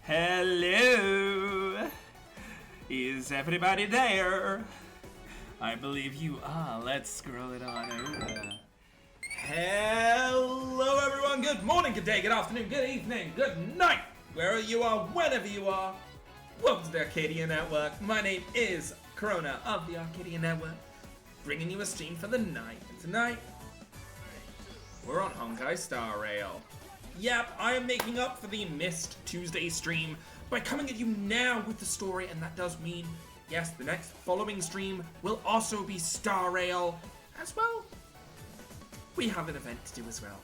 Hello! Is everybody there? I believe you are. Let's scroll it on over. Hello everyone, good morning, good day, good afternoon, good evening, good night, wherever you are, whenever you are. Welcome to the Arcadia Network. My name is Corona of the Arcadia Network, bringing you a stream for the night. And tonight, we're on Honkai Star Rail. Yep, I am making up for the missed Tuesday stream by coming at you now with the story, and that does mean, yes, the next following stream will also be Star Rail as well. We have an event to do as well.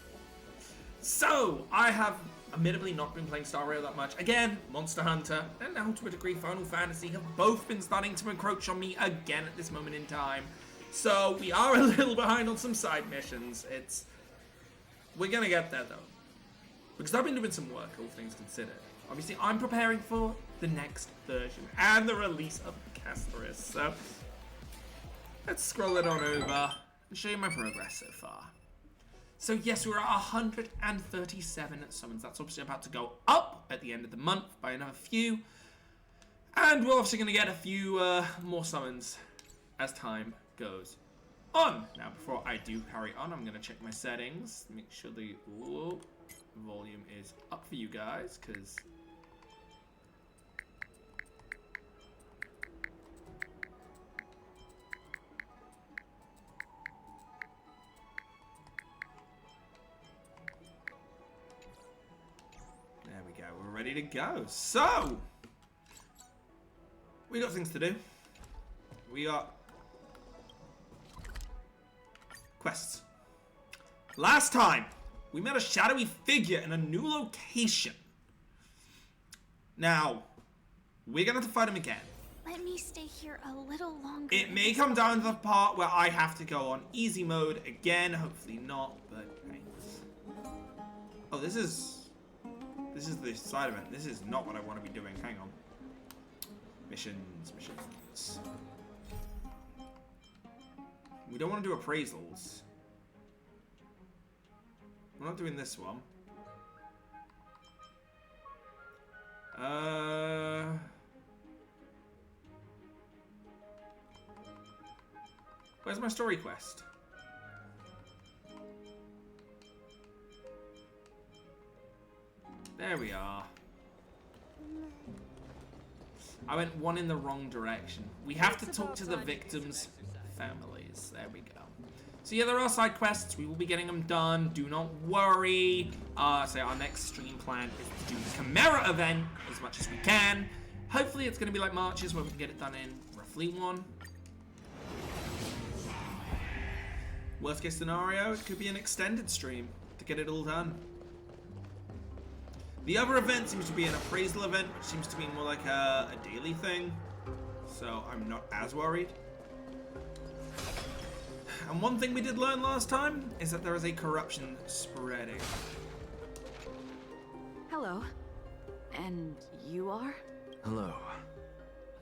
So, I have admittedly not been playing Star Rail that much. Again, Monster Hunter, and now to a degree Final Fantasy have both been starting to encroach on me again at this moment in time. So, we are a little behind on some side missions. We're gonna get there though. Because I've been doing some work, all things considered. Obviously, I'm preparing for the next version and the release of Castorus. So, let's scroll it on over and show you my progress so far. So yes, we're at 137 summons. That's obviously about to go up at the end of the month by another few. And we're obviously going to get a few more summons as time goes on. Now, before I do carry on, I'm going to check my settings. Make sure the volume is up for you guys, because there we go, we're ready to go. So, we got things to do. We got quests. Last time, we met a shadowy figure in a new location. Now, we're gonna have to fight him again. Let me stay here a little longer. It may come down to the part where I have to go on easy mode again. Hopefully not, but hey. Oh, this is the side event. This is not what I want to be doing. Hang on. Missions. We don't want to do appraisals. We're not doing this one. Where's my story quest? There we are. I went one in the wrong direction. We have to talk to the victims' families. There we go. So yeah, there are side quests. We will be getting them done. Do not worry. So our next stream plan is to do the Chimera event as much as we can. Hopefully it's going to be like Marches where we can get it done in roughly one. Worst case scenario, it could be an extended stream to get it all done. The other event seems to be an appraisal event, which seems to be more like a daily thing. So I'm not as worried. And one thing we did learn last time is that there is a corruption spreading. Hello. And you are? Hello.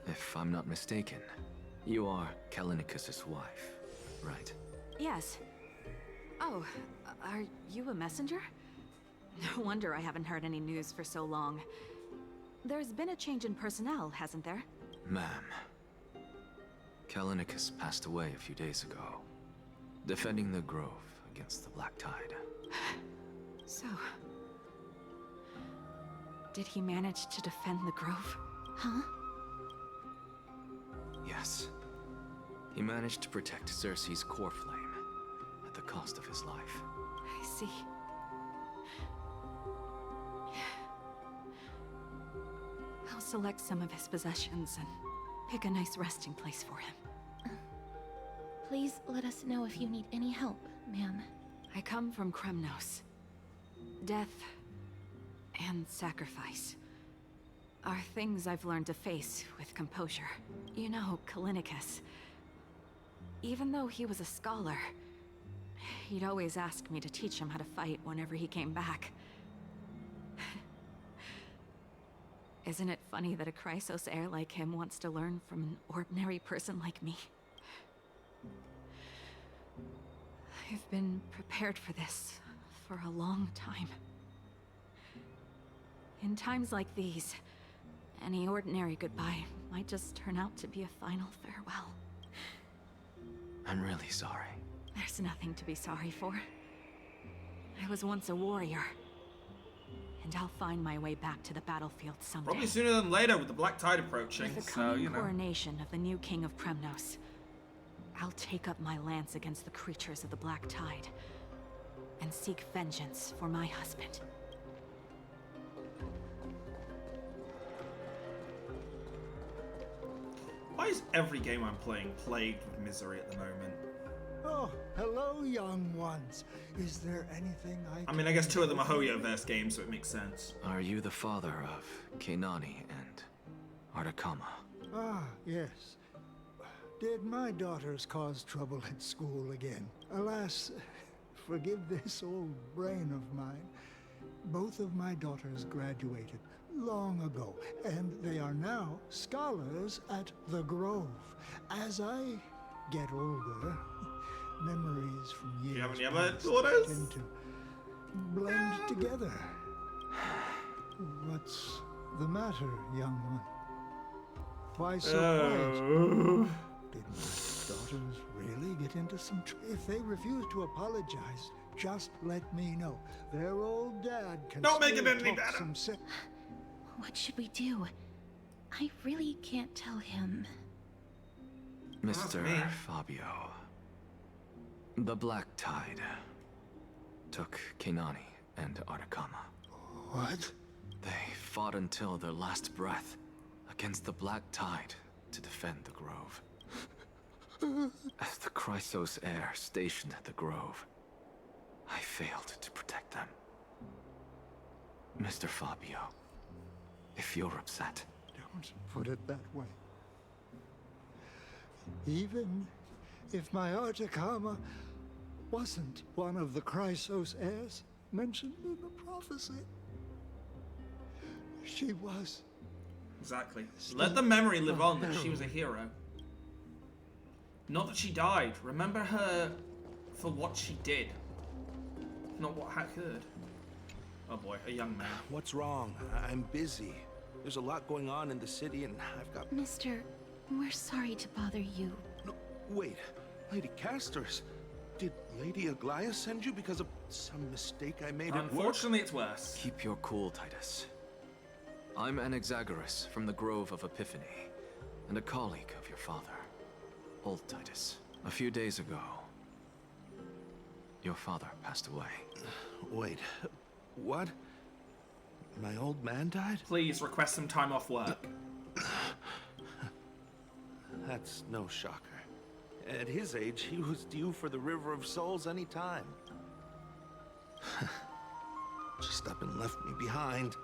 If I'm not mistaken, you are Kallinicus's wife, right? Yes. Oh, are you a messenger? No wonder I haven't heard any news for so long. There's been a change in personnel, hasn't there? Ma'am, Kallinicus passed away a few days ago, defending the Grove against the Black Tide. So, did he manage to defend the Grove? Huh? Yes. He managed to protect Cersei's core flame at the cost of his life. I see. I'll select some of his possessions and pick a nice resting place for him. Please let us know if you need any help, ma'am. I come from Kremnos. Death and sacrifice are things I've learned to face with composure. You know, Kallinicus, even though he was a scholar, he'd always ask me to teach him how to fight whenever he came back. Isn't it funny that a Chrysos heir like him wants to learn from an ordinary person like me? I've been prepared for this for a long time. In times like these, Any ordinary goodbye might just turn out to be a final farewell. I'm really sorry. There's nothing to be sorry for. I was once a warrior. And I'll find my way back to the battlefield someday. Probably sooner than later with the Black Tide approaching, With the so, coming you know. coronation of the new king of Kremnos, I'll take up my lance against the creatures of the Black Tide and seek vengeance for my husband. Why is every game I'm playing plagued with misery at the moment? Oh, hello, young ones. Is there anything I mean, I guess two of them are Hoyoverse games, so it makes sense. Are you the father of Keinani and Artakama? Ah, yes. Did my daughters cause trouble at school again? Alas, forgive this old brain of mine. Both of my daughters graduated long ago, and they are now scholars at the Grove. As I get older, memories from years You have any other past daughters? tend to blend together. What's the matter, young one? Why so quiet? Did my daughters really get into some trouble? If they refuse to apologize, just let me know. Their old dad can Don't make it still any talk better. some sense. What should we do? I really can't tell him. Mr. me. Fabio. The Black Tide took Keinani and Artakama. What? They fought until their last breath against the Black Tide to defend the Grove. As the Chrysos heir stationed at the Grove, I failed to protect them. Mr. Fabio, if you're upset, Don't put it that way. Even if my Artakama wasn't one of the Chrysos heirs mentioned in the prophecy, she was. Exactly. Let the memory live on that she was a hero. Not that she died. Remember her for what she did. Not what occurred. Oh boy, a young man. What's wrong? I'm busy. There's a lot going on in the city and I've got... Mister, we're sorry to bother you. No, wait. Lady Casters, did Lady Aglaia send you because of some mistake I made at work? Unfortunately, it's worse. keep your cool, Titus. I'm Anaxagoras from the Grove of Epiphany, and a colleague of your father, old Titus. A few days ago, your father passed away. Wait, what? My old man died? Please request some time off work. That's no shocker. At his age, he was due for the River of Souls any time. Just up and left me behind.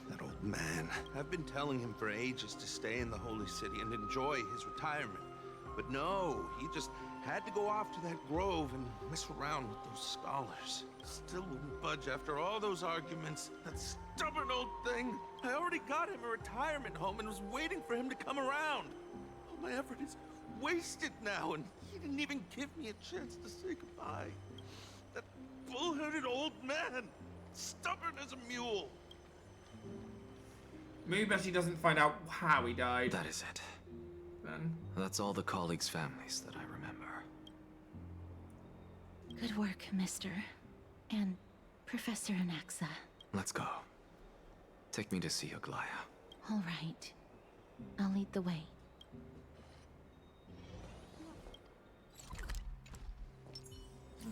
That old man. I've been telling him for ages to stay in the Holy City and enjoy his retirement. But no, he just had to go off to that grove and mess around with those scholars. Still wouldn't budge after all those arguments. That stubborn old thing. I already got him a retirement home and was waiting for him to come around. All my effort is wasted now, and he didn't even give me a chance to say goodbye. That bull-headed old man. Stubborn as a mule. Maybe Betty doesn't find out how he died. That is it. Then. That's all the colleagues' families that I remember. Good work, Mister. And Professor Anaxa. Let's go. Take me to see Aglaia. All right. I'll lead the way.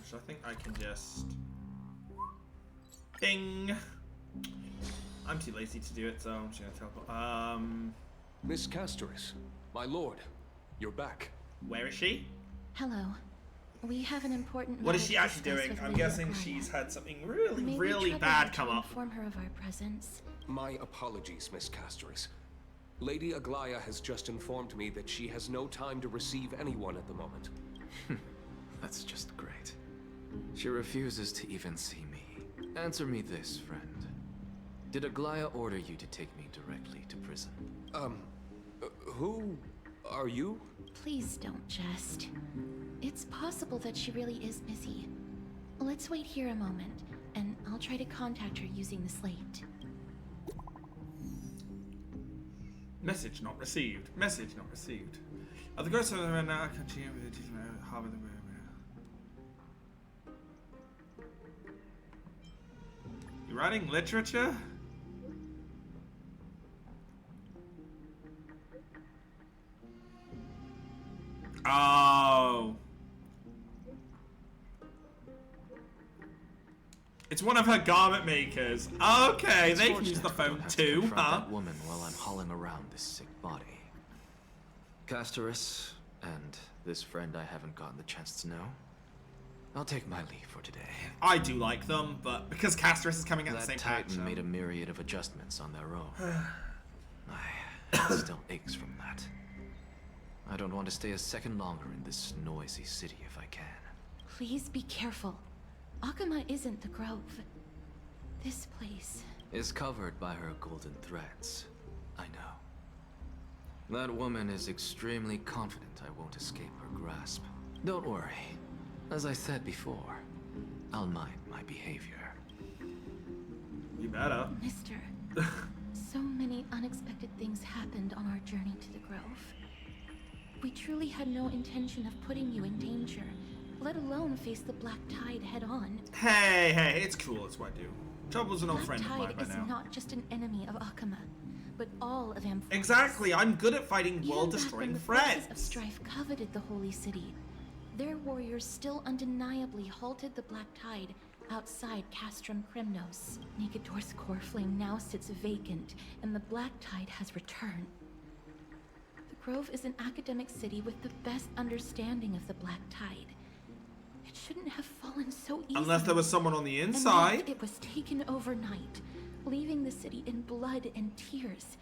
So I think I can just... Ping! I'm too lazy to do it, so I'm just gonna teleport. Miss Castoris, my lord, you're back. Where is she? Hello. We have an important What is matter she to actually discuss doing? with I'm Lady guessing Aglaia. she's had something really, May we really trouble bad you come to up. inform her of our presence. My apologies, Miss Castoris. Lady Aglaia has just informed me that she has no time to receive anyone at the moment. That's just great. She refuses to even see me. Answer me this, friend. Did Aglaia order you to take me directly to prison? Who are you? Please don't jest. It's possible that she really is busy. Let's wait here a moment, and I'll try to contact her using the slate. Message not received. Message not received. The ghost of the man now continue harbor the You writing literature? Oh. It's one of her garment makers. Okay, they can use the phone too, huh? That woman while I'm hauling around this sick body. Castorus and this friend I haven't gotten the chance to know. I'll take my leave for today. I do like them, but because Castorus is coming out the same patch. Titan made a myriad of adjustments on their own. My still aches from that. I don't want to stay a second longer in this noisy city if I can. Please be careful. Akuma isn't the Grove. This place is covered by her golden threads. I know. That woman is extremely confident I won't escape her grasp. Don't worry. As I said before, I'll mind my behavior. You better. Mister, so many unexpected things happened on our journey to the Grove. We truly had no intention of putting you in danger, let alone face the Black Tide head on. Hey, it's cool, it's what I do. Trouble's an old friend of mine Black by Tide now. is not just an enemy of Akuma, but all of Amphoris. Exactly, I'm good at fighting world-destroying threats. The forces of Strife coveted the Holy City. Their warriors still undeniably halted the Black Tide outside Castrum Kremnos. Nigador's core flame now sits vacant, and the Black Tide has returned. The Grove is an academic city with the best understanding of the Black Tide. It shouldn't have fallen so easily. Unless there was someone on the inside. And yet it was taken overnight, leaving the city in blood and tears,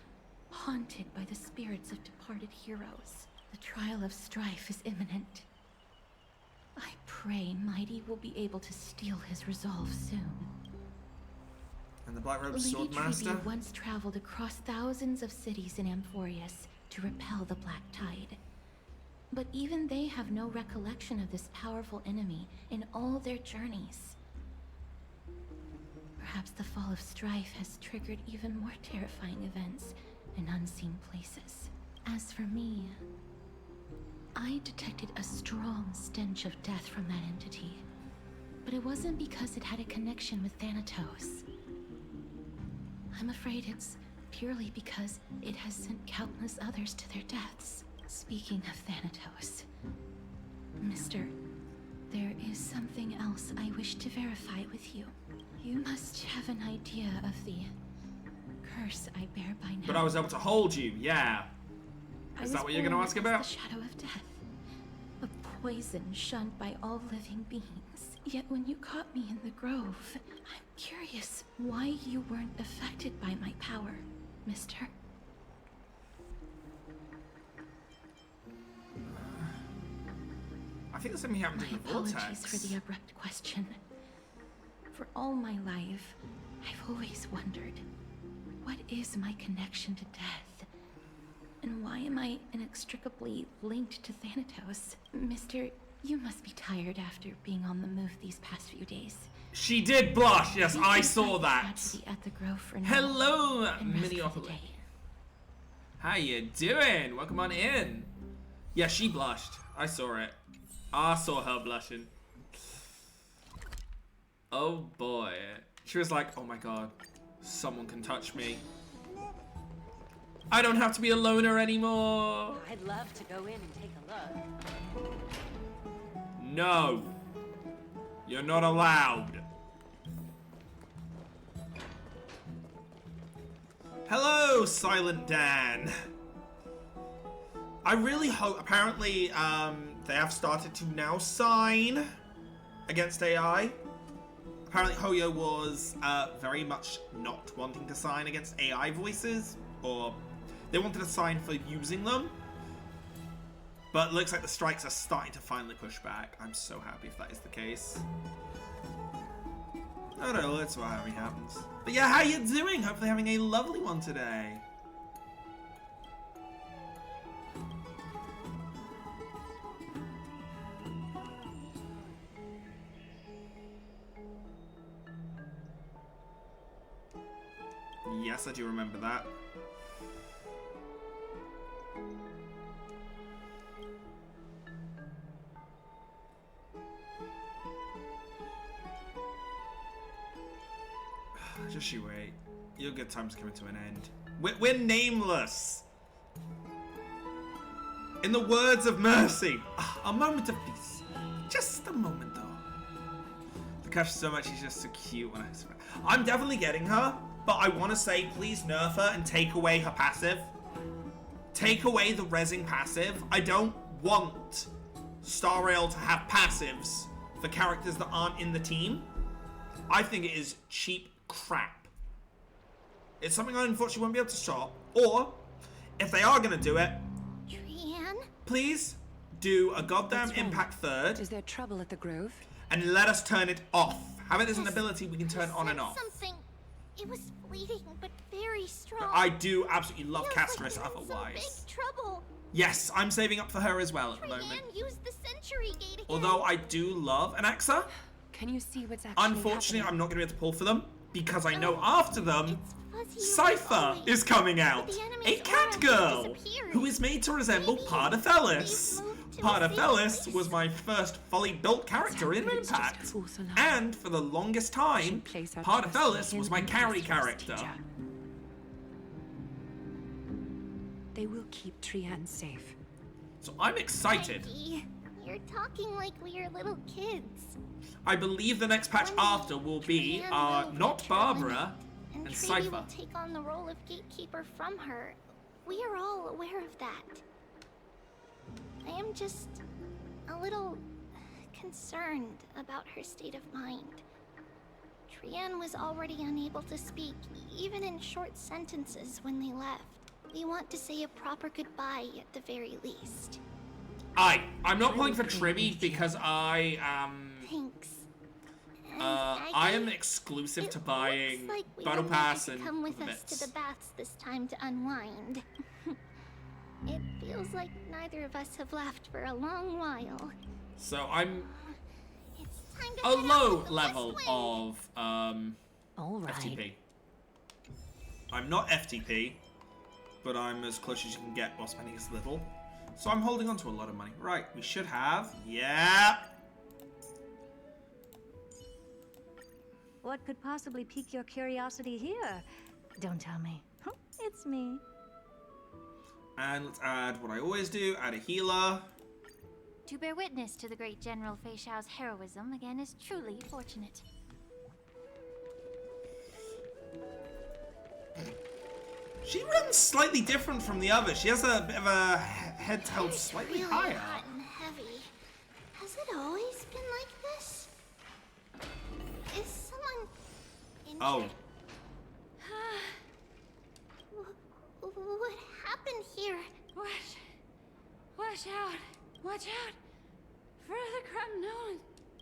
haunted by the spirits of departed heroes. The trial of Strife is imminent. I pray Mighty will be able to steal his resolve soon. And the Black Robe Lady Swordmaster? Chibi once traveled across thousands of cities in Amphorius to repel the Black Tide. But even they have no recollection of this powerful enemy in all their journeys. Perhaps the fall of Strife has triggered even more terrifying events in unseen places. As for me, I detected a strong stench of death from that entity. But it wasn't because it had a connection with Thanatos. I'm afraid it's purely because it has sent countless others to their deaths. Speaking of Thanatos, Mister, there is something else I wish to verify with you. You must have an idea of the curse I bear by now. But I was able to hold you, yeah. Is that what you're going to ask about? The shadow of death. A poison shunned by all living beings. Yet when you caught me in the grove, I'm curious why you weren't affected by my power, Mister. I think there's something happened in the vortex. My apologies for the abrupt question. For all my life, I've always wondered, what is my connection to death? And why am I inextricably linked to Thanatos? Mister, you must be tired after being on the move these past few days. She did blush, yes, I saw that. At the Grove for now. Hello, and rest for the Miniopolis. day. How you doing? Welcome on in. Yeah, she blushed. I saw it. I saw her blushing. Oh boy. She was like, oh my god, someone can touch me. I don't have to be a loner anymore. I'd love to go in and take a look. No. You're not allowed. Hello, Silent Dan. I really hope, apparently, they have started to now sign against AI. Apparently, Hoyo was very much not wanting to sign against AI voices, or they wanted to sign for using them. But it looks like the strikes are starting to finally push back. I'm so happy if that is the case. I don't know, let's see what happens. But yeah, how you doing? Hopefully having a lovely one today. Yes, I do remember that. Just you wait. Your good time's coming to an end. We're nameless. In the words of Mercy, a moment of peace. Just a moment, though. Because so much, she's just so cute. When I'm definitely getting her, but I want to say, please nerf her and take away her passive. Take away the rezzing passive. I don't want Star Rail to have passives for characters that aren't in the team. I think it is cheap crap. It's something I unfortunately won't be able to stop. Or, if they are going to do it, please do a goddamn impact third. Is there trouble at the Grove? And let us turn it off. Have it as an ability we can turn on and off. Something. It was fleeting, but very strong. But I do absolutely love Castris like otherwise. Big trouble. Yes, I'm saving up for her as well at the moment. Used the Century Gate again. Although I do love Anaxa. Can you see what's actually Unfortunately, happening? I'm not going to be able to pull for them because I know after them, It's Cypher is coming out. A cat girl who is made to resemble Pardafellis. Pardafellis was my first fully built character in Impact. And for the longest time, Pardafellis was my carry character. They will keep Trian safe. So I'm excited. Maggie, you're talking like we are little kids. I believe the next patch after will be not Barbara and Treaty Cypher. will take on the role of gatekeeper from her. We are all aware of that. I am just a little concerned about her state of mind. Trian was already unable to speak, even in short sentences when they left. We want to say a proper goodbye at the very least. I'm not pulling for Trimmy because Thanks. I am exclusive to buying Battle Pass and come with us bits. to the baths this time to unwind. It feels like neither of us have laughed for a long while. So I'm It's time to a head out low with the level West Wind. of All right. FTP. I'm not FTP, but I'm as close as you can get while spending as little. So I'm holding on to a lot of money. Right, we should have. Yeah. What could possibly pique your curiosity here? Don't tell me. It's me. And let's add what I always do, add a healer. To bear witness to the great General Fei Xiao's heroism again is truly fortunate. She runs slightly different from the others. She has a bit of a head held slightly really higher. hot and heavy. Has it always been like this? Is someone injured? Oh, What happened here? Watch out! Watch out! For the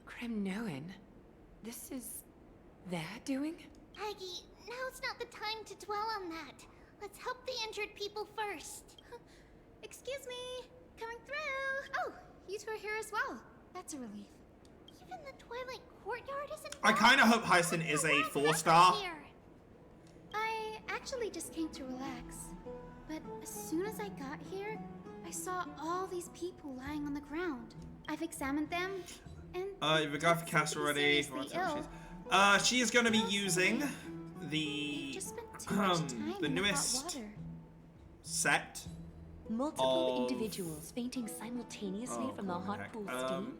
Kremnoan. This is their doing? Aggie, now's not the time to dwell on that. Let's help the injured people first. Excuse me! Coming through! Oh, you two are here as well. That's a relief. Even the Twilight Courtyard isn't. I kind of hope Hyacinth is a 4-star. Here. I actually just came to relax. But as soon as I got here, I saw all these people lying on the ground. I've examined them, and You've a guy for cast already. She is going to be using the just spent too much time the in the hot newest water. Set. Multiple Multiple individuals fainting simultaneously from the hot pool steam.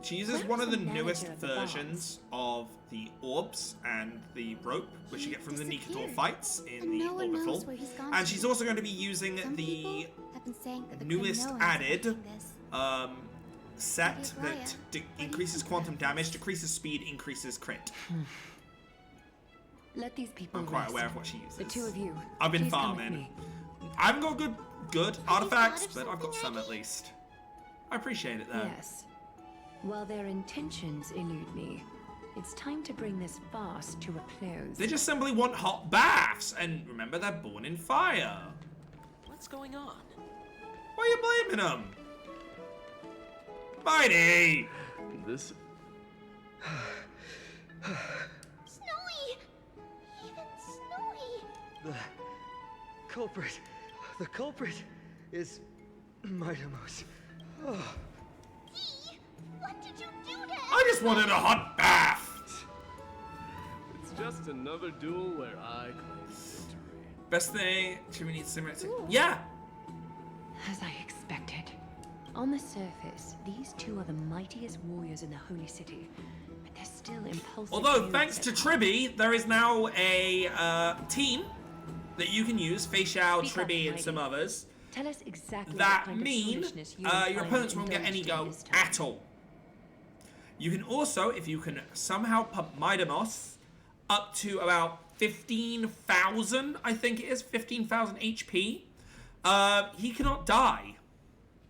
She uses Where one is of the the manager newest of the versions of the orbs and the rope, which you get from the Nikator disappeared. fights in And the no one knows orbital. where he's gone And to. she's also going to be using Some the people have been saying that the newest Kremnoans added are making this. set Maybe that Raya. increases quantum damage, decreases speed, increases crit. Let these people I'm quite rest. aware of what she uses. The two of you. I've been please come with farming. me. I haven't got good artifacts, thought of but I've got something, some at least. I appreciate it though. Yes. While their intentions elude me, it's time to bring this farce to a close. They just simply want hot baths, and remember they're born in fire. What's going on? Why are you blaming them? Mighty! This... Snowy! Even Snowy! The culprit is Mightimos. Oh. Dee, what did you do to I just wanted a hot bath! It's Just another duel where I claim victory. Best thing, Chibi needs similar to. Yeah! As I expected. On the surface, these two are the mightiest warriors in the Holy City, but they're still impulsive. Although, thanks to Chibi, there is now a team that you can use, Facial, Chibi, and some others. Tell us exactly that what kind mean of foolishness you your opponents won't get any go at all. You can also, if you can somehow pump Midamos up to about 15,000, I think it is, 15,000 HP, he cannot die.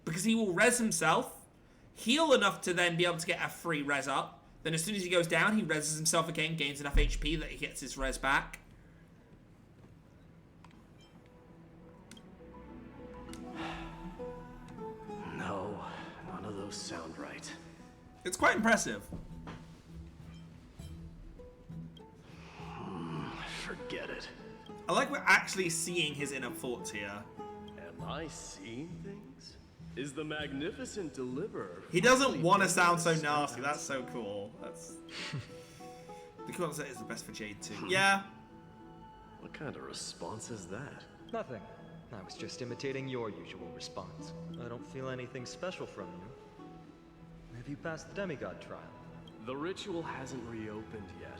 Because he will res himself, heal enough to then be able to get a free res up. Then as soon as he goes down, he reses himself again, gains enough HP that he gets his res back. No, none of those sound right. It's quite impressive. Forget it. I like we're actually seeing his inner thoughts here. Am I seeing things? Is the magnificent deliverer? He doesn't want to sound so nasty. That's so cool. That's the concept is the best for Jade too. Yeah. What kind of response is that? Nothing. I was just imitating your usual response. I don't feel anything special from you. Have you passed the demigod trial? The ritual hasn't reopened yet.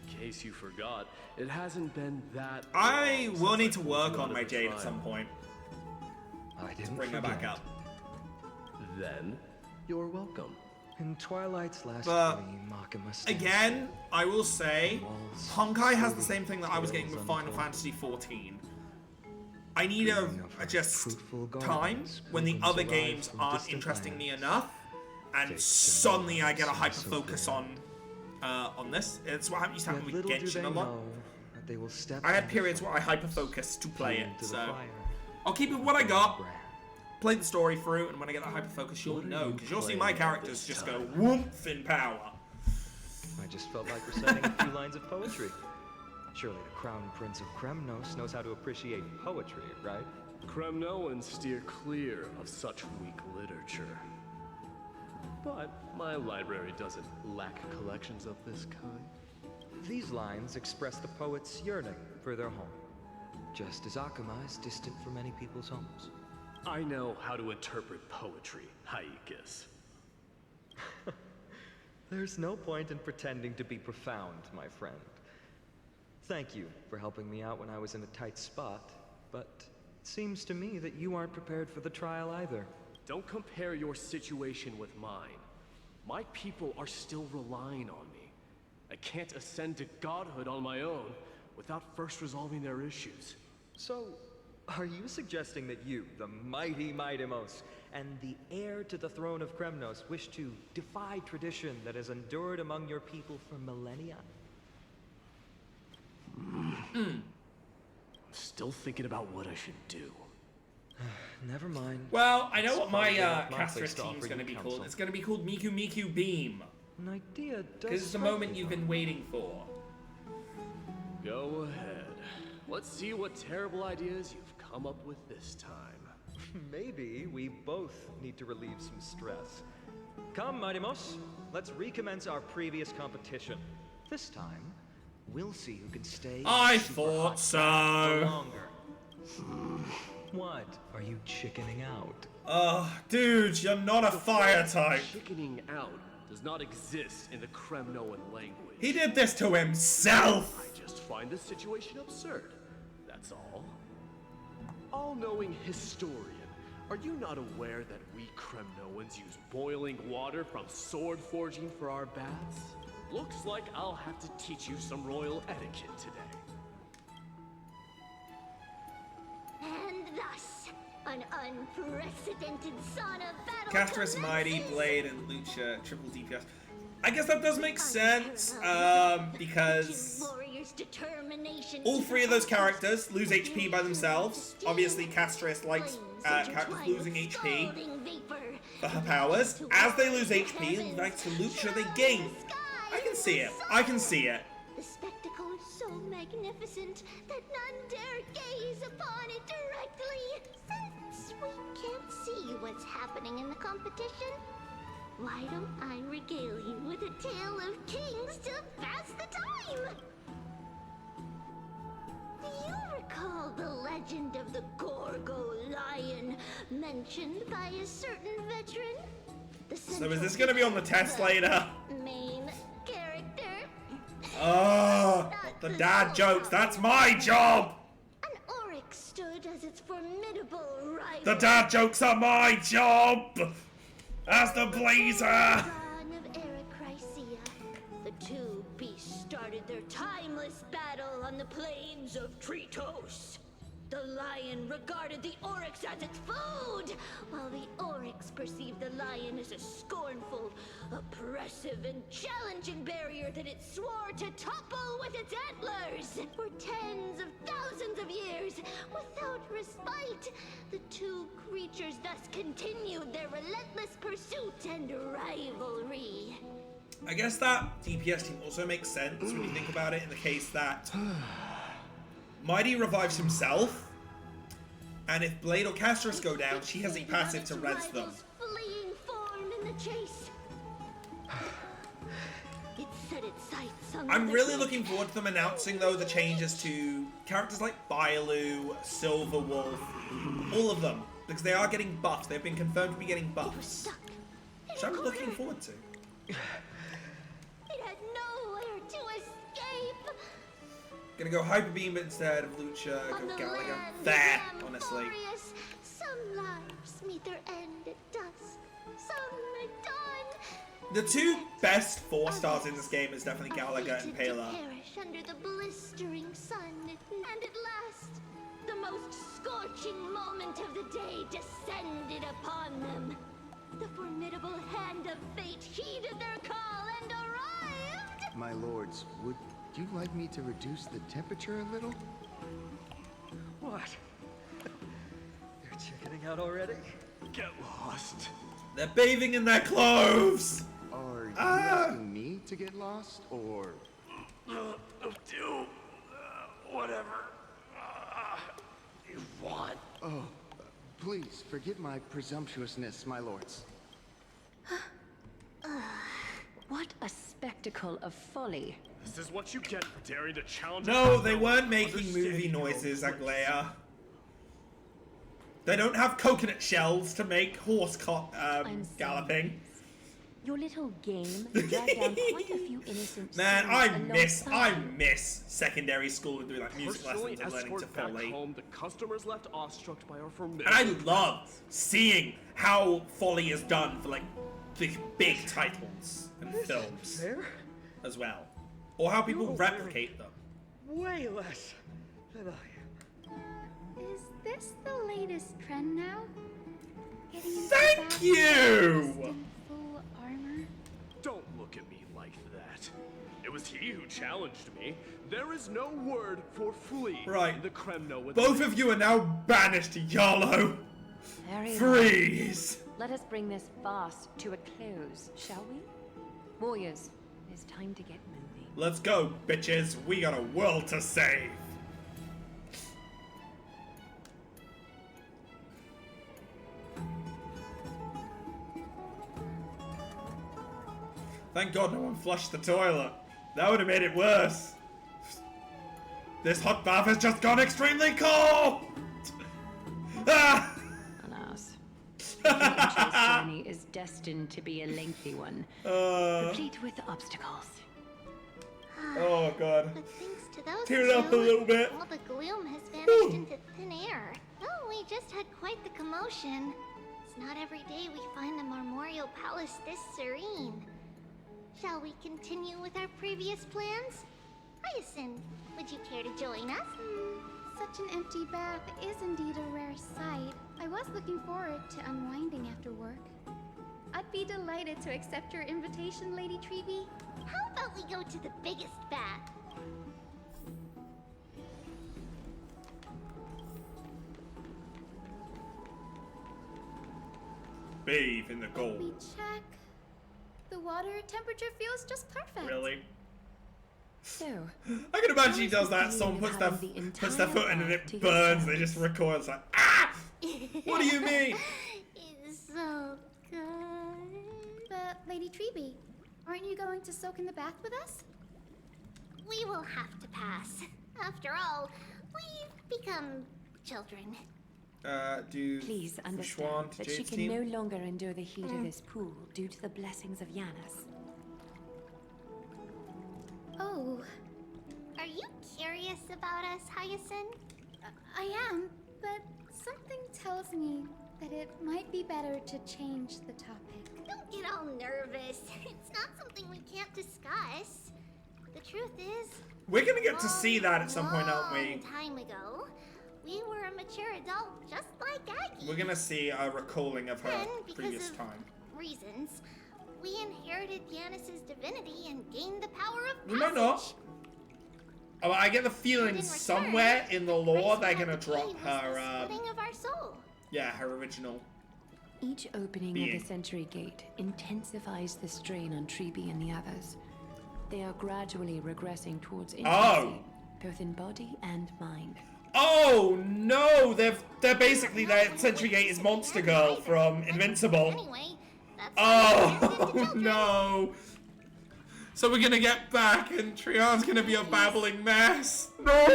In case you forgot, it hasn't been that I will need to work on my Jade at some point. I didn't bring her back up. Then, you're welcome. In Twilight's last But dream, Makima again, I will say, Honkai has the same thing that I was getting with Final Fantasy XIV. I need a just time when the other games aren't interesting me enough, and suddenly I get a hyper focus on this. It's what used to happen with Genshin a lot. I had periods where I hyper focused to play it, so I'll keep it what I got. Play the story through, and when I get that hyper focus, you'll know, because you'll see my characters just go whoomp in power. I just felt like reciting a few lines of poetry. Surely the Crown Prince of Kremnos knows how to appreciate poetry, right? Kremnoans steer clear of such weak literature. But my library doesn't lack collections of this kind. These lines express the poet's yearning for their home, just as Akuma is distant from many people's homes. I know how to interpret poetry, Haikis. There's no point in pretending to be profound, my friend. Thank you for helping me out when I was in a tight spot, but it seems to me that you aren't prepared for the trial either. Don't compare your situation with mine. My people are still relying on me. I can't ascend to godhood on my own without first resolving their issues. So, are you suggesting that you, the mighty Midamos, and the heir to the throne of Kremnos, wish to defy tradition that has endured among your people for millennia? I'm still thinking about what I should do. Never mind. Well, I know what my Castress team's going to be called. It's going to be called Miku Miku Beam. An idea does. Because it's the moment you've been waiting for. Go ahead. Let's see what terrible ideas you've come up with this time. Maybe we both need to relieve some stress. Come, Midamos. Let's recommence our previous competition. This time, we'll see who can stay. I thought so. Longer. What? Are you chickening out? Dude, you're not a fire type. Chickening out does not exist in the Kremnoan language. He did this to himself. I just find this situation absurd. That's all. All-knowing historian, are you not aware that we Kremnoans use boiling water from sword forging for our baths? Looks like I'll have to teach you some royal etiquette today. And thus, an unprecedented sauna battle. Castress, Mighty, Blade, and Lucha, triple DPS. I guess that does make sense, because all three of those characters lose HP by themselves. Obviously, Castress likes characters losing HP for her powers. As they lose HP, thanks to Lucha, they gain. I can see it. I can see it. The spectacle is so magnificent that none dare gaze upon it directly. Since we can't see what's happening in the competition, why don't I regale you with a tale of kings to pass the time? legend of the Gorgo lion mentioned by a certain veteran? So is this gonna be on the test later? Main character? Oh, the dad jokes. That's my job. An oryx stood as its formidable rival. The dad jokes are my job. As the blazer. Dawn of Erechrysia, the two beasts started their timeless battle on the plains of Tritos. The lion regarded the oryx as its food, while the oryx perceived the lion as a scornful, oppressive, and challenging barrier that it swore to topple with its antlers. For tens of thousands of years, without respite, the two creatures thus continued their relentless pursuit and rivalry. I guess that DPS team also makes sense when you think about it in the case that Mighty revives himself, and if Blade or Castris go down, she has a passive to res them. Fleeing form in the chase. It set its sights on I'm the really big looking forward to them announcing, though, the changes to characters like Bailu, Silverwolf, all of them, because they are getting buffs. They've been confirmed to be getting buffs, which I'm looking forward to. It had nowhere to escape. Gonna go Hyper Beam instead of Lucha, On go the Galaga. land There, of honestly. Amphorius, some lives meet their end at dusk, some at dawn. The two best 4 stars in this game is definitely Galaga and Fated to Pela. perish under the blistering sun, and at last, the most scorching moment of the day descended upon them. The formidable hand of fate heeded their call and arrived. My lords, would you like me to reduce the temperature a little? What? You're chickening out already? Get lost. They're bathing in their clothes! Are you asking me to get lost, or... Do whatever you want. Oh, please forgive my presumptuousness, my lords. What a spectacle of folly. This is what you get for daring to challenge. No, they weren't making movie noises, Aglaya. They don't have coconut shells to make horse galloping. Your little game dragged down quite a few innocent Man, souls I miss secondary school and doing like music Personally, lessons and learning to escort back Foley. home, the customers left awestruck by our formidable. And I love seeing how Foley is done for like the big titles and films as well. Or how people replicate them. Way less than I am. Is this the latest trend now? Getting into Thank battle you! dressed in full armor? Don't look at me like that. It was he who challenged me. There is no word for flee. Right. The Kremno. Both of you are now banished to Yarlow. Very Freeze! well. Let us bring this farce to a close, shall we? Warriors, it is time to get moving. Let's go, bitches. We got a world to save. Thank God no one flushed the toilet. That would have made it worse. This hot bath has just gone extremely cold! Ah! Alas. The adventurous journey is destined to be a lengthy one, replete with obstacles. Oh God. But thanks to those Tear it up a little bit. all the gloom has vanished into thin air. Oh, we just had quite the commotion. It's not every day we find the Marmorial Palace this serene. Shall we continue with our previous plans? Hyacinth, would you care to join us? Such an empty bath is indeed a rare sight. I was looking forward to unwinding after work. I'd be delighted to accept your invitation, Lady Chibi. How about we go to the biggest bath? Bathe in the Let gold. me check. The water temperature feels just perfect. Really? So, I can imagine she does that. Someone puts their foot in and it burns. They just recoil. It's like, ah! What do you mean? It's so good. But, Lady Chibi, aren't you going to soak in the bath with us? We will have to pass. After all, we've become children. Do Please Fushwan understand to that she Jade's can team? no longer endure the heat of this pool due to the blessings of Yanis. Oh, Are you curious about us, Hyacinth? I am, but something tells me that it might be better to change the topic. Don't get all nervous. It's not something we can't discuss. The truth is, We're gonna get to see that at some point, aren't we? long time ago, we were a mature adult just like Aggie. We're gonna see a recalling of her Then, because previous of time. reasons, we inherited Yanis's divinity and gained the power of passage. We might not. Oh, I get the feeling somewhere in the lore they're gonna drop her, Splitting of our soul. yeah, her original. Each opening Being. of the Century Gate intensifies the strain on Chibi and the others. They are gradually regressing towards infancy, both in body and mind. Oh no! They're basically that Century Gate is Monster Girl from Invincible. Anyway, that's Oh no! So we're gonna get back and Trian's gonna be a babbling mess. No!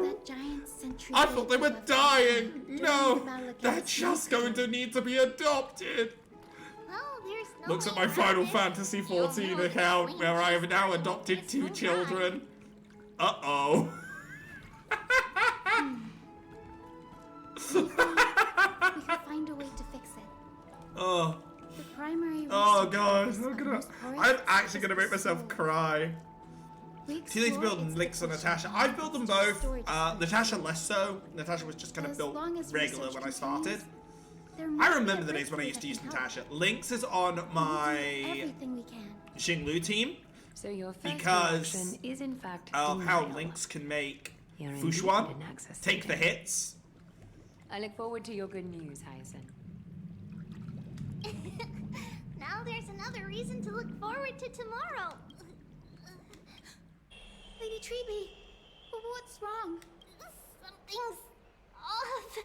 That giant sentry I thought they were dying. during No! the battle They're against just going to need to be adopted. Well, there's no Looks at way my around Final it. Fantasy The only XIV way account to where I have now explain adopted this 2 one children. Uh-oh. We can find a way to fix it. Oh. The primary Oh reason god, for this I'm actually gonna make myself cry. We See, they explore build its Lynx and potential Natasha. I've built them both. storage Natasha less so. Natasha was just kind of As built long as regular research when I started. continues, there I might be remember a the days when I breakthrough used to use that can Natasha. Lynx is on my everything we can. Xinglu team So your first because reaction is in fact of how denial. Lynx can make You're indeed Fushwan an access take the taker. hits. I look forward to your good news, Hyacinth. Now there's another reason to look forward to tomorrow. Lady Chibi, what's wrong? Something's off.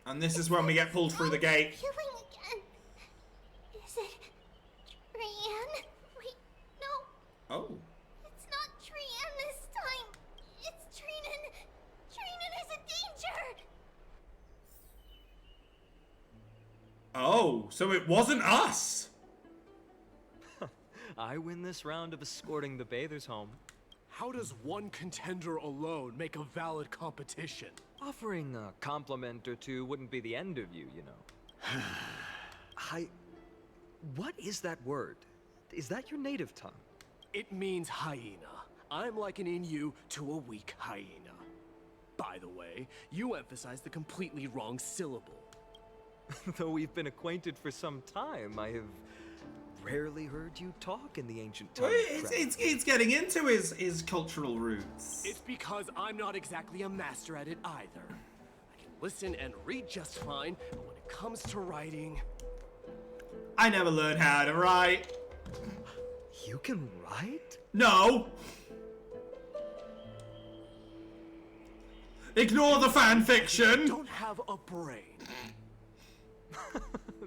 And this is when we get pulled through the gate. Killing again. Is it Trian? Wait, no. Oh. It's not Trian this time. It's Trinan. Trinan is in danger. Oh, so it wasn't us. I win this round of escorting the bathers home. How does one contender alone make a valid competition? Offering a compliment or two wouldn't be the end of you, you know. What is that word? Is that your native tongue? It means hyena. I'm likening you to a weak hyena. By the way, you emphasize the completely wrong syllable. Though we've been acquainted for some time, I have rarely heard you talk in the ancient tongue. Well, it's getting into his cultural roots. It's because I'm not exactly a master at it either. I can listen and read just fine, but when it comes to writing... I never learned how to write. You can write? No. Ignore the fan fiction. Don't have a brain.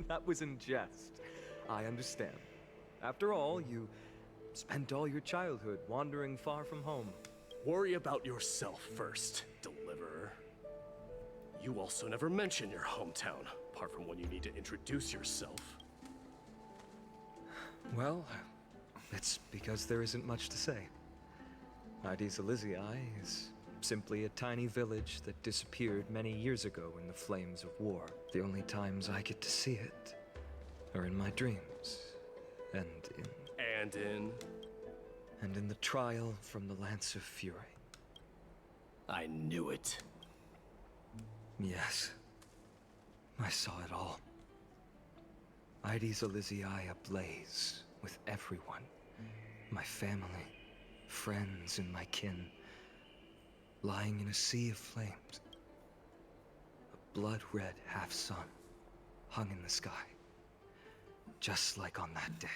That was in jest. I understand. After all, you spent all your childhood wandering far from home. Worry about yourself first, Deliverer. You also never mention your hometown, apart from when you need to introduce yourself. Well, it's because there isn't much to say. Ides Elysiae is simply a tiny village that disappeared many years ago in the flames of war. The only times I get to see it are in my dreams, and in the trial from the Lance of Fury. I knew it. Yes, I saw it all. Ides Elysiae ablaze with everyone. My family, friends, and my kin, lying in a sea of flames. A blood-red half-sun hung in the sky, just like on that day.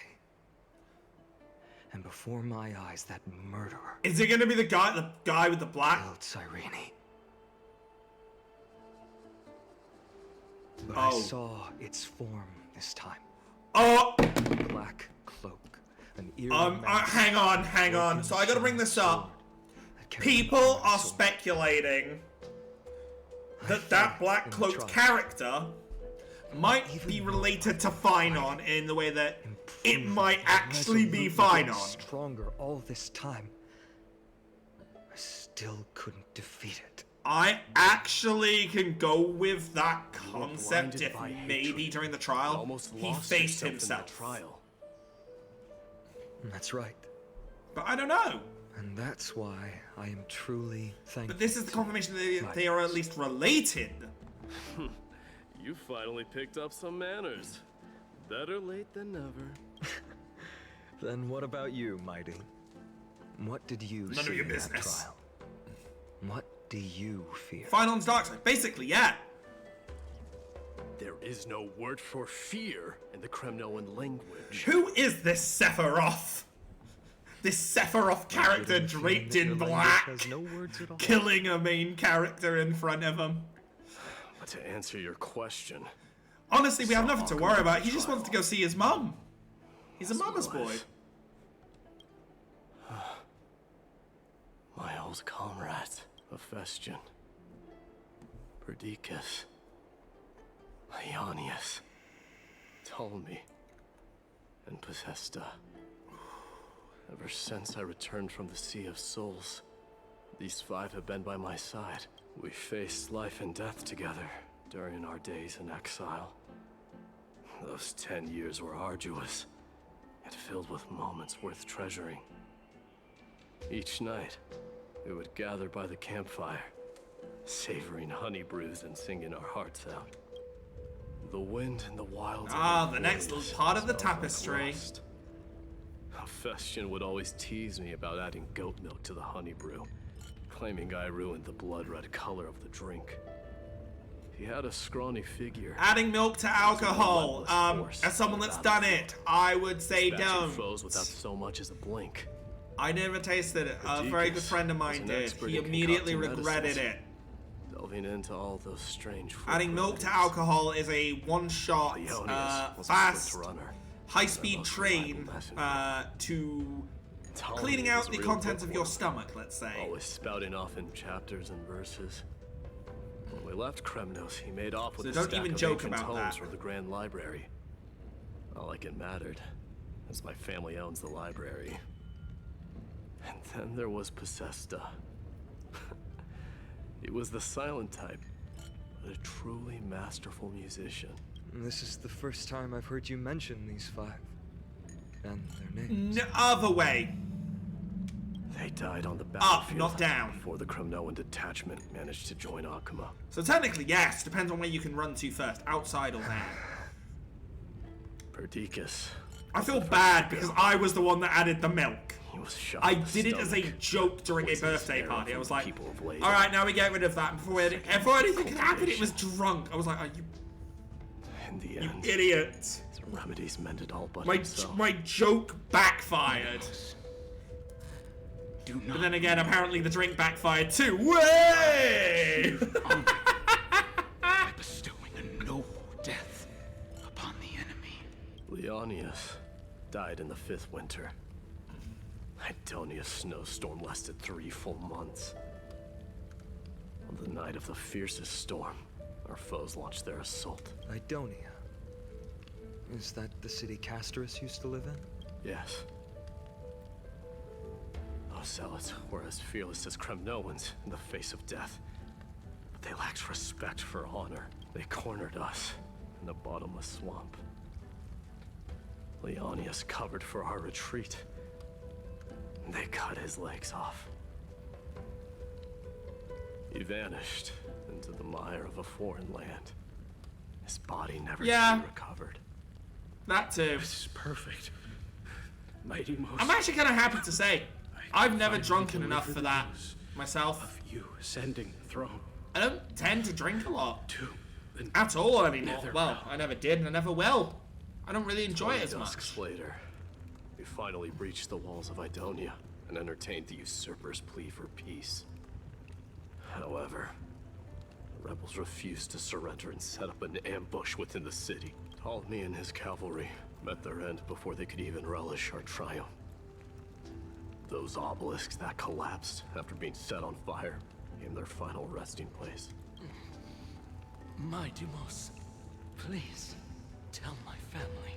And before my eyes, that murderer... Is it gonna be the guy with the black? ...killed Cyrene. But Oh. I saw its form this time. Oh! A black cloak, an eerie mask, hang on. So I gotta bring this up. People are speculating that black cloaked character might be related to Finon in the way that it might actually be Finon. Stronger all this time. I still couldn't defeat it. I actually can go with that concept if maybe during the trial he faced himself. That's right. But I don't know. And that's why I am truly thankful. But this is the confirmation that they are at least related. You finally picked up some manners. Better late than never. Then what about you, Mighty? What did you None see of your in that business. trial? What do you fear? Finon's dark side. Basically, yeah. There is no word for fear in the Kremnoan language. Who is this Sephiroth? This Sephiroth character draped in black, killing a main character in front of him. But to answer your question... Honestly, we have nothing to worry about. He just wants to go see his mum. He's a mama's boy. My old comrade, Hephaestion, Perdiccas, Ionius, Ptolemy, and Possesta. Ever since I returned from the Sea of Souls, these 5 have been by my side. We faced life and death together during our days in exile. Those 10 years were arduous, yet filled with moments worth treasuring. Each night, we would gather by the campfire, savoring honey brews and singing our hearts out. The wind and the wild. The next little part of the tapestry. Hephaestion would always tease me about adding goat milk to the honey brew, claiming I ruined the blood-red color of the drink. He had a scrawny figure. Adding milk to alcohol. As someone that's done it, I would say don't. Foes without so much as a blink. I never tasted it. A very good friend of mine did. He immediately regretted it. Delving into all those strange. Adding milk to alcohol is a one-shot, fast, high-speed train to cleaning out the contents of your stomach, let's say. Always spouting off in chapters and verses. When we left Kremnos, he made off with so a don't stack even of joke ancient about tomes that. from the Grand Library. Not like it mattered, as my family owns the library. And then there was Possesta. He was the silent type, but a truly masterful musician. This is the first time I've heard you mention these 5. And their names. No other way. They died on the battlefield. Up, not down. Before the Kremnoan detachment managed to join Akuma. So technically, yes. Depends on where you can run to first. Outside or down. Perdiccas. I feel bad because I was the one that added the milk. He was shot I did it as a joke during a birthday party. I was like, alright, now we get rid of that. Before anything could happen, it was drunk. I was like, you... In the end, you idiot. Remedies mended all but my joke backfired. But then again, apparently the drink backfired too. Way! By bestowing a noble death upon the enemy. Leonius died in the 5th winter. Idonia's snowstorm lasted 3 full months. On the night of the fiercest storm, our foes launched their assault. Idonia. Is that the city Castorus used to live in? Yes. Those zealots were as fearless as Kremnoans in the face of death. But they lacked respect for honor. They cornered us in the bottomless swamp. Leonius covered for our retreat. They cut his legs off. He vanished into the mire of a foreign land. His body never to be recovered. That too. This is perfect. Mighty Most. I'm actually kind of happy to say, I've never drunken enough for that myself. Of you ascending the throne. I don't tend to drink a lot. At all anymore. Well, I never did and I never will. I don't really enjoy it as much. Later, we finally breached the walls of Idonia and entertained the usurper's plea for peace. However, the rebels refused to surrender and set up an ambush within the city. Ptolemy and his cavalry met their end before they could even relish our triumph. Those obelisks that collapsed after being set on fire became their final resting place. Midimos, please tell my family.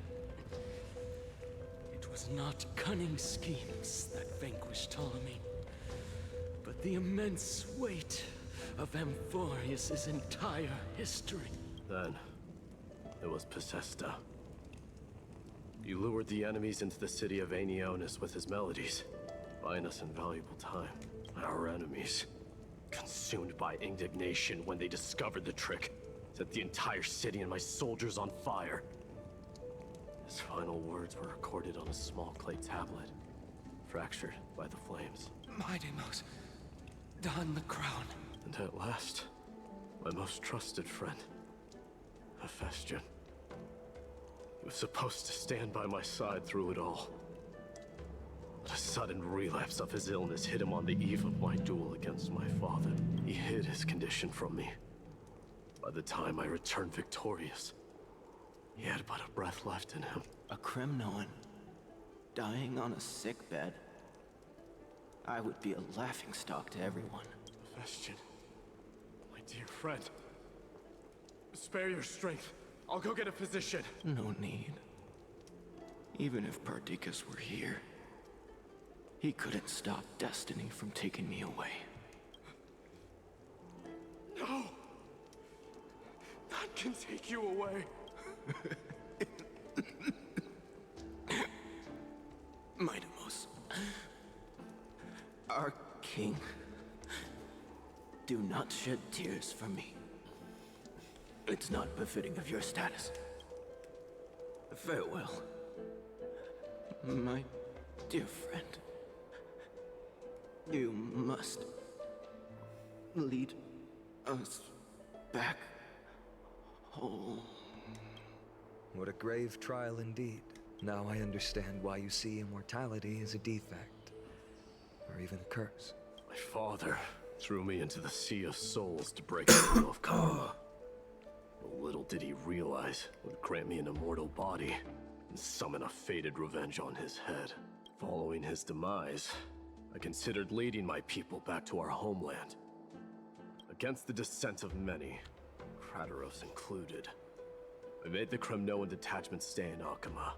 It was not cunning schemes that vanquished Ptolemy, but the immense weight of Amphorius' entire history. Then, it was Pacesta. He lured the enemies into the city of Aeneonis with his melodies, buying us invaluable time. Our enemies, consumed by indignation when they discovered the trick, set the entire city and my soldiers on fire. His final words were recorded on a small clay tablet, fractured by the flames. Midimos, don the crown. And at last, my most trusted friend, Hephaestion. He was supposed to stand by my side through it all. But a sudden relapse of his illness hit him on the eve of my duel against my father. He hid his condition from me. By the time I returned victorious, he had but a breath left in him. A Kremnoan, dying on a sick bed. I would be a laughingstock to everyone. Hephaestion, my dear friend, spare your strength. I'll go get a physician. No need. Even if Perdiccas were here, he couldn't stop destiny from taking me away. No! None can take you away. Midimos, our king, do not shed tears for me. It's not befitting of your status. Farewell, my dear friend. You must lead us back home. What a grave trial indeed. Now I understand why you see immortality as a defect, or even a curse. My father threw me into the sea of souls to break the will of karma. But little did he realize it would grant me an immortal body and summon a fated revenge on his head. Following his demise, I considered leading my people back to our homeland. Against the dissent of many, Crateros included. I made the Kremnoan detachment stay in Akama.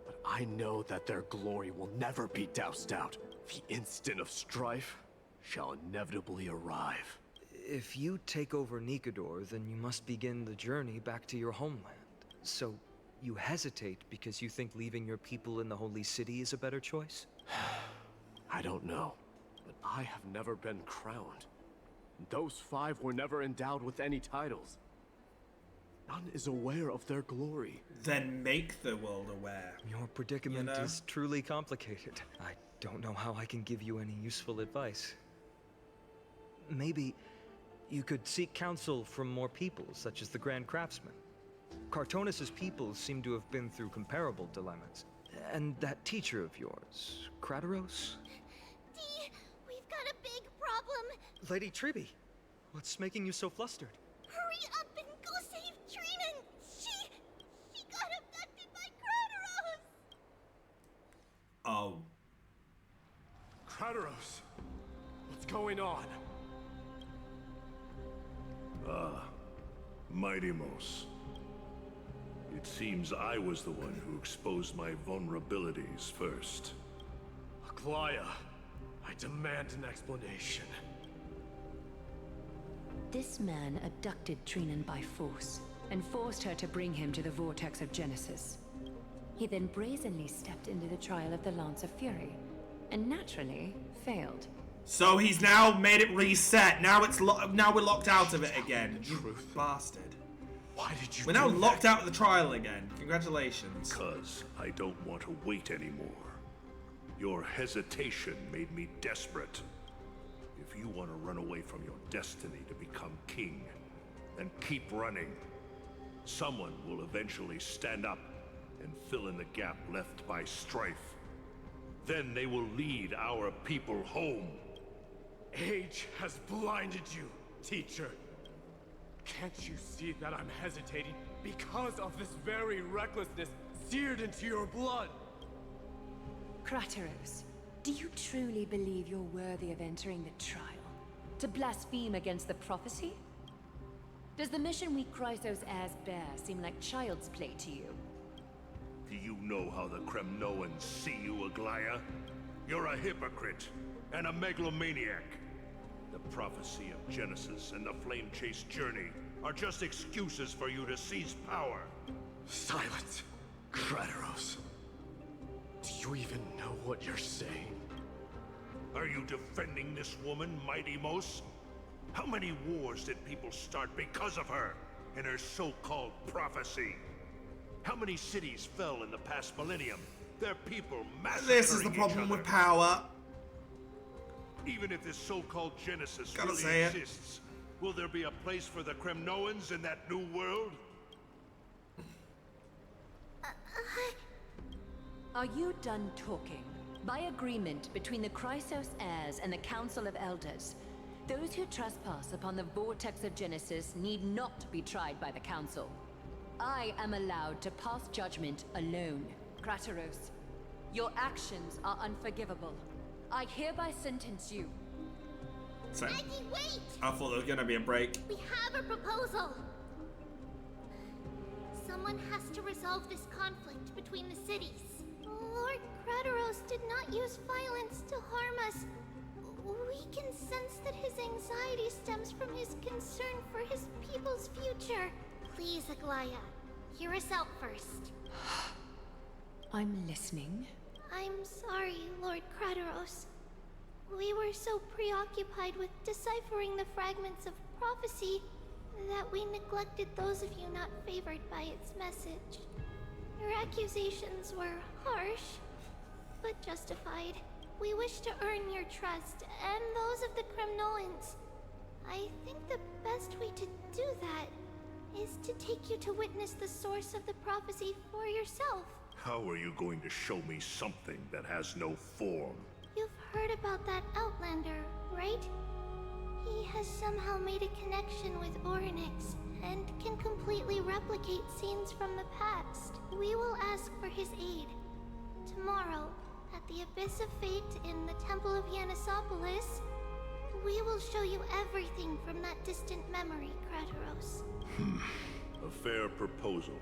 But I know that their glory will never be doused out. The instant of strife shall inevitably arrive. If you take over Nikodor, then you must begin the journey back to your homeland. So, you hesitate because you think leaving your people in the Holy City is a better choice? I don't know, but I have never been crowned. Those 5 were never endowed with any titles. None is aware of their glory. Then make the world aware. Your predicament is truly complicated. I don't know how I can give you any useful advice. Maybe you could seek counsel from more peoples, such as the Grand Craftsman. Cartonis' peoples seem to have been through comparable dilemmas. And that teacher of yours, Crateros? Dee, we've got a big problem. Lady Chibi, what's making you so flustered? Hurry up and go save Trinan. She got abducted by Crateros. Oh. Crateros, what's going on? Midimos. It seems I was the one who exposed my vulnerabilities first. Aglaya, I demand an explanation. This man abducted Trinan by force, and forced her to bring him to the vortex of Genesis. He then brazenly stepped into the trial of the Lance of Fury, and naturally failed. So he's now made it reset. Now it's now we're locked out of it again. You bastard. Why did you We're now locked out of the trial again. Congratulations. Because I don't want to wait anymore. Your hesitation made me desperate. If you want to run away from your destiny to become king, then keep running. Someone will eventually stand up and fill in the gap left by strife. Then they will lead our people home. Age has blinded you, teacher. Can't you see that I'm hesitating because of this very recklessness seared into your blood? Crateros, do you truly believe you're worthy of entering the trial? To blaspheme against the prophecy? Does the mission we Chrysos heirs bear seem like child's play to you? Do you know how the Kremnoans see you, Aglaya? You're a hypocrite and a megalomaniac. The prophecy of Genesis and the Flame Chase journey are just excuses for you to seize power. Silence, Krateros. Do you even know what you're saying? Are you defending this woman, Mighty Mos? How many wars did people start because of her and her so-called prophecy? How many cities fell in the past millennium? Their people massacring This is the problem with power. Even if this so-called Genesis Gotta really say it. exists, will there be a place for the Kremnoans in that new world? Are you done talking? By agreement between the Chrysos heirs and the Council of Elders, those who trespass upon the Vortex of Genesis need not be tried by the Council. I am allowed to pass judgment alone. Krateros, your actions are unforgivable. I hereby sentence you. So, Maggie, wait! I thought there was gonna be a break. We have a proposal. Someone has to resolve this conflict between the cities. Lord Krateros did not use violence to harm us. We can sense that his anxiety stems from his concern for his people's future. Please, Aglaya, hear us out first. I'm listening. I'm sorry, Lord Krateros. We were so preoccupied with deciphering the fragments of prophecy that we neglected those of you not favored by its message. Your accusations were harsh, but justified. We wish to earn your trust, and those of the Kremnoans. I think the best way to do that is to take you to witness the source of the prophecy for yourself. How are you going to show me something that has no form? You've heard about that Outlander, right? He has somehow made a connection with Orynyx and can completely replicate scenes from the past. We will ask for his aid. Tomorrow, at the Abyss of Fate in the Temple of Yanisopolis, we will show you everything from that distant memory, Krateros. A fair proposal.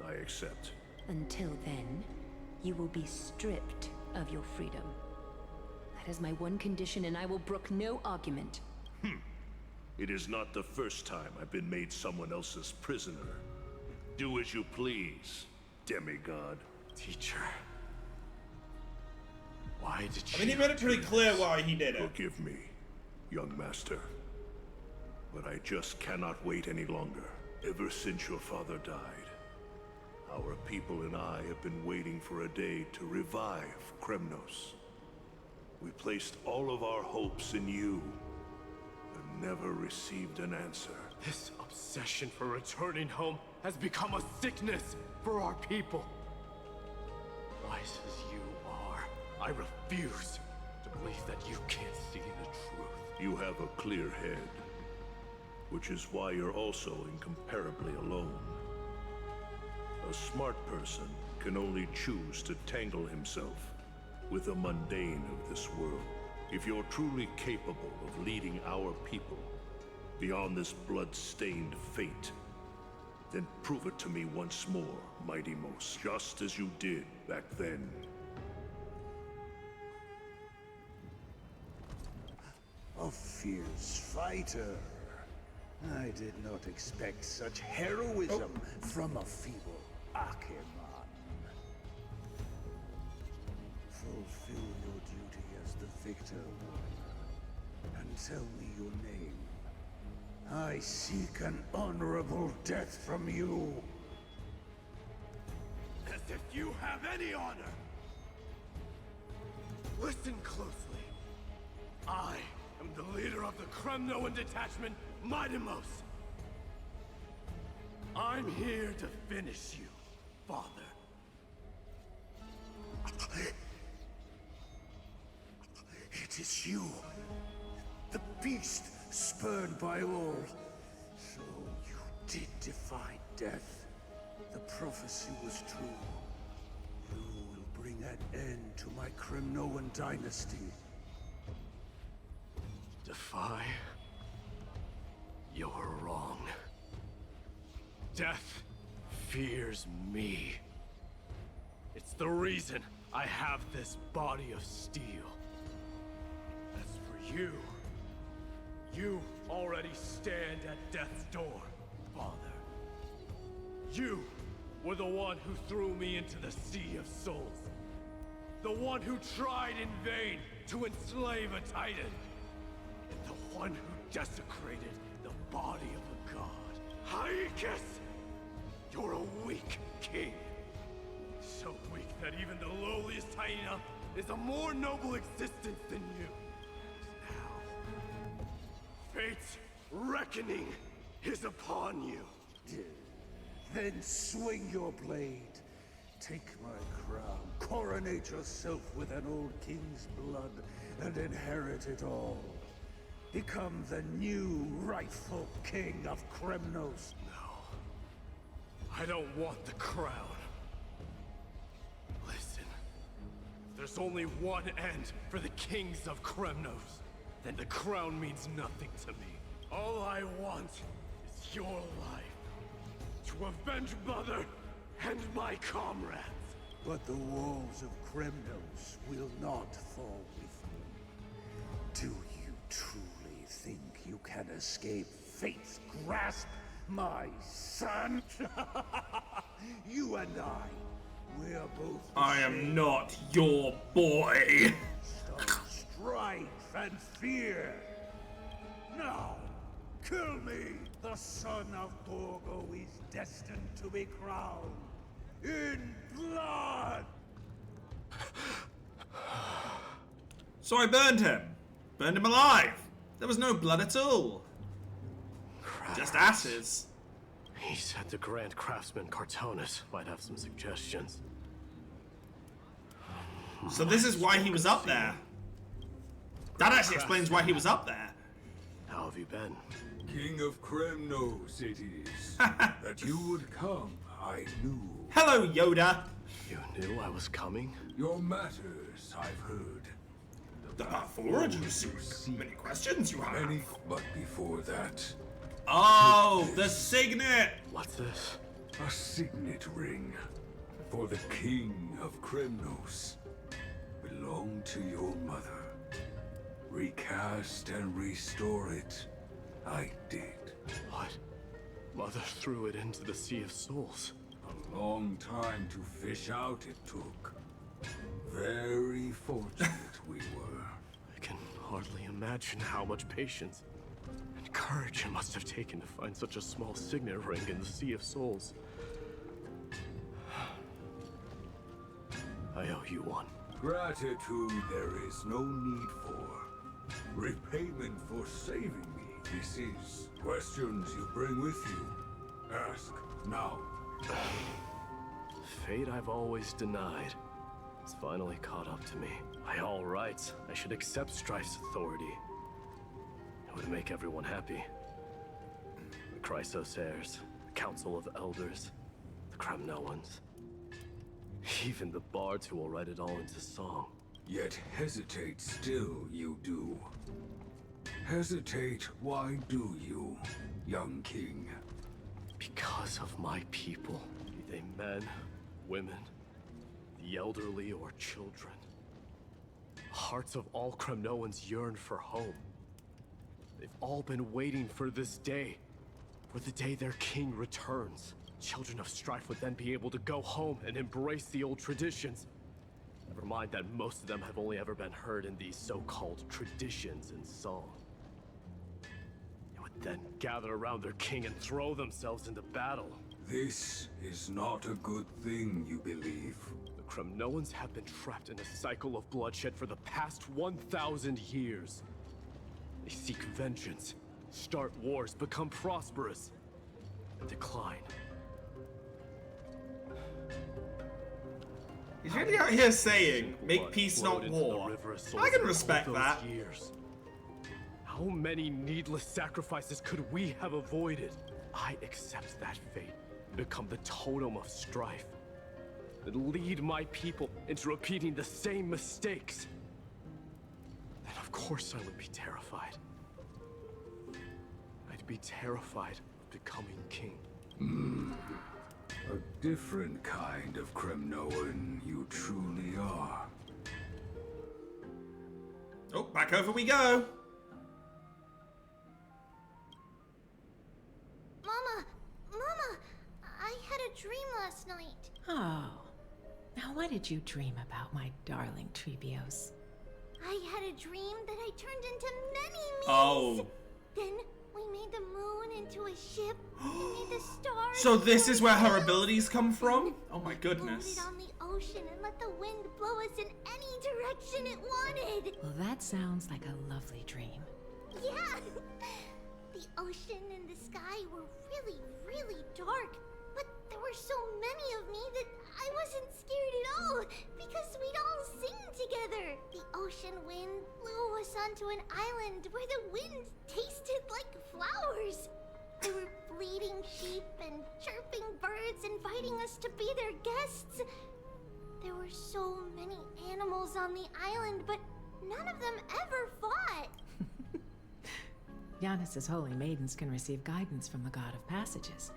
I accept. Until then, you will be stripped of your freedom. That is my one condition, and I will brook no argument. It is not the first time I've been made someone else's prisoner. Do as you please, demigod. Teacher. Why did you... I mean, he made it pretty clear why he did it. Forgive me, young master. But I just cannot wait any longer. Ever since your father died, our people and I have been waiting for a day to revive Kremnos. We placed all of our hopes in you, but never received an answer. This obsession for returning home has become a sickness for our people. Wise as you are, I refuse to believe that you can't see the truth. You have a clear head, which is why you're also incomparably alone. A smart person can only choose to tangle himself with the mundane of this world. If you're truly capable of leading our people beyond this blood-stained fate, then prove it to me once more, Mighty Mos, just as you did back then. A fierce fighter. I did not expect such heroism from a feeble Acheman. Fulfill your duty as the victor, warrior, and tell me your name. I seek an honorable death from you. As if you have any honor! Listen closely. I am the leader of the Kremnoan detachment, Mighty Mos. I'm here to finish you, Father. It is you, the beast spurned by all. So you did defy death. The prophecy was true. You will bring an end to my Kremnoan dynasty. Defy? You're wrong. Death fears me. It's the reason I have this body of steel. As for you, you already stand at death's door, Father. You were the one who threw me into the Sea of Souls. The one who tried in vain to enslave a Titan. And the one who desecrated the body of a god. Haikus! You're a weak king. So weak that even the lowliest hyena is a more noble existence than you. Now, fate's reckoning is upon you. Then swing your blade. Take my crown. Coronate yourself with an old king's blood and inherit it all. Become the new rightful king of Kremnos. No. I don't want the crown. Listen. If there's only one end for the kings of Kremnos, then the crown means nothing to me. All I want is your life. To avenge Mother and my comrades. But the walls of Kremnos will not fall with you. Do you truly think you can escape fate's grasp, my son? You and I, we're both I am not your boy. Strife and fear. Now, kill me! The son of Gorgo is destined to be crowned in blood! So I burned him. Burned him alive. There was no blood at all. Just ashes. He said the Grand Craftsman Cartonus might have some suggestions. So this is why he was up there. That actually explains why he was up there. How have you been? King of Kremnos it is. That you would come, I knew. Hello, Yoda. You knew I was coming? Your matters, I've heard. The path forward, you see. Many questions you have. Many, but before that... Oh, the signet! What's this? A signet ring. For the King of Kremnos. Belonged to your mother. Recast and restore it. I did. What? Mother threw it into the Sea of Souls. A long time to fish out it took. Very fortunate we were. I can hardly imagine how much patience and courage it must have taken to find such a small signet ring in the Sea of Souls. I owe you one. Gratitude there is no need for. Repayment for saving me, this is. Questions you bring with you. Ask now. Fate I've always denied. It's finally caught up to me. By all rights, I should accept Strife's authority. It would make everyone happy. The Chrysos heirs, the Council of Elders, the Kremnoans. Even the bards who will write it all into song. Yet hesitate still you do. Hesitate, why do you, young king? Because of my people. Be they men, women, the elderly or children. Hearts of all Kremnoans yearn for home. They've all been waiting for this day. For the day their king returns. Children of Strife would then be able to go home and embrace the old traditions. Never mind that most of them have only ever been heard in these so-called traditions in song. They would then gather around their king and throw themselves into battle. This is not a good thing, you believe. The Kremnoans have been trapped in a cycle of bloodshed for the past 1,000 years. They seek vengeance, start wars, become prosperous, and decline. He's really out here saying, make peace not war. I can respect that. How many needless sacrifices could we have avoided? I accept that fate and become the totem of strife. And lead my people into repeating the same mistakes. Then of course I would be terrified. I'd to be terrified of becoming king. A different kind of Kremnoan you truly are. Oh, back over we go. Mama, I had a dream last night. Oh. Now what did you dream about, my darling Trebios? I had a dream that I turned into many me's. Oh. Then we made the moon into a ship. We made the stars. So this is where her abilities come from? Oh my goodness. Floated on the ocean and let the wind blow us in any direction it wanted. Well, that sounds like a lovely dream. Yeah. The ocean and the sky were really, really dark. But there were so many of me that I wasn't scared at all because we'd all sing together. The ocean wind blew us onto an island where the wind tasted like flowers. There were bleating sheep and chirping birds inviting us to be their guests. There were so many animals on the island, but none of them ever fought. Giannis's holy maidens can receive guidance from the god of passages.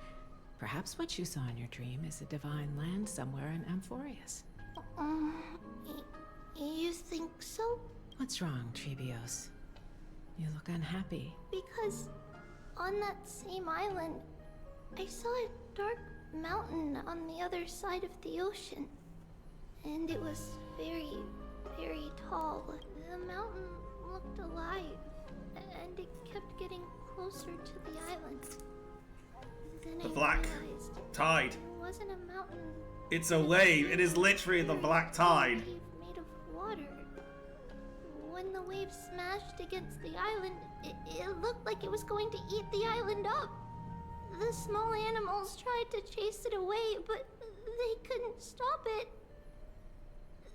Perhaps what you saw in your dream is a divine land somewhere in Amphorius. You think so? What's wrong, Trebios? You look unhappy. Because on that same island, I saw a dark mountain on the other side of the ocean. And it was very, very tall. The mountain looked alive, and it kept getting closer to the island. Then The I black realized tide. it wasn't a mountain. It's a wave. It is literally the black tide. Wave made of water. When the wave smashed against the island, it looked like it was going to eat the island up. The small animals tried to chase it away, but they couldn't stop it.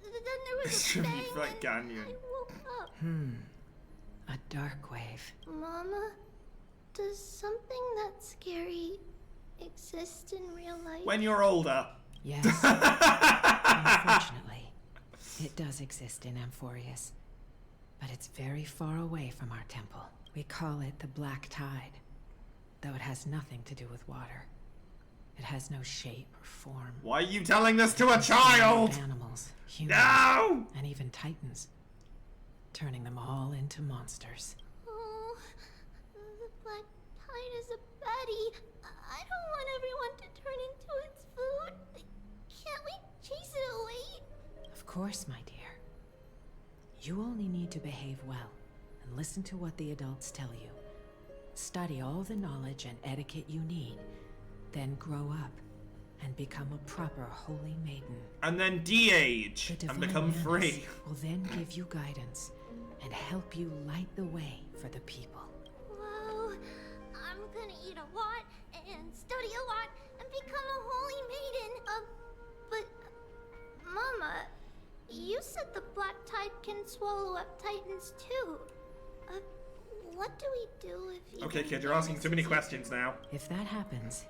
Then there was a bang, like and I woke up. A dark wave. Mama, does something that scary exist in real life? When you're older. Yes. Unfortunately, it does exist in Amphorius. But it's very far away from our temple. We call it the Black Tide, though it has nothing to do with water. It has no shape or form. Why are you telling this to a child? Animals, humans, No! and even titans, turning them all into monsters. Oh, the black tide is a baddie. I don't want everyone to turn into its food. Can't we chase it away? Of course, my dear. You only need to behave well and listen to what the adults tell you. Study all the knowledge and etiquette you need, then grow up and become a proper holy maiden. And then de-age and become free. Will then give you guidance and help you light the way for the people. Wow, I'm gonna eat a lot and study a lot and become a holy maiden. But Mama, you said the black tide can swallow up titans too. What do we do if? Okay, kid, you're asking too many questions now. If that happens,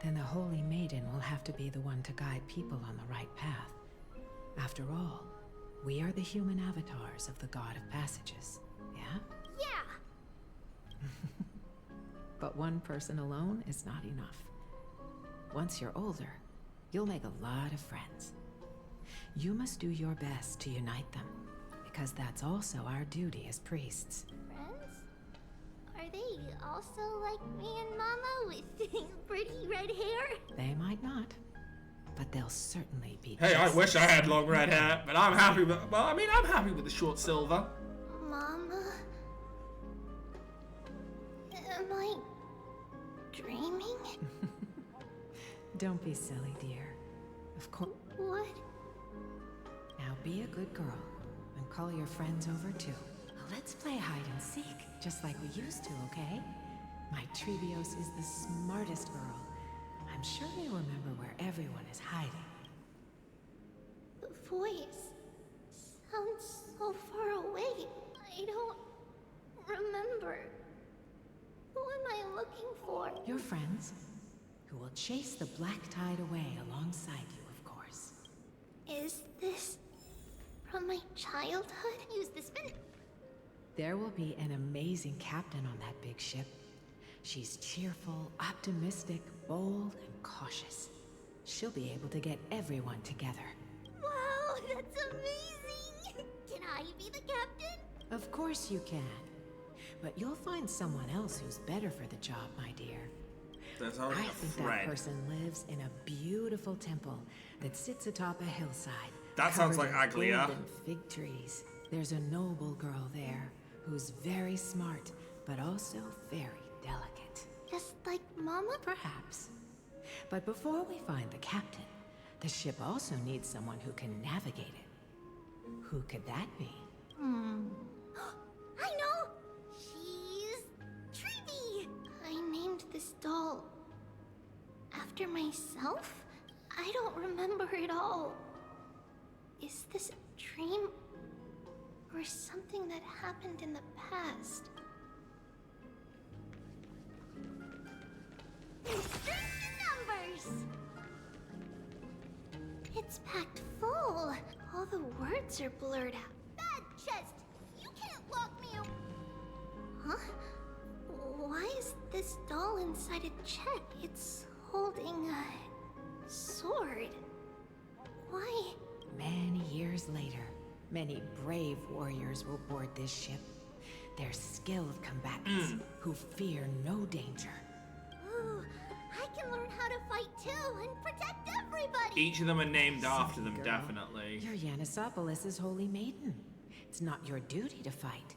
then the holy maiden will have to be the one to guide people on the right path. After all, we are the human avatars of the god of passages, yeah? Yeah. But one person alone is not enough. Once you're older, you'll make a lot of friends. You must do your best to unite them, because that's also our duty as priests. Friends? Are they also like me and Mama with pretty red hair? They might not, but they'll certainly be. Hey, I wish I had long red hair, but I'm happy with. Well, I mean, I'm happy with the short silver. Mama, am I dreaming? Don't be silly, dear. Of course. What? Now be a good girl and call your friends over too. Let's play hide and seek, just like we used to, okay? My Trebios is the smartest girl. I'm sure they remember where everyone is hiding. The voice sounds so far away. I don't remember. Who am I looking for? Your friends, who will chase the black tide away alongside you, of course. Is this from my childhood? Use the spin. There will be an amazing captain on that big ship. She's cheerful, optimistic, bold, and cautious. She'll be able to get everyone together. Wow, that's amazing! Can I be the captain? Of course you can. But you'll find someone else who's better for the job, my dear. There's already I a think friend. that person lives in a beautiful temple that sits atop a hillside. That sounds covered like in Aglia. golden fig trees. There's a noble girl there who's very smart, but also very delicate. Just like Mama? Perhaps. But before we find the captain, the ship also needs someone who can navigate it. Who could that be? I know! She's Chibi! I named this doll after myself? I don't remember it all. Is this a dream? Or something that happened in the past? Instruction numbers! It's packed full. All the words are blurred out. Bad chest! You can't lock me up! Huh? Why is this doll inside a check? It's holding a sword. Why? Many years later, many brave warriors will board this ship. They're skilled combatants who fear no danger. Ooh, I can learn how to fight too and protect everybody! Each of them are named after them, Girl, definitely. You're Yanisopolis' holy maiden. It's not your duty to fight.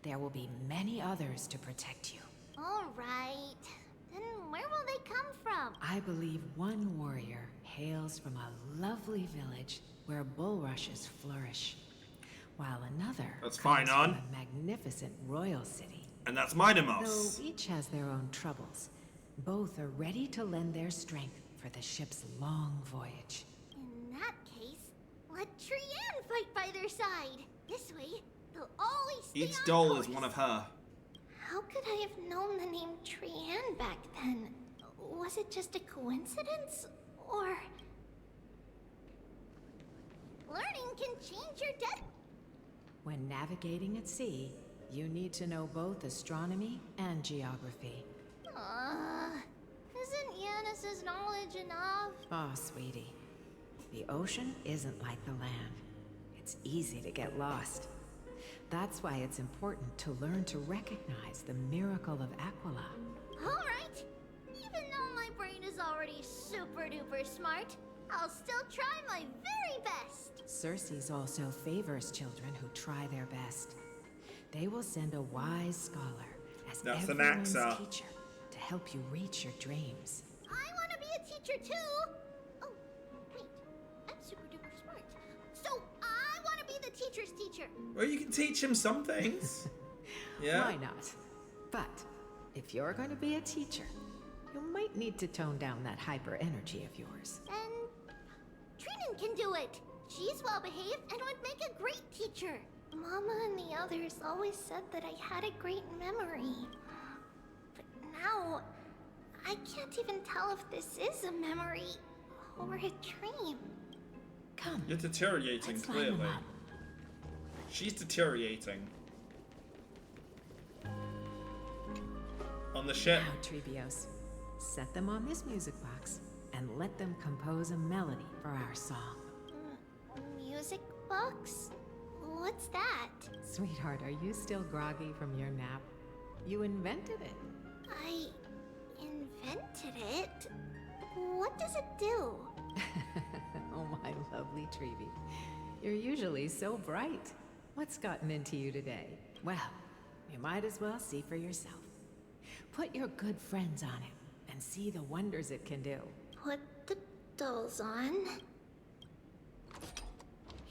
There will be many others to protect you. Alright. Then where will they come from? I believe one warrior hails from a lovely village where bulrushes flourish, while another That's comes Finar. from a magnificent royal city. And that's Minamos. Though each has their own troubles, both are ready to lend their strength for the ship's long voyage. In that case, let Trianne fight by their side. This way, they'll always stay Each on doll course. is one of her. How could I have known the name Trianne back then? Was it just a coincidence? Or... Learning can change your death. When navigating at sea, you need to know both astronomy and geography. Isn't Yanis's knowledge enough? Oh, sweetie. The ocean isn't like the land. It's easy to get lost. That's why it's important to learn to recognize the miracle of Aquila. Alright. Even though my brain is already super duper smart, I'll still try my very best. Circe also favors children who try their best. They will send a wise scholar as That's an everyone's AXA. teacher to help you reach your dreams. I want to be a teacher too. Oh, wait. I'm super duper smart. So I want to be the teacher's teacher. Well, you can teach him some things. Yeah. Why not? But if you're going to be a teacher, you might need to tone down that hyper energy of yours. And Trinan can do it. She's well behaved and would make a great teacher. Mama and the others always said that I had a great memory. But now, I can't even tell if this is a memory or a dream. Come. You're deteriorating, Let's line them clearly. up. She's deteriorating. On the ship. Now, Trebios, set them on this music box and let them compose a melody for our song. Music box? What's that? Sweetheart, are you still groggy from your nap? You invented it. I invented it? What does it do? Oh, my lovely Trebi. You're usually so bright. What's gotten into you today? Well, you might as well see for yourself. Put your good friends on it and see the wonders it can do. Put the dolls on.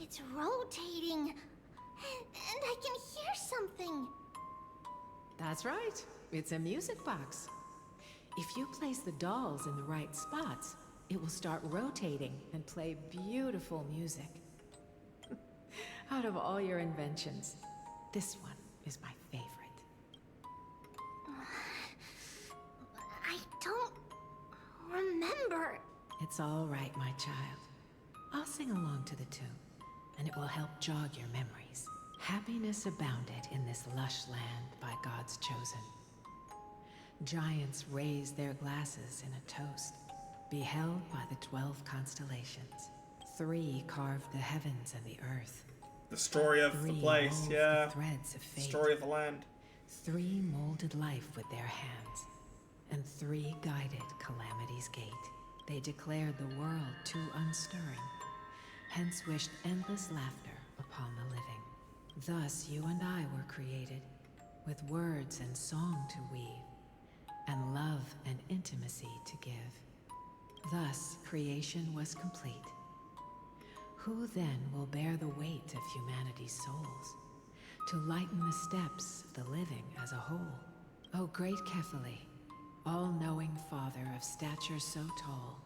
It's rotating. And I can hear something. That's right. It's a music box. If you place the dolls in the right spots, it will start rotating and play beautiful music. Out of all your inventions, this one is my favorite. I don't remember. It's all right, my child. I'll sing along to the tune, and it will help jog your memories. Happiness abounded in this lush land by God's chosen. Giants raise their glasses in a toast, beheld by the 12 constellations. 3 carved the heavens and the earth. The story of the place, yeah. The threads of fate. Story of the land. 3 molded life with their hands, and 3 guided Calamity's gate. They declared the world too unstirring, hence wished endless laughter upon the living. Thus you and I were created, with words and song to weave, and love and intimacy to give. Thus creation was complete. Who then will bear the weight of humanity's souls, to lighten the steps of the living as a whole? O great Kefali, all-knowing Father of stature so tall,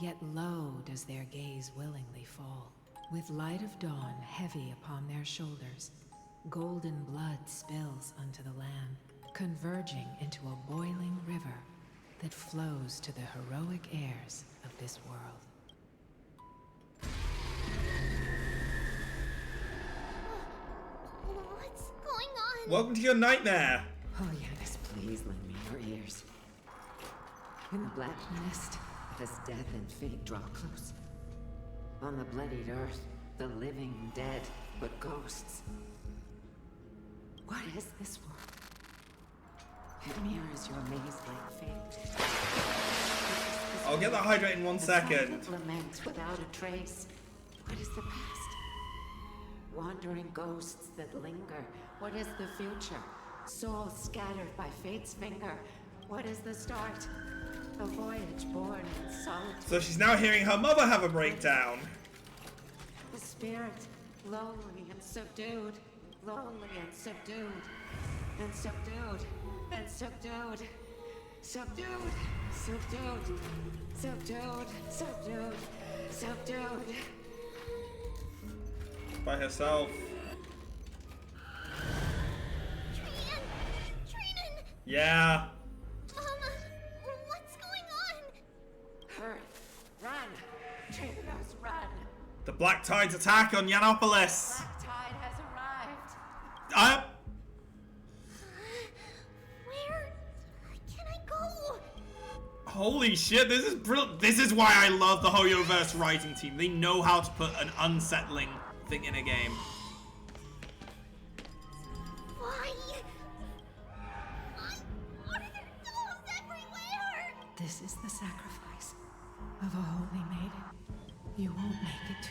yet low does their gaze willingly fall. With light of dawn heavy upon their shoulders, golden blood spills unto the land, converging into a boiling river that flows to the heroic heirs of this world. What's going on? Welcome to your nightmare. Oh, Yanis, please lend me your ears. In the black mist, as death and fate draw close. On the bloodied earth, the living dead, but ghosts. What is this world? It mirrors your maze-like fate. I'll get that hydrate in 1 second. Lament without a trace. What is the past? Wandering ghosts that linger. What is the future? Souls scattered by fate's finger. What is the start? A voyage born in solitude. So she's now hearing her mother have a breakdown. The spirit, lonely and subdued. Lonely and subdued. And subdued. And subdued. Subdued. Subdued. Subdued. Subdued. Subdued. By herself. Trinan! Yeah. What's going on? Hurry. Run. Trinos, run. The Black Tide's attack on Yanopolis. Black Tide has arrived. Where can I go? Holy shit, this is brilliant. This is why I love the Hoyoverse writing team. They know how to put an unsettling thing in a game. Why? Why are there dolls everywhere? This is the sacrifice of a holy maiden. You won't make it to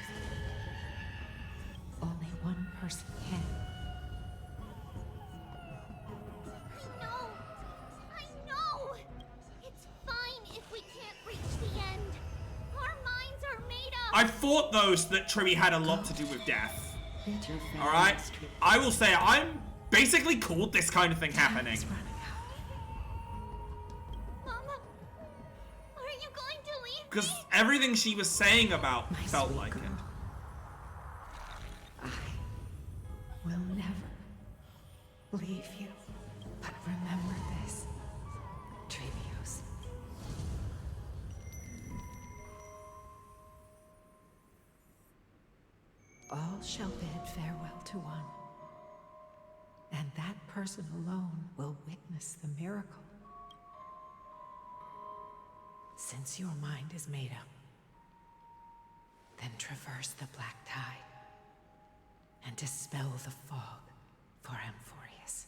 the... Only one person can. I know. It's fine if we can't reach the end. Our minds are made up. I thought those that Chibi had a lot to do with death. Alright? I will say I'm basically cool with this kind of thing happening. Mama, are you going to leave? Because everything she was saying about felt like it. Will never leave you. But remember this, Trevios. All shall bid farewell to one, and that person alone will witness the miracle. Since your mind is made up, then traverse the black tide and dispel the fog for Amphorius.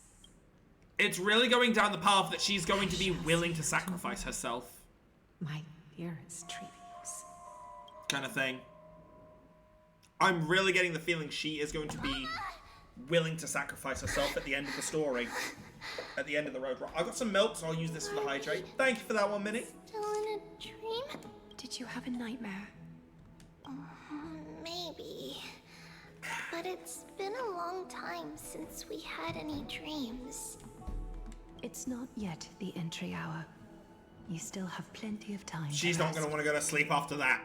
It's really going down the path that she's going to be willing to sacrifice herself. My dearest Trevios. Kind of thing. I'm really getting the feeling she is going to be willing to sacrifice herself at the end of the story. At the end of the road. I've got some milk, so I'll use this for the hydrate. Thank you for that one, Minnie. Still in a dream? Did you have a nightmare? Maybe. But it's been a long time since we had any dreams. It's not yet the entry hour. You still have plenty of time. She's not going to want to go to sleep after that.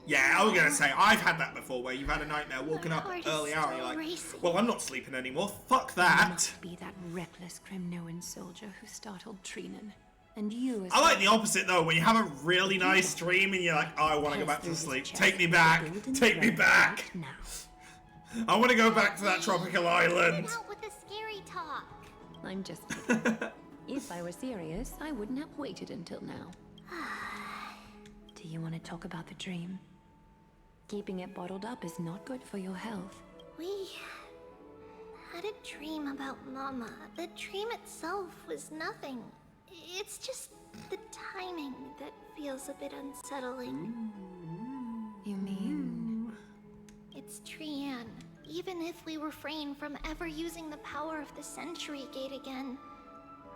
Yeah, I was going to say, I've had that before, where you've had a nightmare, woken up early hour, and you're like, well, I'm not sleeping anymore, fuck that. You must be that reckless Kremnoan soldier who startled Trinan. And you as I like the opposite, though, when you have a really nice dream, and you're like, oh, I want to go back to sleep. Take me back. Take me back. I want to go back to that tropical island. Out with the scary talk. I'm just kidding. If I were serious, I wouldn't have waited until now. Do you want to talk about the dream? Keeping it bottled up is not good for your health. We had a dream about Mama. The dream itself was nothing. It's just the timing that feels a bit unsettling. You mean? It's Trianne. Even if we refrain from ever using the power of the Century Gate again,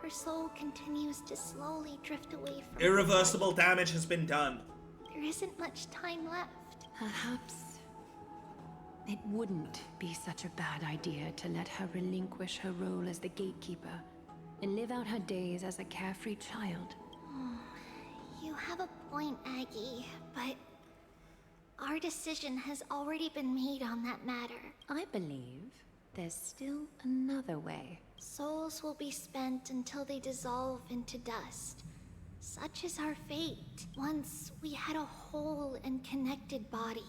her soul continues to slowly drift away from Irreversible damage has been done. There isn't much time left. Perhaps it wouldn't be such a bad idea to let her relinquish her role as the gatekeeper and live out her days as a carefree child. You have a point, Aggie, but our decision has already been made on that matter. I believe there's still another way. Souls will be spent until they dissolve into dust. Such is our fate. Once we had a whole and connected body.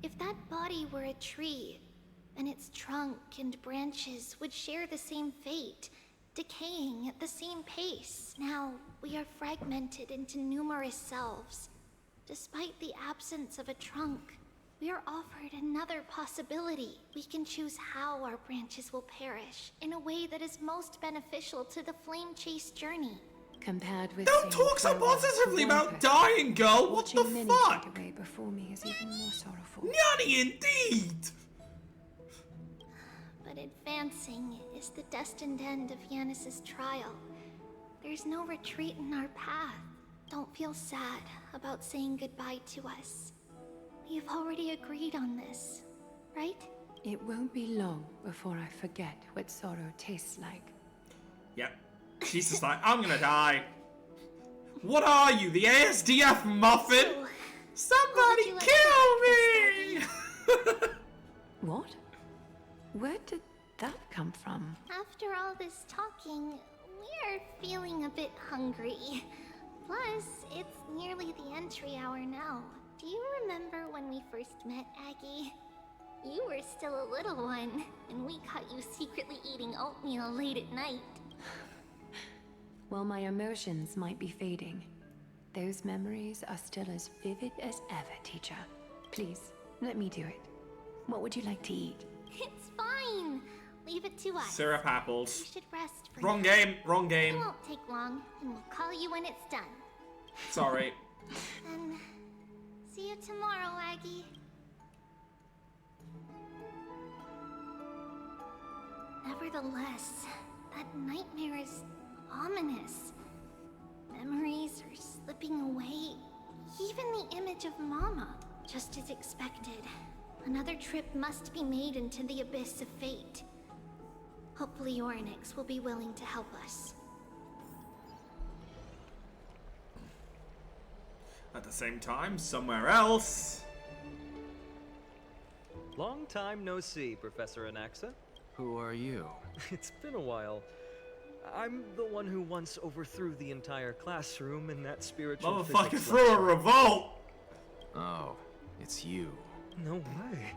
If that body were a tree, then its trunk and branches would share the same fate, decaying at the same pace. Now, we are fragmented into numerous selves. Despite the absence of a trunk, we are offered another possibility. We can choose how our branches will perish in a way that is most beneficial to the Flame Chase journey. Compared with Don't talk so positively about dying, girl! What the fuck? Away before me is even more sorrowful. Nyanny indeed! But advancing is the destined end of Yanis's trial. There's no retreat in our path. Don't feel sad about saying goodbye to us. We've already agreed on this, right? It won't be long before I forget what sorrow tastes like. Yep. She's just like, I'm gonna die. What are you, the ASDF muffin? Somebody kill me! What? Where did that come from? After all this talking, we're feeling a bit hungry. Plus, it's nearly the entry hour now. Do you remember when we first met, Aggie? You were still a little one, and we caught you secretly eating oatmeal late at night. While my emotions might be fading, those memories are still as vivid as ever, teacher. Please, let me do it. What would you like to eat? It's fine. Leave it to us. Syrup apples. You should rest for Wrong now. game, wrong game. It won't take long, and we'll call you when it's done. Sorry. And see you tomorrow, Aggie. Nevertheless, that nightmare is ominous. Memories are slipping away. Even the image of Mama. Just as expected. Another trip must be made into the abyss of fate. Hopefully Orynyx will be willing to help us. At the same time, somewhere else. Long time no see, Professor Anaxa. Who are you? It's been a while. I'm the one who once overthrew the entire classroom in that spiritual Motherfucker physics threw a lecture. revolt! Oh, it's you. No way.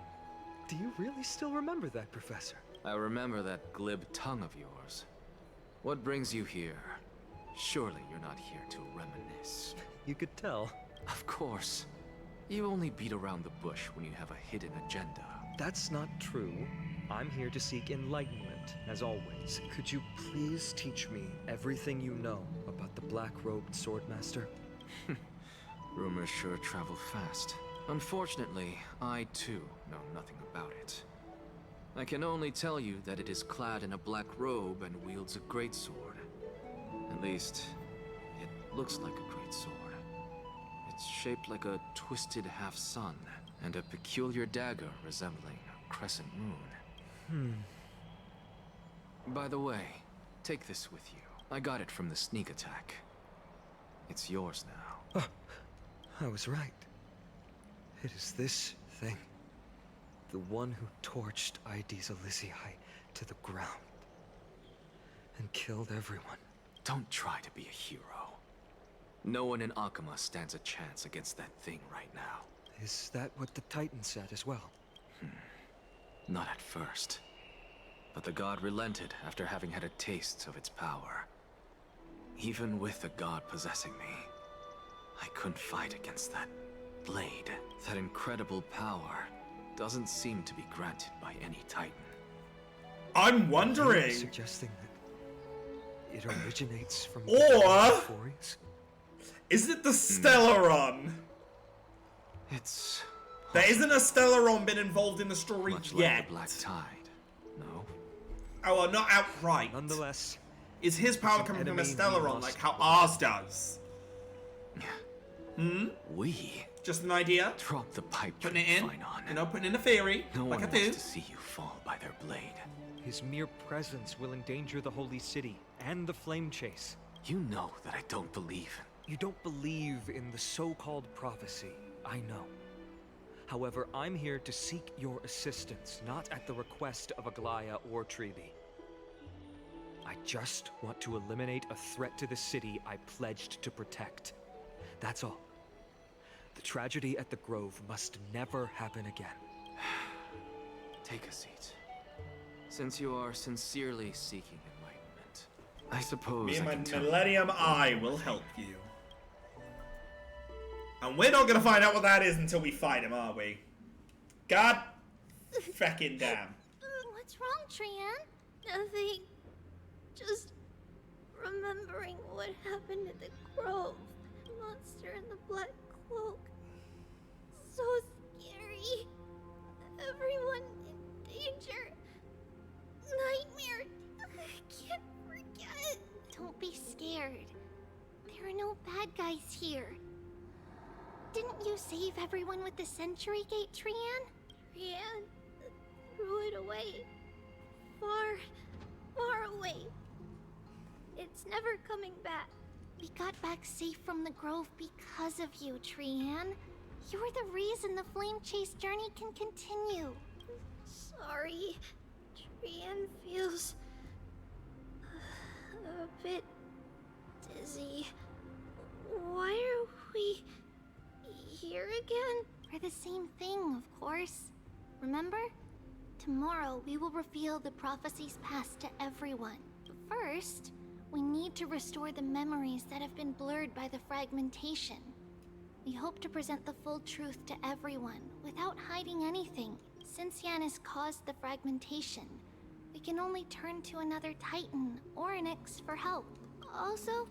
Do you really still remember that, Professor? I remember that glib tongue of yours. What brings you here? Surely you're not here to reminisce. You could tell. Of course. You only beat around the bush when you have a hidden agenda. That's not true. I'm here to seek enlightenment, as always. Could you please teach me everything you know about the black-robed swordmaster? Rumors sure travel fast. Unfortunately, I too know nothing about it. I can only tell you that it is clad in a black robe and wields a greatsword. At least, it looks like a greatsword. It's shaped like a twisted half-sun, and a peculiar dagger resembling a crescent moon. By the way, take this with you. I got it from the sneak attack. It's yours now. I was right. It is this thing. The one who torched Aedes Elysiae to the ground. And killed everyone. Don't try to be a hero. No one in Akama stands a chance against that thing right now. Is that what the Titan said as well? Not at first. But the god relented after having had a taste of its power. Even with a god possessing me, I couldn't fight against that blade. That incredible power doesn't seem to be granted by any titan. I'm wondering. Are you suggesting that it originates from Or Euphories? is it the Stellaron? It's There isn't a Stellaron been involved in the story much yet. like the Black Tide, no? Oh, well, not outright. Nonetheless, is his power it's an coming from a enemy we Stellaron, must like how ours does? We Just an idea. drop the pipe Putting it in. fine on. You know, putting in a theory. No like one I do. wants to see you fall by their blade. his mere presence will endanger the Holy City and the Flame Chase. You know that I don't believe. You don't believe in the so-called prophecy, I know. However, I'm here to seek your assistance, not at the request of Aglaya or Chibi. I just want to eliminate a threat to the city I pledged to protect. That's all. The tragedy at the Grove must never happen again. Take a seat. Since you are sincerely seeking enlightenment, I suppose Me and I my can tell Millennium Eye will help you. And we're not gonna find out what that is until we fight him, are we? God feckin' damn. What's wrong, Trian? Nothing. Just remembering what happened at the Grove. The monster in the black cloak. So scary. Everyone in danger. Nightmare. I can't forget. Don't be scared. There are no bad guys here. Didn't you save everyone with the Century Gate, Trian? Trian threw it away. Far, far away. It's never coming back. We got back safe from the Grove because of you, Trian. You're the reason the Flame Chase journey can continue. Sorry. Trian feels a bit dizzy. Why are we here again? For the same thing, of course. Remember? Tomorrow we will reveal the prophecies past to everyone. First, we need to restore the memories that have been blurred by the fragmentation. We hope to present the full truth to everyone without hiding anything. Since Yanis caused the fragmentation, we can only turn to another Titan or Onyx for help. Also,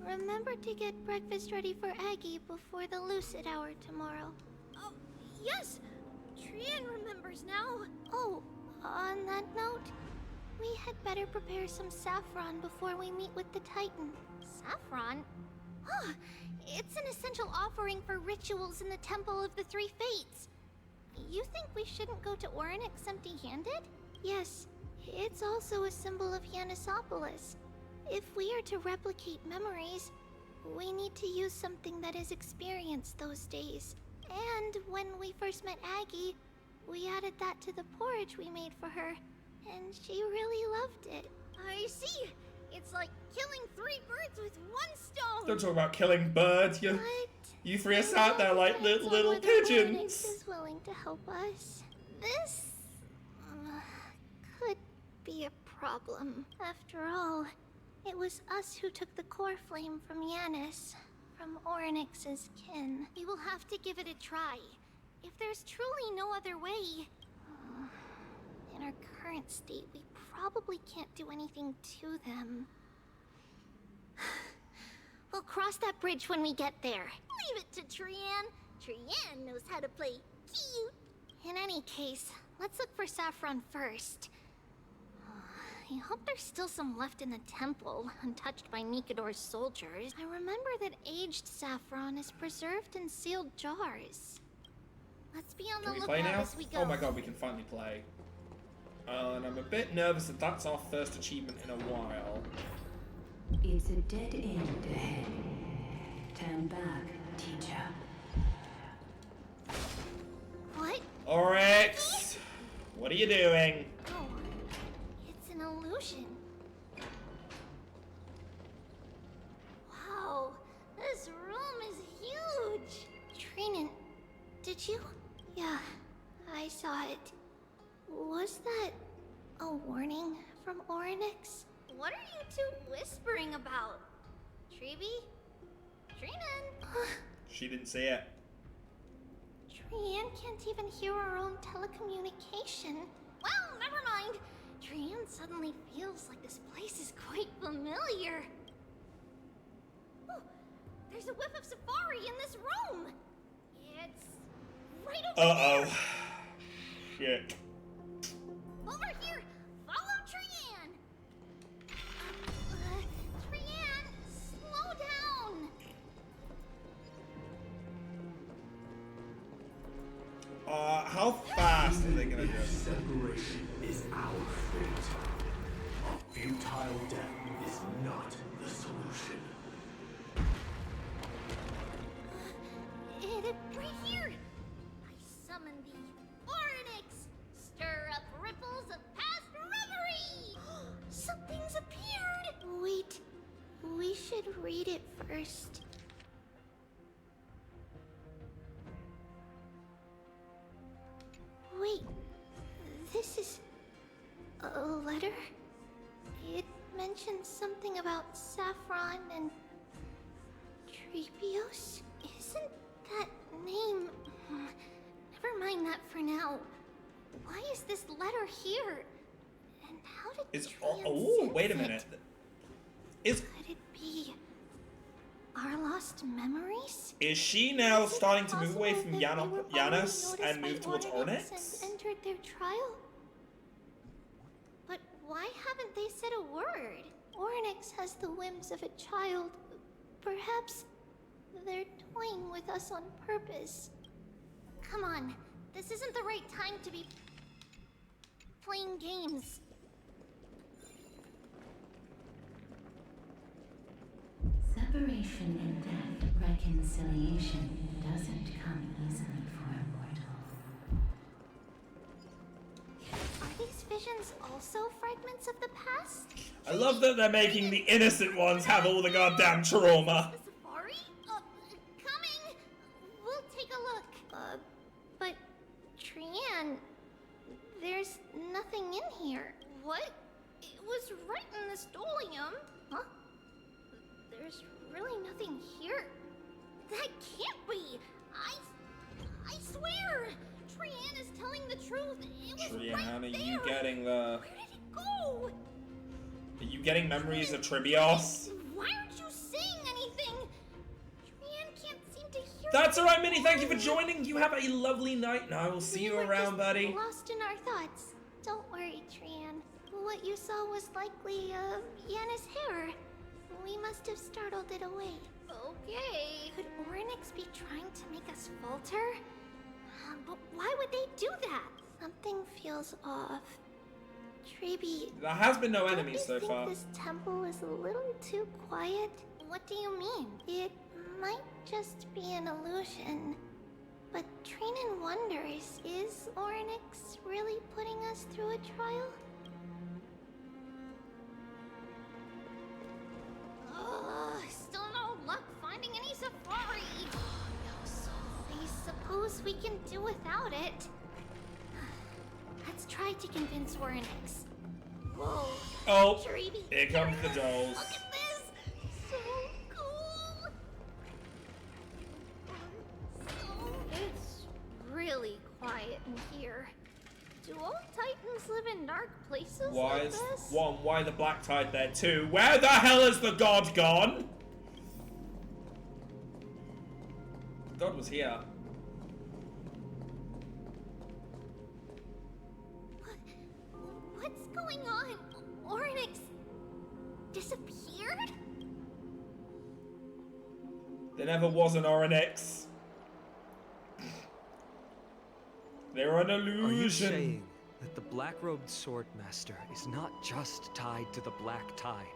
remember to get breakfast ready for Aggie before the Lucid Hour tomorrow. Oh, yes! Trian remembers now. Oh, on that note, we had better prepare some saffron before we meet with the Titan. Saffron? Huh, it's an essential offering for rituals in the Temple of the Three Fates. You think we shouldn't go to Orynyx empty-handed? Yes, it's also a symbol of Yanisopolis. If we are to replicate memories, we need to use something that is experienced those days. And when we first met Aggie, we added that to the porridge we made for her, and she really loved it. I see! It's like killing 3 birds with 1 stone! Don't talk about killing birds, you three are sat there like little pigeons. Orynyx is willing to help us. This could be a problem. After all, it was us who took the core flame from Yanis, from Orynyx's kin. We will have to give it a try. If there's truly no other way... in our current state, we probably can't do anything to them. We'll cross that bridge when we get there. Leave it to Trian. Trian knows how to play cute. In any case, let's look for saffron first. I hope there's still some left in the temple, untouched by Nikador's soldiers. I remember that aged saffron is preserved in sealed jars. Let's be on Can the we play lookout now? as we go. Oh my god, we can finally play. And I'm a bit nervous that that's our first achievement in a while. It's a dead end ahead. Turn back, teacher. What? Oryx! What are you doing? Oh, it's an illusion. Wow, this room is huge. Trinan, did you? Yeah, I saw it. Was that a warning from Orynyx? What are you two whispering about? Chibi? Trinan? She didn't see it. Trian can't even hear our own telecommunication. Well, never mind. Trian suddenly feels like this place is quite familiar. Oh, there's a whiff of safari in this room. It's right over there. Shit. Over here. Follow Trian. Trian, slow down. How fast are they gonna do it? Separation is our fate. A futile death is not the solution. Right here. I summon thee, Oryx. Stir up ripples of past reverie. Something's appeared. Wait, we should read it first. Wait, this is a letter? It mentions something about Saffron and Treebios? Isn't that name... Never mind that for now. Why is this letter here? And how did Oh, wait a minute. Could it be our lost memories? Is she now starting to move away from Janus and move towards Onyx? And entered their trial? But why haven't they said a word? Onyx has the whims of a child. Perhaps they're toying with us on purpose. Come on, this isn't the right time to be playing games. Separation and death, reconciliation doesn't come easily for a mortal. Are these visions also fragments of the past? I love that they're making the innocent ones have all the goddamn trauma. Safari? Coming! We'll take a look. But Trian, there's nothing in here. What? It was right in the stolium. Huh? There's really nothing here. That can't be. I swear, Trian is telling the truth. It was Trian, right are there. you getting the... Where did it go? Are you getting memories of Tribios? Why aren't you saying anything? Trian can't seem to hear. That's alright, Minnie. Thank you for joining. You have a lovely night, and I will see you around, buddy. Lost in our thoughts. Don't worry, Trian. What you saw was likely, Yana's hair. We must have startled it away. Okay. Could Oryx be trying to make us falter? But why would they do that? Something feels off. Treeby, There has been no enemies so think far. this temple is a little too quiet? What do you mean? It might just be an illusion. But Trinan wonders, is Oryx really putting us through a trial? Still no luck finding any safari. I suppose we can do without it. Let's try to convince Oryx. Whoa. Oh, Treeby, here comes the dolls. look at this. So cool. It's really quiet in here. Do all Titans live in dark places Why like is this? why the Black Tide there too? Where the hell is the god gone? The god was here. What's going on? Oryx disappeared? There never was an Oryx. They're an illusion. Are you saying that the black-robed swordmaster is not just tied to the Black Tide,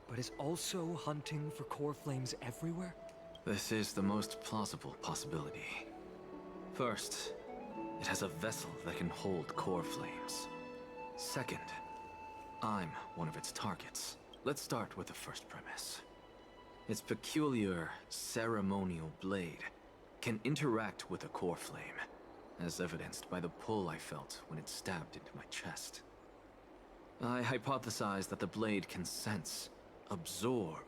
but is also hunting for core flames everywhere? This is the most plausible possibility. First, it has a vessel that can hold core flames. Second, I'm one of its targets. Let's start with the first premise. Its peculiar ceremonial blade can interact with a core flame, as evidenced by the pull I felt when it stabbed into my chest. I hypothesized that the blade can sense, absorb,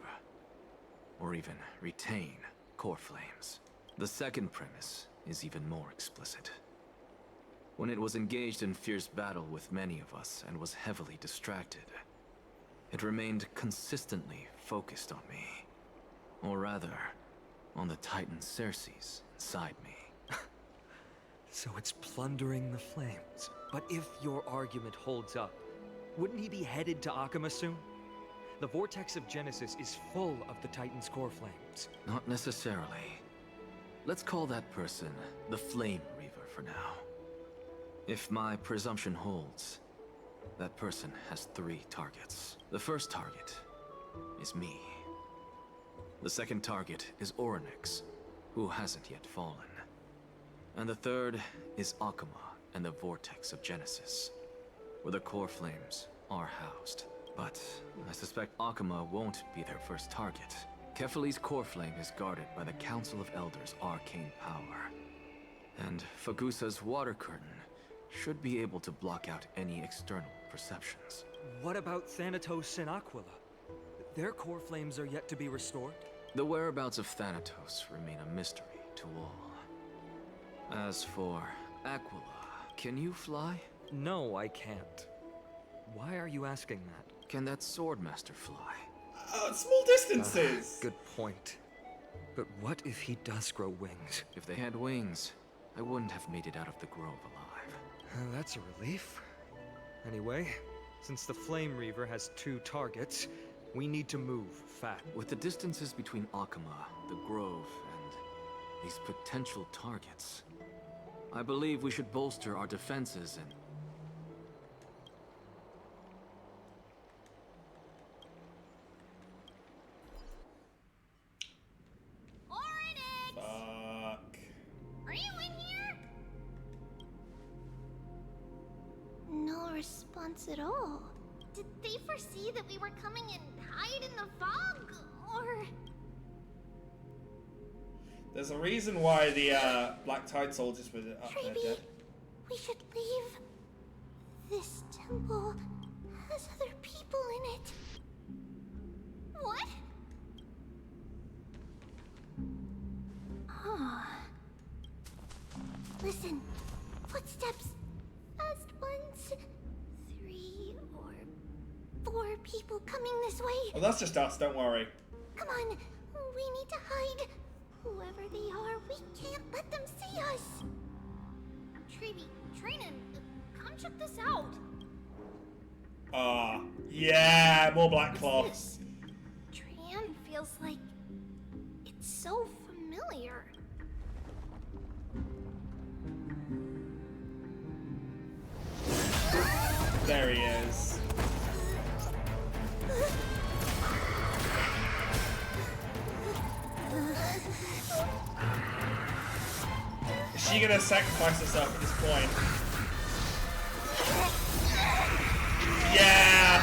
or even retain, core flames. The second premise is even more explicit. When it was engaged in fierce battle with many of us and was heavily distracted, it remained consistently focused on me. Or rather, on the Titan Circes inside me. So it's plundering the flames. But if your argument holds up, wouldn't he be headed to Akama soon? The vortex of Genesis is full of the Titan's core flames. Not necessarily. Let's call that person the Flame Reaver for now. If my presumption holds, that person has 3 targets. The first target is me. The second target is Orynyx, who hasn't yet fallen. And the third is Akama and the Vortex of Genesis, where the core flames are housed. But I suspect Akama won't be their first target. Kefali's core flame is guarded by the Council of Elders' arcane power. And Fagusa's water curtain should be able to block out any external perceptions. What about Thanatos and Aquila? Their core flames are yet to be restored? The whereabouts of Thanatos remain a mystery to all. As for Aquila, can you fly? No, I can't. Why are you asking that? Can that Swordmaster fly? Small distances! Good point. But what if he does grow wings? If they had wings, I wouldn't have made it out of the grove alive. That's a relief. Anyway, since the Flame Reaver has 2 targets, we need to move fast. With the distances between Akama, the grove, and these potential targets, I believe we should bolster our defenses and... Orynyx! Fuck. Are you in here? No response at all. Did they foresee that we were coming and hide in the fog? Or... There's a reason why the Black Tide soldiers were up there dead. We should leave. This temple has other people in it. What? Oh. Listen. Footsteps. Fast ones. 3 or 4 people coming this way. Well, that's just us, don't worry. Come on. We need to hide. Whoever they are, we can't let them see us. Chibi, Trinan, come check this out. Yeah, more Black Cloths. Trian feels like it's so familiar. There he is. Is she gonna sacrifice herself at this point? Yeah!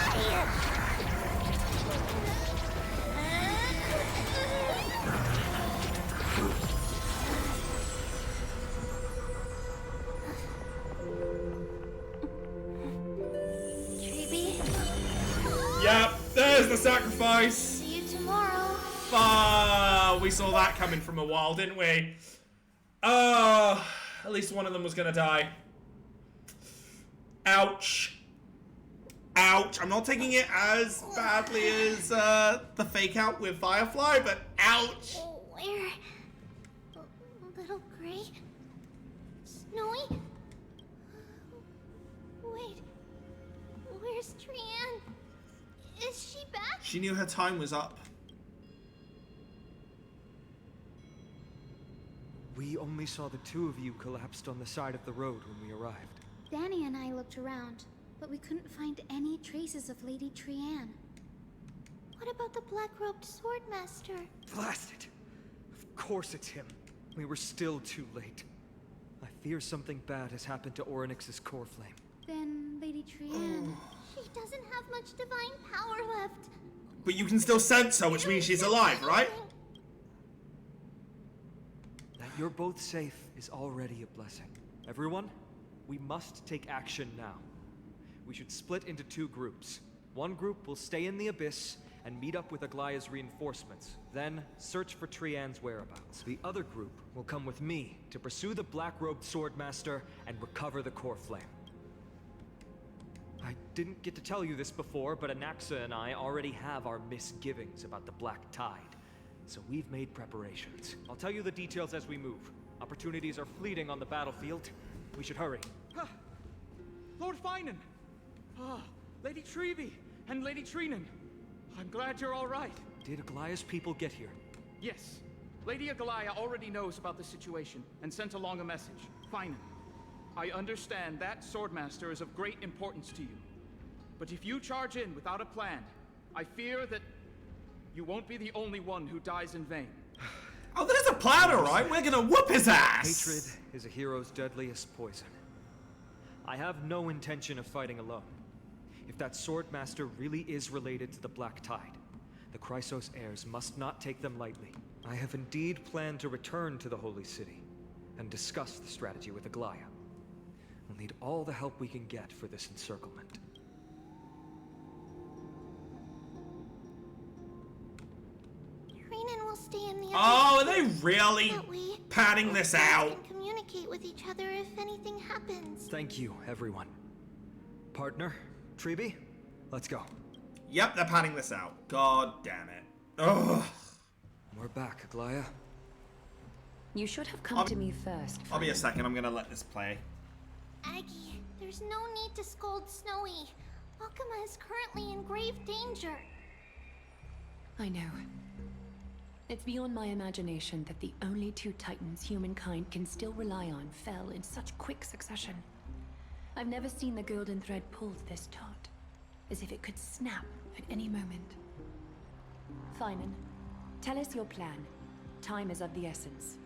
Chibi? Yep, there's the sacrifice! See you tomorrow. We saw that coming from a while, didn't we? At least one of them was gonna die. Ouch. Ouch. I'm not taking it as badly as the fake out with Firefly, but ouch. Where? Little Gray? Snowy? Wait. Where's Trian? Is she back? She knew her time was up. We only saw the 2 of you collapsed on the side of the road when we arrived. Danny and I looked around, but we couldn't find any traces of Lady Trian. What about the black-robed swordmaster? Blast it! Of course it's him. We were still too late. I fear something bad has happened to Orynyx's core flame. Then Lady Trian... She doesn't have much divine power left. But you can still sense her, which means she's alive, right? That you're both safe is already a blessing. Everyone, we must take action now. We should split into 2 groups. One group will stay in the abyss, and meet up with Aglaya's reinforcements. Then, search for Trian's whereabouts. The other group will come with me to pursue the black-robed Swordmaster and recover the core flame. I didn't get to tell you this before, but Anaxa and I already have our misgivings about the Black Tide. So we've made preparations. I'll tell you the details as we move. Opportunities are fleeting on the battlefield. We should hurry. Lord Finan! Lady Chibi and Lady Trinan. I'm glad you're all right. Did Aglaya's people get here? Yes. Lady Aglaya already knows about the situation and sent along a message. Finan, I understand that Swordmaster is of great importance to you. But if you charge in without a plan, I fear that you won't be the only one who dies in vain. Oh, there's a plan, alright. We're gonna whoop his ass. Hatred is a hero's deadliest poison. I have no intention of fighting alone. If that Swordmaster really is related to the Black Tide, the Chrysos heirs must not take them lightly. I have indeed planned to return to the Holy City and discuss the strategy with Aglaya. We'll need all the help we can get for this encirclement. Trinan will stay in the Oh, are they really padding this out? We can communicate with each other if anything happens. Thank you, everyone. Partner, Chibi, let's go. Yep, they're padding this out. God damn it. Ugh. We're back, Aglaya. You should have come to me first. I'll be a second. I'm gonna let this play. Aggie, there's no need to scold Snowy. Akuma is currently in grave danger. I know. It's beyond my imagination that the only two titans humankind can still rely on fell in such quick succession. I've never seen the golden thread pulled this taut, as if it could snap at any moment. Finan, tell us your plan. Time is of the essence.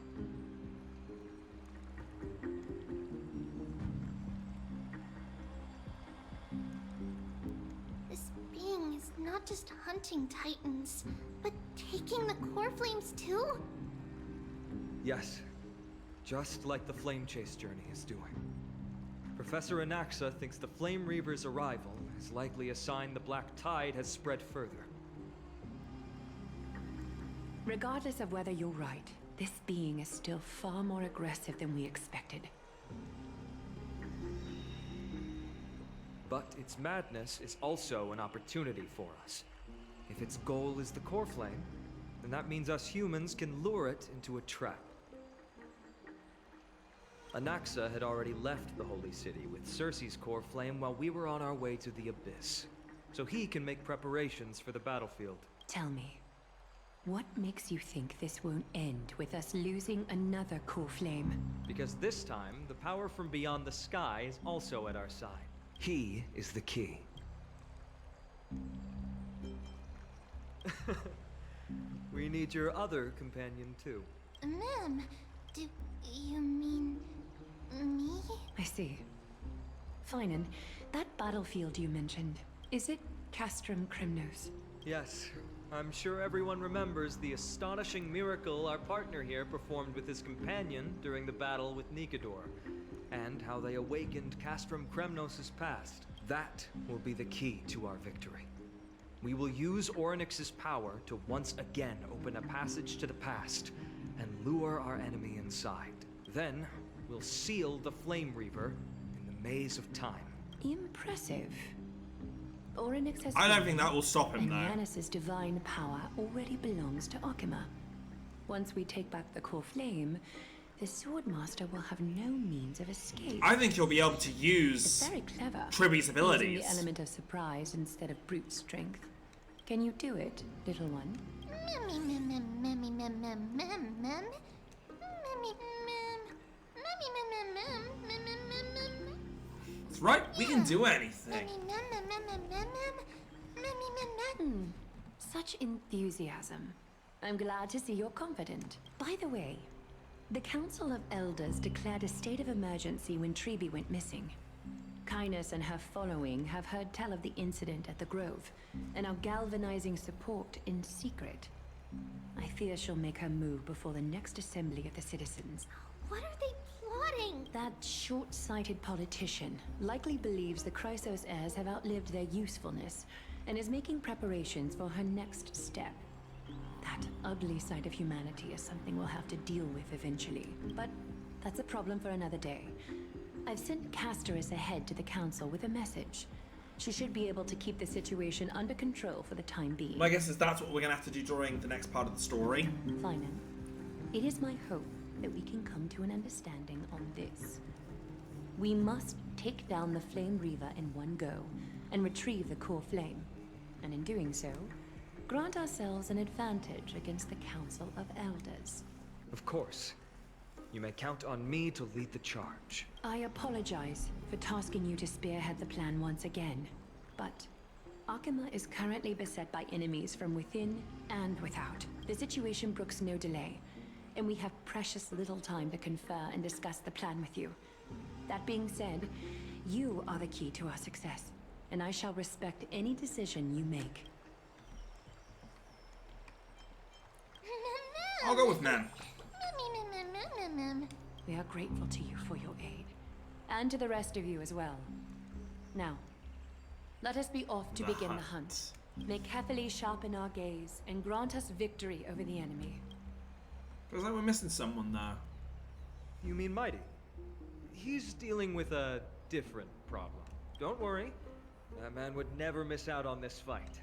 This being is not just hunting titans, but taking the core flames too? Yes, just like the Flame Chase journey is doing. Professor Anaxa thinks the Flame Reaver's arrival is likely a sign the Black Tide has spread further. Regardless of whether you're right, this being is still far more aggressive than we expected. But its madness is also an opportunity for us. If its goal is the core flame, then that means us humans can lure it into a trap. Anaxa had already left the Holy City with Cersei's core flame while we were on our way to the Abyss, so he can make preparations for the battlefield. Tell me, what makes you think this won't end with us losing another core flame? Because this time, the power from beyond the sky is also at our side. He is the key. We need your other companion too. Ma'am, do you mean me? I see. Finan, that battlefield you mentioned, is it Castrum Kremnos? Yes, I'm sure everyone remembers the astonishing miracle our partner here performed with his companion during the battle with Nikodor, and how they awakened Castrum Kremnos' past. That will be the key to our victory. We will use Orynyx's power to once again open a passage to the past and lure our enemy inside. Then, we'll seal the Flame Reaver in the maze of time. Impressive. Orynyx has... I don't think that will stop him, and though. Yanis's divine power already belongs to Akuma. Once we take back the core flame, the Swordmaster will have no means of escape. I think he'll be able to use It's very clever. Tribi's abilities. Using the element of surprise instead of brute strength. Can you do it, little one? That's right, we can do anything. Such enthusiasm. I'm glad to see you're confident. By the way, the Council of Elders declared a state of emergency when Chibi went missing. Kainos and her following have heard tell of the incident at the Grove, and are galvanizing support in secret. I fear she'll make her move before the next assembly of the citizens. What are they plotting? That short-sighted politician likely believes the Chrysos heirs have outlived their usefulness, and is making preparations for her next step. That ugly side of humanity is something we'll have to deal with eventually, but that's a problem for another day. I've sent Castorus ahead to the council with a message. She should be able to keep the situation under control for the time being. My guess is that's what we're going to have to do during the next part of the story. Finan, it is my hope that we can come to an understanding on this. We must take down the Flame Reaver in one go and retrieve the core flame. And in doing so, grant ourselves an advantage against the Council of Elders. Of course. You may count on me to lead the charge. I apologize for tasking you to spearhead the plan once again, but Akima is currently beset by enemies from within and without. The situation brooks no delay, and we have precious little time to confer and discuss the plan with you. That being said, you are the key to our success, and I shall respect any decision you make. I'll go with Mem. We are grateful to you for your aid, and to the rest of you as well. Now, let us be off to begin the hunt. May carefully sharpen our gaze and grant us victory over the enemy. Feels like we're missing someone there. You mean Mighty? He's dealing with a different problem. Don't worry, that man would never miss out on this fight.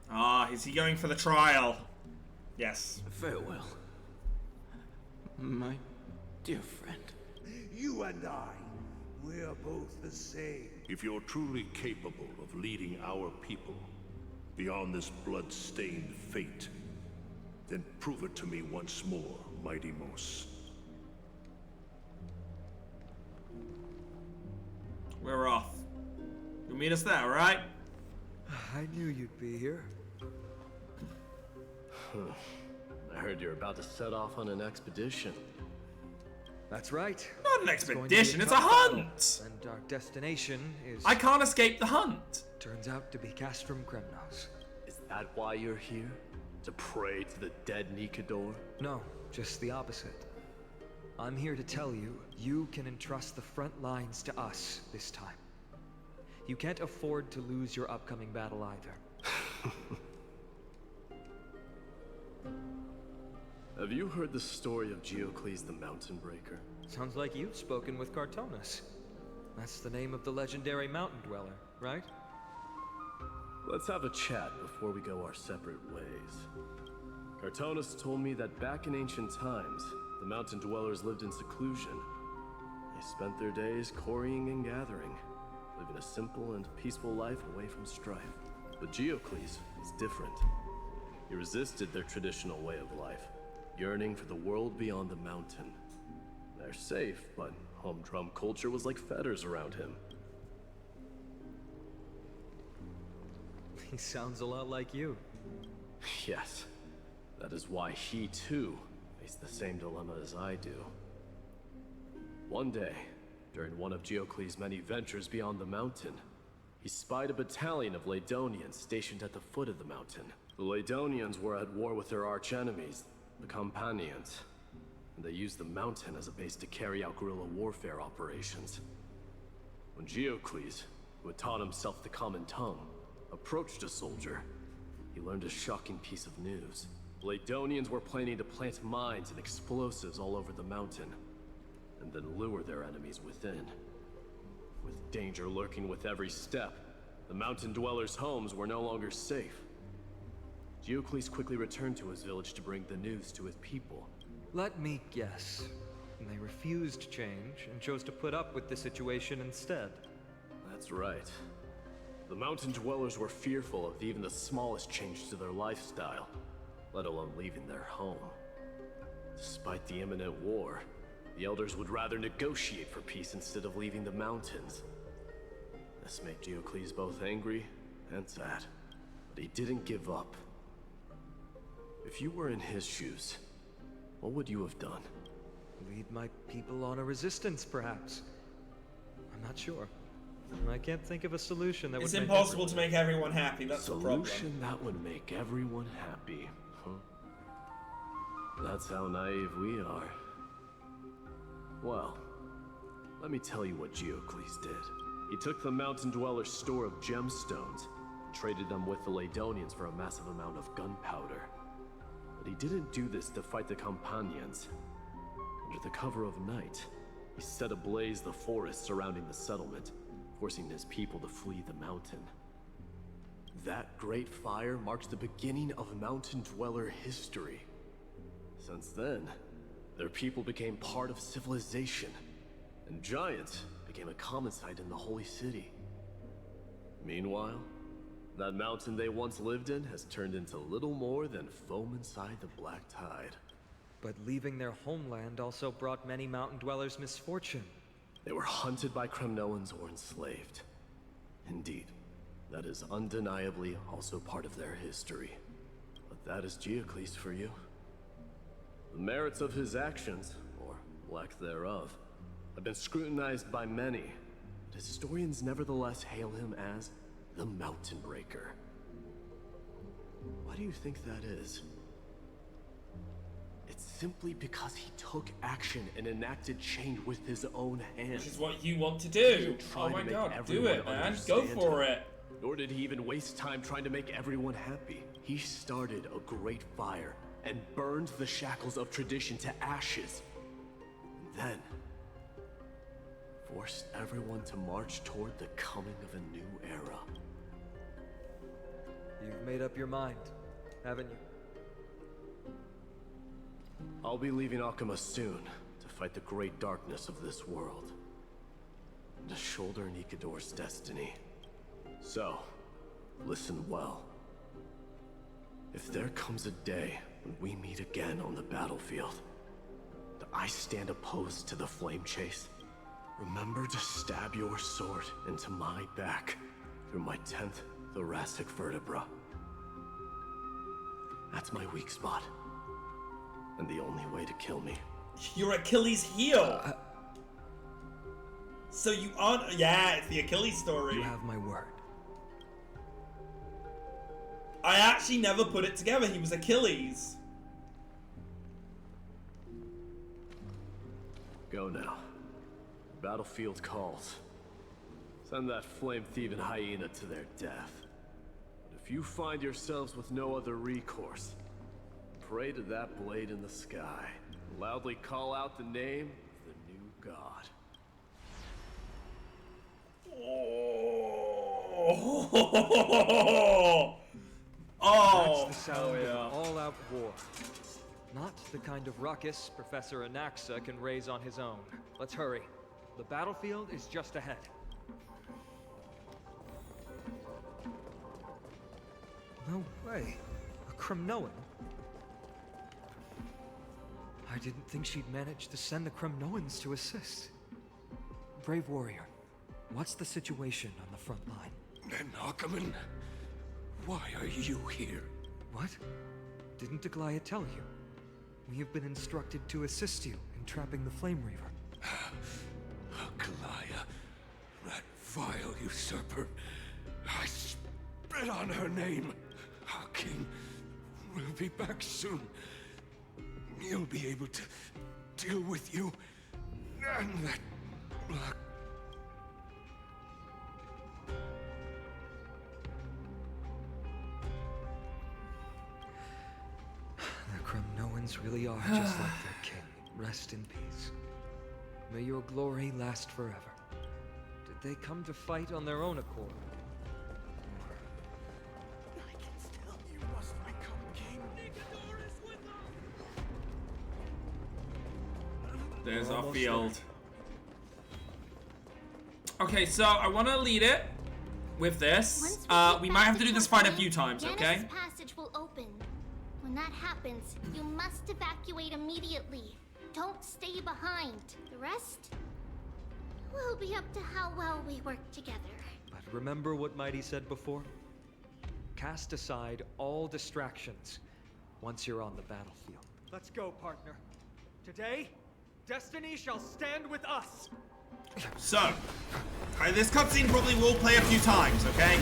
Ah, is he going for the trial? Yes. Farewell, my dear friend. You and I, we're both the same. If you're truly capable of leading our people beyond this blood-stained fate, then prove it to me once more, Mighty Mos. We're off. You'll meet us there, right? I knew you'd be here. I heard you're about to set off on an expedition. That's right. Not an expedition, it's a hunt! And our destination is... I can't escape the hunt! Turns out to be Castrum Kremnos. Is that why you're here? To pray to the dead Nikador? No, just the opposite. I'm here to tell you, you can entrust the front lines to us this time. You can't afford to lose your upcoming battle either. Have you heard the story of Geocles the Mountain Breaker? Sounds like you've spoken with Cartonus. That's the name of the legendary mountain dweller, right? Let's have a chat before we go our separate ways. Cartonus told me that back in ancient times, the mountain dwellers lived in seclusion. They spent their days quarrying and gathering, living a simple and peaceful life away from strife. But Geocles was different. He resisted their traditional way of life, yearning for the world beyond the mountain. They're safe, but humdrum culture was like fetters around him. He sounds a lot like you. Yes. That is why he, too, faced the same dilemma as I do. One day, during one of Geocles' many ventures beyond the mountain, he spied a battalion of Ladonians stationed at the foot of the mountain. The Ladonians were at war with their arch-enemies, the Companions, and they used the mountain as a base to carry out guerrilla warfare operations. When Geocles, who had taught himself the common tongue, approached a soldier, he learned a shocking piece of news. Ladonians were planning to plant mines and explosives all over the mountain, and then lure their enemies within. With danger lurking with every step, the mountain dwellers' homes were no longer safe. Geocles quickly returned to his village to bring the news to his people. Let me guess. They refused change and chose to put up with the situation instead. That's right. The mountain dwellers were fearful of even the smallest change to their lifestyle, let alone leaving their home. Despite the imminent war, the elders would rather negotiate for peace instead of leaving the mountains. This made Geocles both angry and sad, but he didn't give up. If you were in his shoes, what would you have done? Lead my people on a resistance, perhaps. I'm not sure. I can't think of a solution that would make impossible to make everyone happy, that's the problem. Solution that would make everyone happy, huh? That's how naive we are. Well, Let me tell you what Geocles did. He took the Mountain Dweller's store of gemstones, and traded them with the Ladonians for a massive amount of gunpowder. But he didn't do this to fight the Companions. Under the cover of night, he set ablaze the forest surrounding the settlement, forcing his people to flee the mountain. That great fire marks the beginning of Mountain Dweller history. Since then, their people became part of civilization, and giants became a common sight in the Holy City. Meanwhile, that mountain they once lived in has turned into little more than foam inside the black tide. But leaving their homeland also brought many mountain dwellers misfortune. They were hunted by Kremnoans or enslaved. Indeed, that is undeniably also part of their history. But that is Geocles for you. The merits of his actions, or lack thereof, have been scrutinized by many, but historians nevertheless hail him as the Mountain Breaker. Why do you think that is? It's simply because he took action and enacted change with his own hands. Which is what you want to do. Oh my god, do it, man. Go for it. Nor did he even waste time trying to make everyone happy. He started a great fire and burned the shackles of tradition to ashes. And then forced everyone to march toward the coming of a new era. You've made up your mind, haven't you? I'll be leaving Akuma soon to fight the great darkness of this world, and to shoulder Nikador's destiny. So, listen well. If there comes a day when we meet again on the battlefield, that I stand opposed to the flame chase, remember to stab your sword into my back through my 10th thoracic vertebra. That's my weak spot, and the only way to kill me. Your Achilles heel. So you aren't. Yeah, it's the Achilles story. You have my word. I actually never put it together. He was Achilles. Go now. Battlefield calls. Send that flame-thieving hyena to their death. But if you find yourselves with no other recourse, pray to that blade in the sky. And loudly call out the name of the new god. Oh, that's the sound of an all-out war. Not the kind of ruckus Professor Anaxa can raise on his own. Let's hurry. The battlefield is just ahead. No way. A Kremnoan? I didn't think she'd manage to send the Kremnoans to assist. Brave warrior, what's the situation on the front line? Nakaman, why are you here? What? Didn't Aglaya tell you? We have been instructed to assist you in trapping the Flame Reaver. Aglaya, that vile usurper. I spit on her name. Our king will be back soon. He'll be able to deal with you and that black. The Kremnoans really are just like their king. Rest in peace. May your glory last forever. Did they come to fight on their own accord? I can tell you must become king. Nikador is with us. There's our field. Okay, so I want to lead it with this. We might have to do this fight a few times, okay? Genesis passage will open. When that happens, you must evacuate immediately. Don't stay behind. The rest will be up to how well we work together. But remember what Mighty said before? Cast aside all distractions once you're on the battlefield. Let's go, partner. Today, destiny shall stand with us. So, this cutscene probably will play a few times, okay?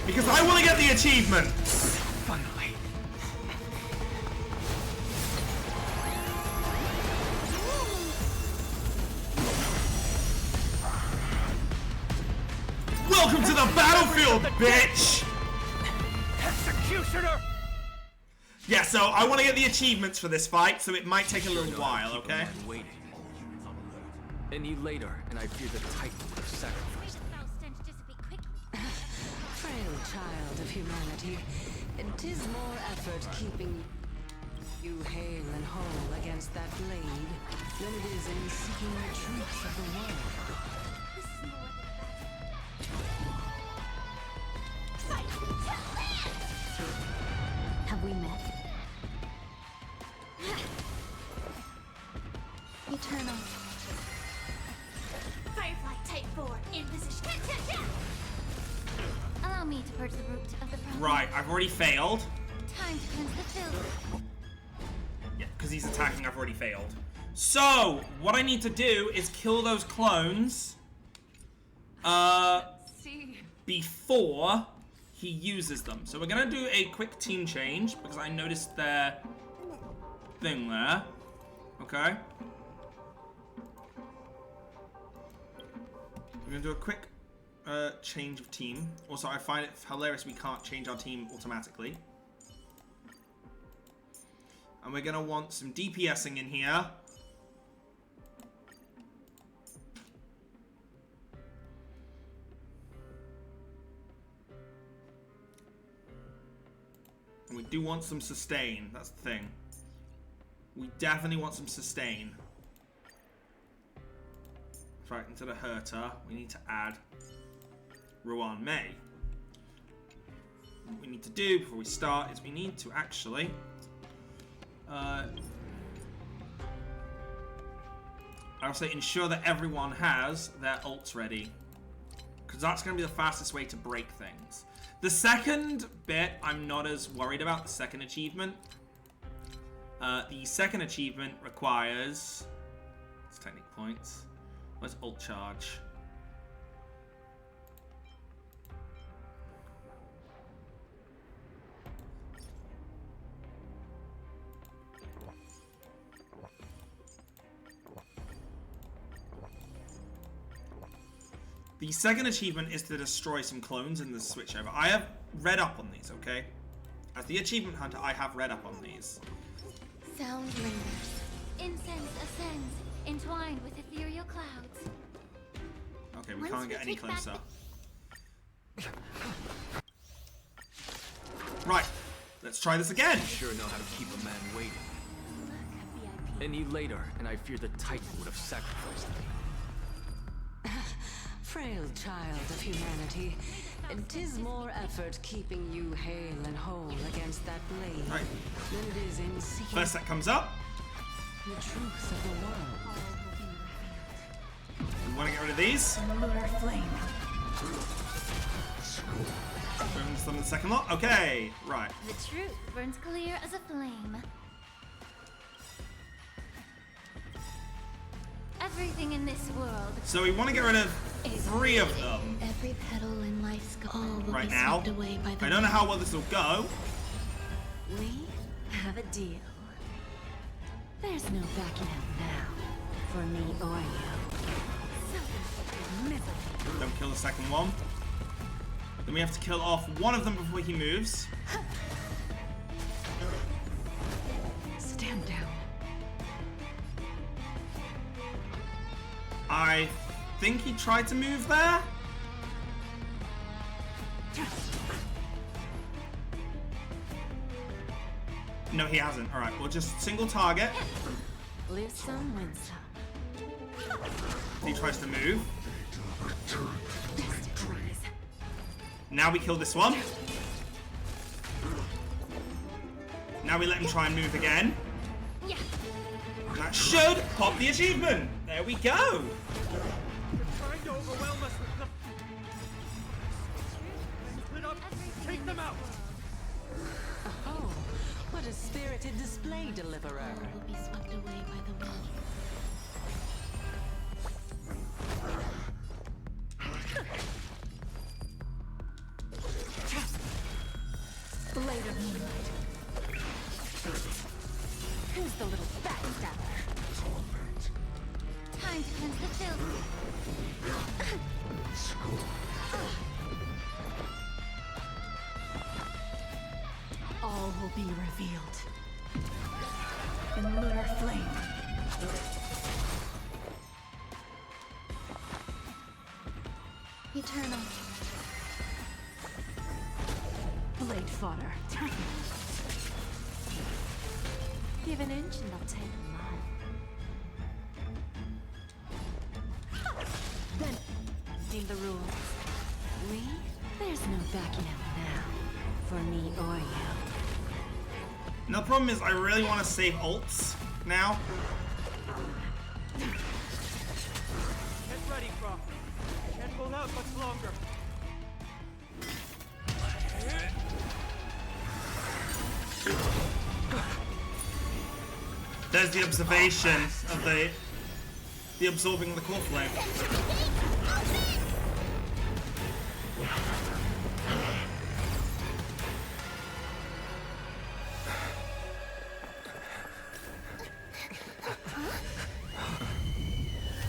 Because I want to get the achievement. Finally. the battlefield, bitch! Executioner! Yeah, so I want to get the achievements for this fight, so it might take a little while, okay? Any later, and I fear the Titan would have sacrificed me. Frail child of humanity, it is more effort keeping you hale and whole against that blade than it is in seeking the truth of the world. Have we met? Eternal. Firefly Type 4 in position. Allow me to purge the root of the problem. Right, I've already failed. Time to cleanse the filth. Yeah, because he's attacking, I've already failed. So, what I need to do is kill those clones before he uses them. So we're gonna do a quick team change because I noticed their thing there. Okay. We're gonna do a quick change of team. Also, I find it hilarious we can't change our team automatically. And we're gonna want some DPSing in here. And we do want some sustain, that's the thing. We definitely want some sustain. Right, into the Herta, we need to add Ruan Mei. What we need to do before we start is we need to actually I'll say ensure that everyone has their ults ready, because that's going to be the fastest way to break things. The second bit I'm not as worried about, the second achievement. The second achievement requires, it's technique points. Where's ult charge? The second achievement is to destroy some clones in the switchover. I have read up on these, okay? As the achievement hunter, I have read up on these. Sound lingers. Incense ascends, entwined with ethereal clouds. Okay, we can't get any closer. Right, let's try this again. You sure know how to keep a man waiting. Any later, and I fear the Titan would have sacrificed me. Frail child of humanity, it is more effort keeping you hale and whole against that blade than it is in seeking First that comes up. the truth of the world. We want to get rid of these. Lunar flame. Bring some in the second lot. Okay, right. The truth burns clear as a flame. Everything in this world. So we want to get rid of 3 of them Every petal in life's all will right be now. swept away by the I don't know how well this will go. We have a deal. There's no backing out now, for me or you. Don't kill the second one. Then we have to kill off one of them before he moves. Stand down. I think he tried to move there. No, he hasn't. All right, we'll just single target. Live some, win some. He tries to move. Now we kill this one. Now we let him try and move again. Yeah. That should pop the achievement. There we go. Trying to overwhelm us with the... Split up, take them out! Oh, what a spirited display, Deliverer. All will be swept away by the wind. Blade of moonlight. Who's the little backstabber? Time to cleanse the filth. will be revealed. In lunar flame. Eternal. Blade fodder. Give an inch and I'll take a mile. Then, deem the rules. We? There's no backing out now. For me or you. Now the problem is I really want to save ults now. Get ready, Crawford. Can't hold out much longer. There's the observation of the absorbing the core flame.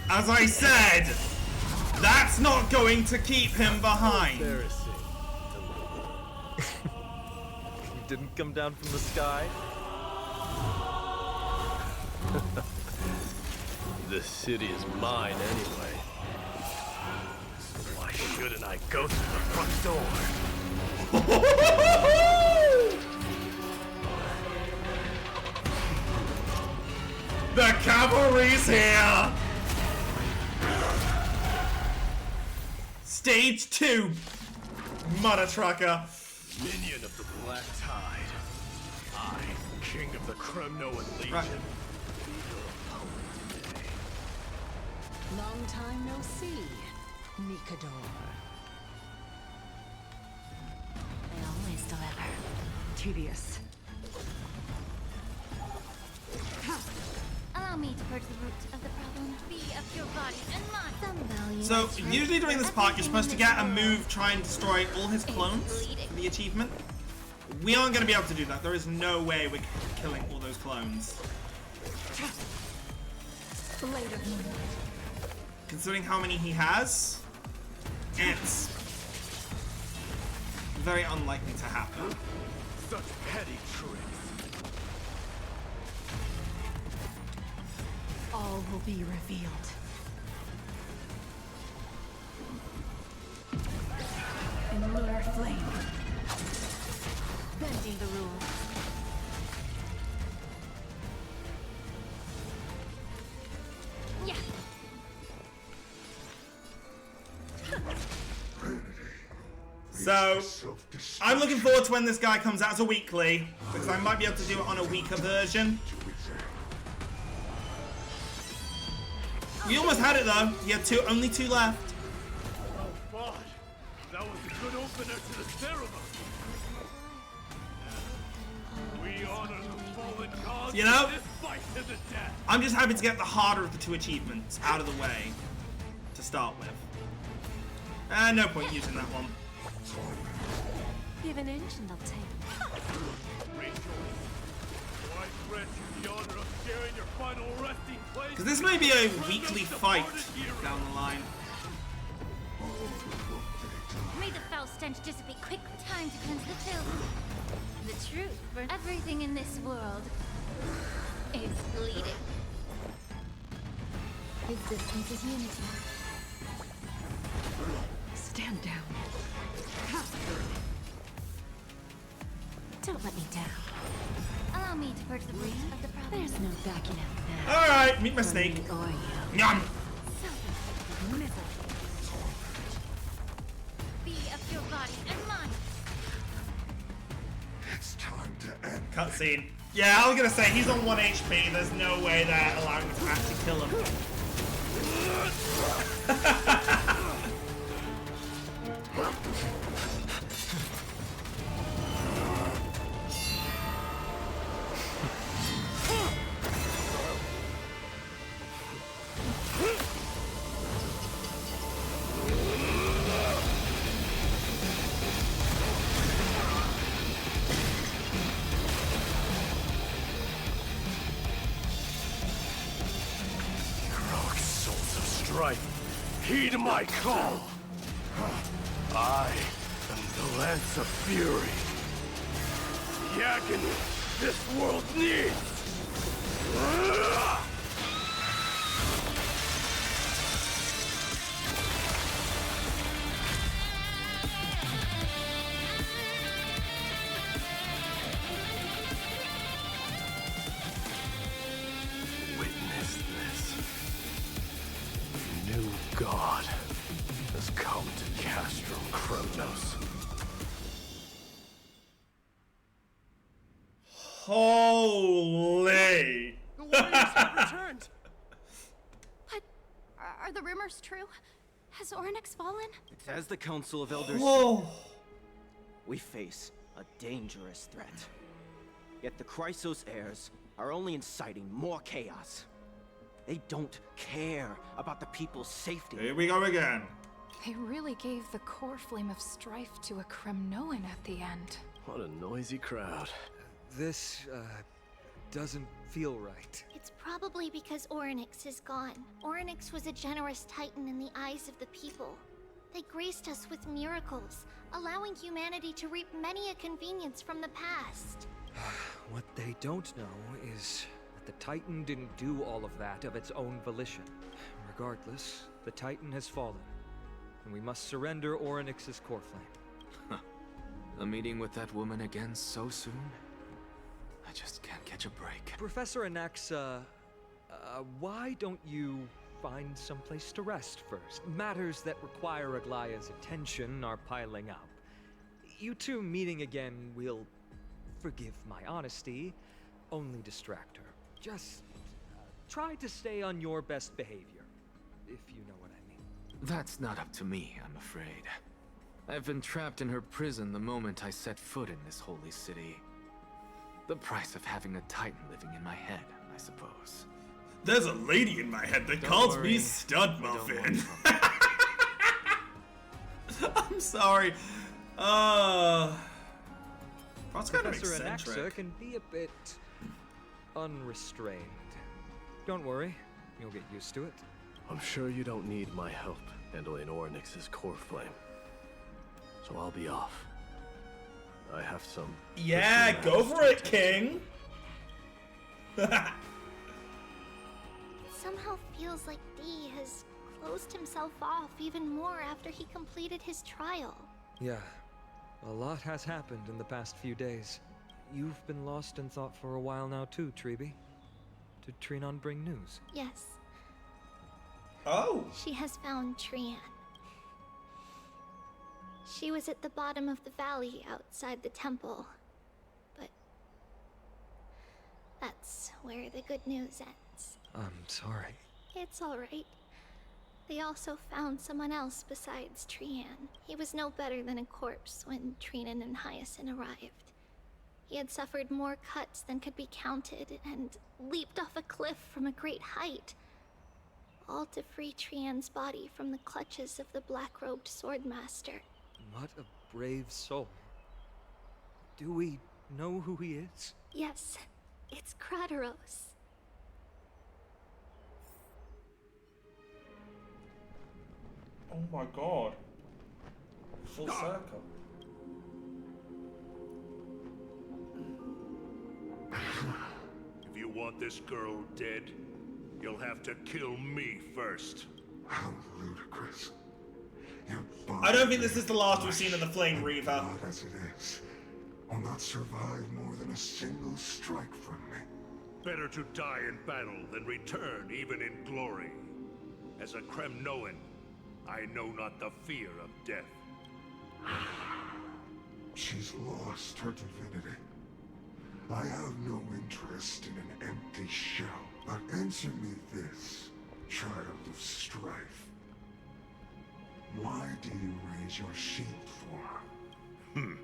As I said, that's not going to keep him behind. You didn't come down from the sky? This city is mine anyway. So why shouldn't I go through the front door? The cavalry's here! Stage 2, Mother Trucker. Minion of the Black Tide. I, King of the Kremnoan Legion. Right. Long time no see, Mikador. They always deliver. Tedious. Allow me to purge the root of the problem. Be of your body and mind. Some value. So, usually during this part, you're supposed to get a move, try and destroy all his clones for the achievement. We aren't going to be able to do that. There is no way we're killing all those clones. Later. Considering how many he has, it's very unlikely to happen. Such petty tricks. All will be revealed. In lunar flame. Bending the rules. Yeah. So, I'm looking forward to when this guy comes out as a weekly, because I might be able to do it on a weaker version. We almost had it though. He had only two left. Oh, God. That was a good opener to the ceremony. We honor the fallen gods. You know, this fight to the death. I'm just happy to get the harder of the two achievements out of the way to start with. No point using that one. Give an inch and I'll take. I grant you the honor of sharing your final resting place. Because this may be a weekly fight down the line. May the foul stench dissipate quickly. Time to cleanse the filth. The truth for everything in this world is bleeding. Existence is unity. Stand down. Don't let me down. Allow me to purge the root of the problem. There's no backing out now. Alright, meet my snake. Or you. Yum! Be of your body and mind. It's time to end. Cutscene. Yeah, I was gonna say, he's on 1 HP. There's no way they're allowing me to actually kill him. Heed my call. I am the Lance of Fury. the agony this world needs! Witness this. A new god has come to Castrum Kremnos. Holy! The warriors have returned! But are the rumors true? Has Orynyx fallen? As the Council of Elders, Oh. we face a dangerous threat. Yet the Chrysos heirs are only inciting more chaos. They don't care about the people's safety. Here we go again. They really gave the core flame of strife to a Kremnoan at the end. What a noisy crowd. This, doesn't feel right. It's probably because Orynyx is gone. Orynyx was a generous titan in the eyes of the people. They graced us with miracles, allowing humanity to reap many a convenience from the past. What they don't know is that the Titan didn't do all of that of its own volition. Regardless, the Titan has fallen, and we must surrender Orynyx's core flame. A meeting with that woman again so soon? I just can't catch a break. Professor Anaxa, why don't you find someplace to rest first? Matters that require Aglaya's attention are piling up. You two meeting again will, forgive my honesty, only distract her. Just try to stay on your best behavior, if you know what I mean. That's not up to me, I'm afraid. I've been trapped in her prison the moment I set foot in this holy city. The price of having a Titan living in my head, I suppose. There's a lady in my head that calls me Stud Muffin. I'm sorry. That's kind of Professor Anaxa eccentric. can be a bit unrestrained. Don't worry, you'll get used to it. I'm sure you don't need my help handling Orynyx's core flame. So I'll be off. I have some... Yeah, go for it, King. It somehow feels like D has closed himself off even more after he completed his trial. Yeah, a lot has happened in the past few days. You've been lost in thought for a while now too, Chibi. Did Trinon bring news? Yes. Oh. She has found Trian. She was at the bottom of the valley outside the temple, but that's where the good news ends. I'm sorry. It's alright. They also found someone else besides Trian. He was no better than a corpse when Trinan and Hyacinth arrived. He had suffered more cuts than could be counted and leaped off a cliff from a great height, all to free Trian's body from the clutches of the black-robed swordmaster. What a brave soul. Do we know who he is? Yes, it's Krateros. Oh my god. Full circle. If you want this girl dead, you'll have to kill me first. How ludicrous. I don't think this is the last we've seen of the Flame Reaver. God as it is, will not survive more than a single strike from me. Better to die in battle than return even in glory. As a Kremnoan, I know not the fear of death. She's lost her divinity. I have no interest in an empty shell. But answer me this, child of strife. Why do you raise your shield for her?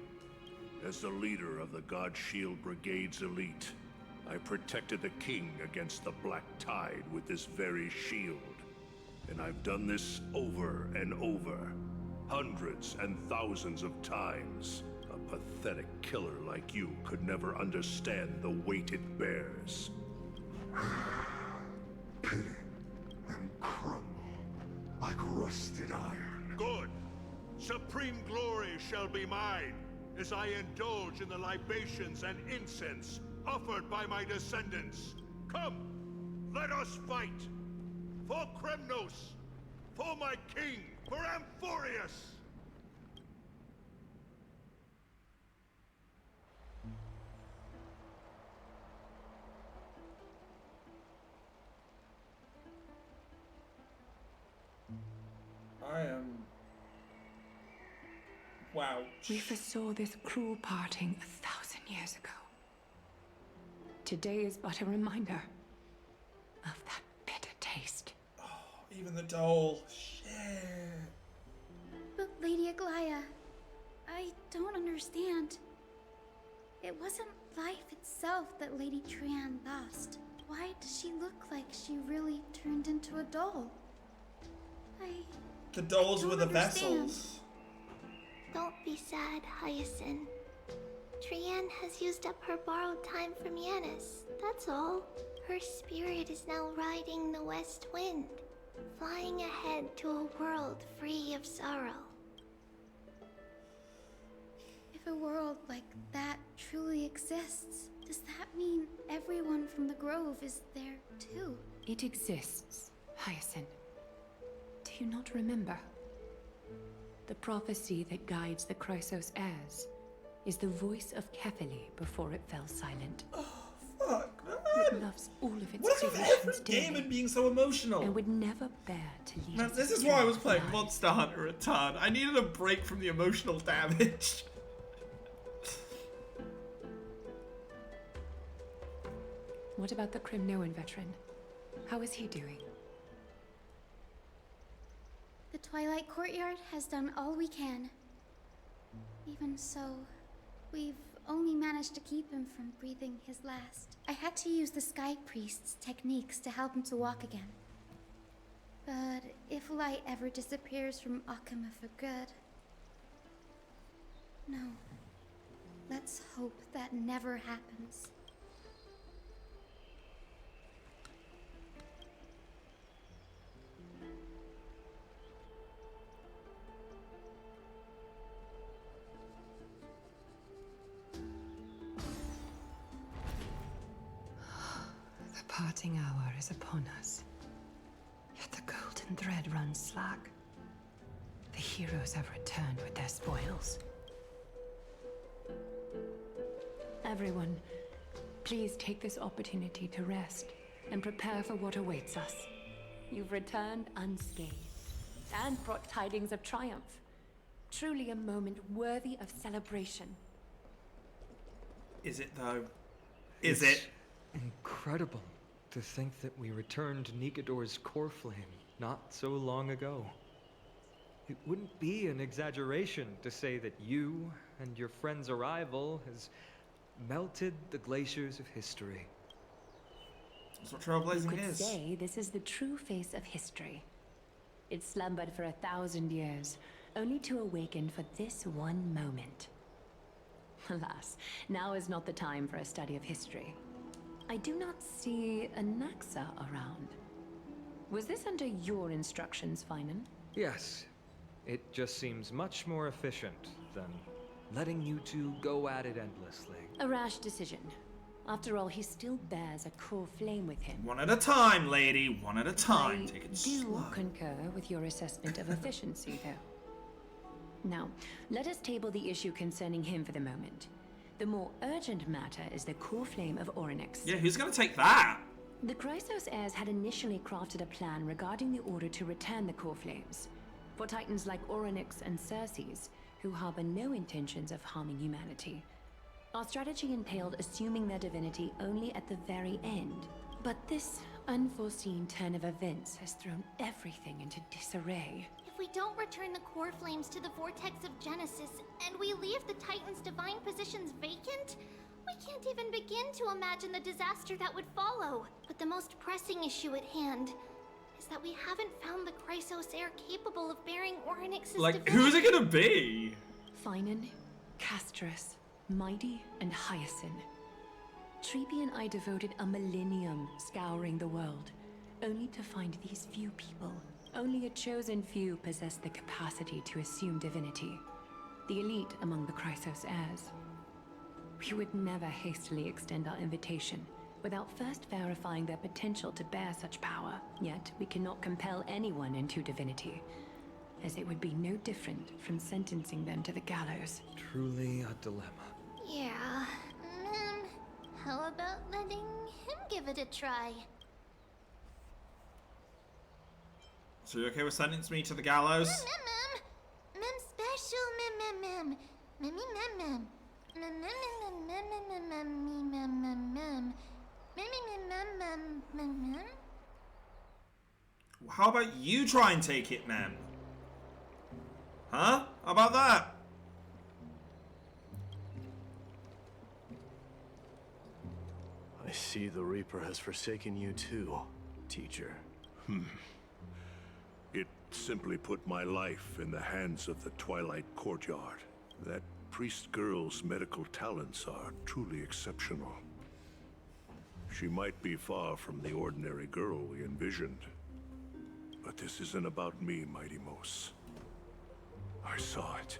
As the leader of the God Shield Brigade's elite, I protected the king against the Black Tide with this very shield. And I've done this over and over, hundreds and thousands of times. A pathetic killer like you could never understand the weight it bears. Pity and crumble like rusted iron. Good. Supreme glory shall be mine. as I indulge in the libations and incense offered by my descendants. Come, let us fight! For Kremnos! For my king! For Amphorius! I am... Wow. We foresaw this cruel parting 1,000 years ago. Today is but a reminder of that bitter taste. Oh, even the doll. Shit. But Lady Aglaya, I don't understand. It wasn't life itself that Lady Trian lost. Why does she look like she really turned into a doll? The dolls were the understand. vessels. Don't be sad, Hyacinth. Trian has used up her borrowed time from Yanis, that's all. Her spirit is now riding the west wind, flying ahead to a world free of sorrow. If a world like that truly exists, does that mean everyone from the Grove is there too? It exists, Hyacinth. Do you not remember? The prophecy that guides the Chrysos heirs is the voice of Kefili before it fell silent. Oh, fuck, man. It loves all of its What is with every creations game dearly and being so emotional? and would never bear to leave Man, us this is astray why I was playing lies. Monster Hunter a ton. I needed a break from the emotional damage. What about the Crimnoan veteran? How is he doing? The Twilight Courtyard has done all we can. Even so, we've only managed to keep him from breathing his last. I had to use the Sky Priest's techniques to help him to walk again. But if light ever disappears from Akama for good... No. Let's hope that never happens. The parting hour is upon us. Yet the golden thread runs slack. The heroes have returned with their spoils. Everyone, please take this opportunity to rest and prepare for what awaits us. You've returned unscathed and brought tidings of triumph. Truly a moment worthy of celebration. Is it though? Is It's it? Incredible to think that we returned Nikador's core flame not so long ago. It wouldn't be an exaggeration to say that you and your friend's arrival has melted the glaciers of history. That's what You trailblazing could is. say this is the true face of history. It slumbered for 1,000 years, only to awaken for this one moment. Alas, now is not the time for a study of history. I do not see a Naxa around. Was this under your instructions, Finan? Yes, it just seems much more efficient than letting you two go at it endlessly. A rash decision. After all, he still bears a core flame with him. One at a time, lady. One at a time. I Take it do slow. concur with your assessment of efficiency, though. Now, let us table the issue concerning him for the moment. The more urgent matter is the core flame of Orynyx. Yeah, who's gonna take that? The Chrysos heirs had initially crafted a plan regarding the order to return the core flames. For titans like Orynyx and Circes, who harbor no intentions of harming humanity. Our strategy entailed assuming their divinity only at the very end. But this unforeseen turn of events has thrown everything into disarray. If we don't return the core flames to the vortex of Genesis, and we leave the Titan's divine positions vacant, we can't even begin to imagine the disaster that would follow. But the most pressing issue at hand is that we haven't found the Chrysos heir capable of bearing Orynyx's Like, divinity. who's it gonna be? Finan, Castris, Mighty, and Hyacinth. Chibi and I devoted a millennium scouring the world, only to find these few people. Only a chosen few possess the capacity to assume divinity. the elite among the Chrysos heirs. We would never hastily extend our invitation without first verifying their potential to bear such power. Yet, we cannot compel anyone into divinity, as it would be no different from sentencing them to the gallows. Truly a dilemma. Yeah. How about letting him give it a try? So you okay with sentencing me to the gallows? Mem special, mem. How about you try and take it, ma'am? Huh? How about that? I see the Reaper has forsaken you too, teacher. It simply put my life in the hands of the Twilight Courtyard. That priest girl's medical talents are truly exceptional. She might be far from the ordinary girl we envisioned. But this isn't about me, Mighty Mos. I saw it.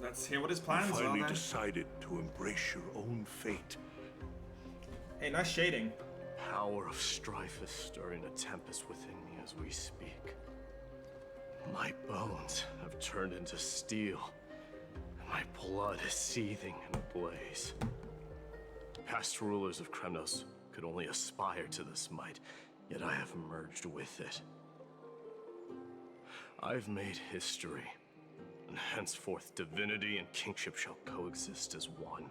Let's hear what his plans are, You finally then. decided to embrace your own fate. Hey, nice shading. Power of strife is stirring a tempest within me as we speak. My bones have turned into steel, and my blood is seething and ablaze. Past rulers of Kremnos could only aspire to this might, yet I have merged with it. I've made history, and henceforth divinity and kingship shall coexist as one.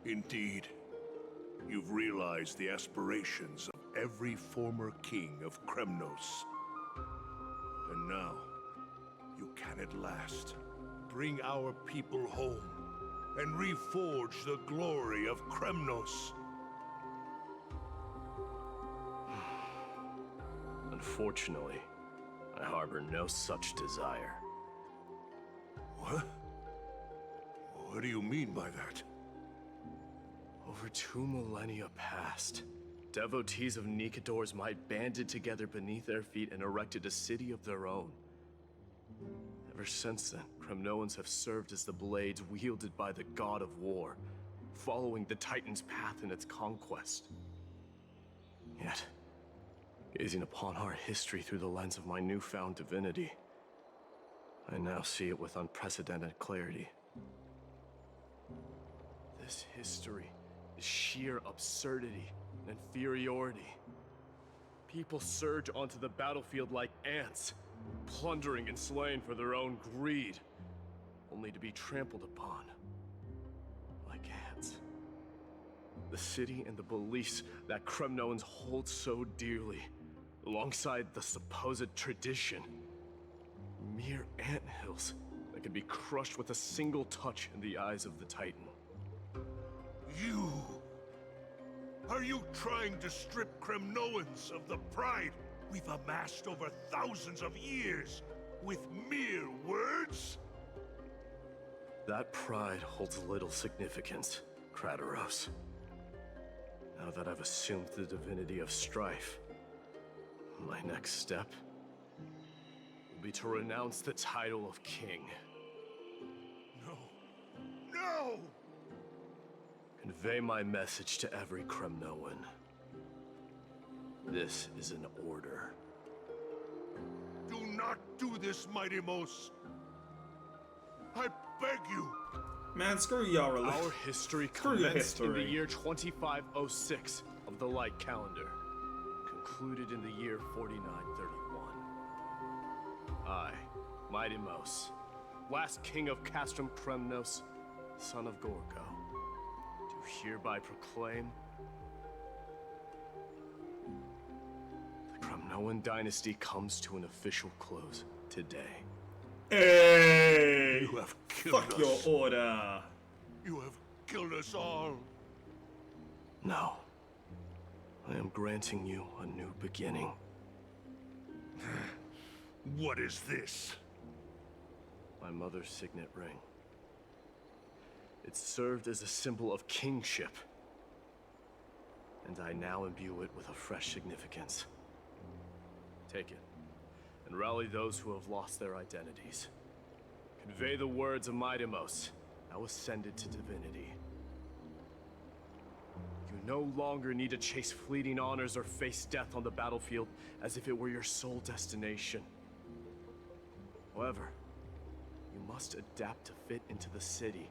Indeed, you've realized the aspirations of every former king of Kremnos. And now, you can at last bring our people home and reforge the glory of Kremnos. Unfortunately, I harbor no such desire. What? What do you mean by that? Over 2 millennia past, devotees of Nikador's might banded together beneath their feet and erected a city of their own. Ever since then, Kremnoans have served as the blades wielded by the god of war, following the Titan's path in its conquest. Yet, gazing upon our history through the lens of my newfound divinity, I now see it with unprecedented clarity. This history is sheer absurdity and inferiority. People surge onto the battlefield like ants, plundering and slaying for their own greed, only to be trampled upon like ants. The city and the beliefs that Kremnoans hold so dearly, alongside the supposed tradition, mere anthills that can be crushed with a single touch in the eyes of the Titan. You! Are you trying to strip Kremnoans of the pride we've amassed over thousands of years with mere words? That pride holds little significance, Kratoros. Now that I've assumed the divinity of strife, my next step will be to renounce the title of king. No! No! Convey my message to every Kremnoan. This is an order. Do not do this, Mighty Mos. I beg you. Man, screw your religion. Our history Screw your commenced in the history. year 2506 of the Light Calendar, concluded in the year 4931. I, Mighty Mos, last king of Castrum Kremnos, son of Gorgo, do hereby proclaim the Kremnoan dynasty comes to an official close today. Hey! You have killed Fuck us. your order. You have killed us all. No. I am granting you a new beginning. What is this? My mother's signet ring. It served as a symbol of kingship, and I now imbue it with a fresh significance. Take it, and rally those who have lost their identities. Convey the words of Midemos, now ascended to divinity. You no longer need to chase fleeting honors or face death on the battlefield as if it were your sole destination. However, you must adapt to fit into the city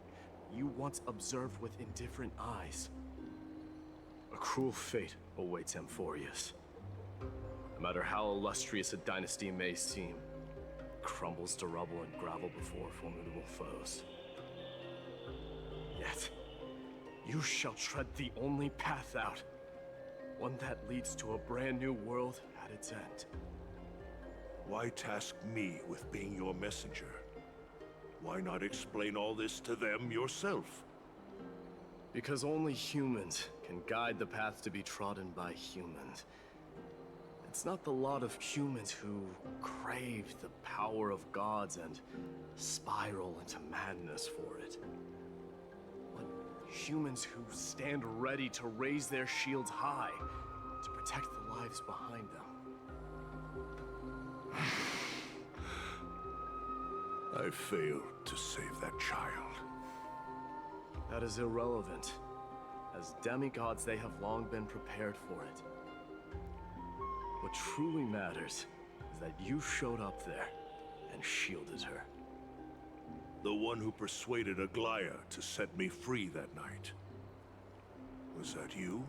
you once observed with indifferent eyes. A cruel fate awaits Amphorius. No matter how illustrious a dynasty may seem, it crumbles to rubble and gravel before formidable foes. Yet, you shall tread the only path out, one that leads to a brand new world at its end. Why task me with being your messenger? Why not explain all this to them yourself? Because only humans can guide the path to be trodden by humans. It's not the lot of humans who crave the power of gods and spiral into madness for it. But humans who stand ready to raise their shields high to protect the lives behind them. I failed to save that child. That is irrelevant. As demigods, they have long been prepared for it. What truly matters is that you showed up there and shielded her. The one who persuaded Aglaya to set me free that night. Was that you,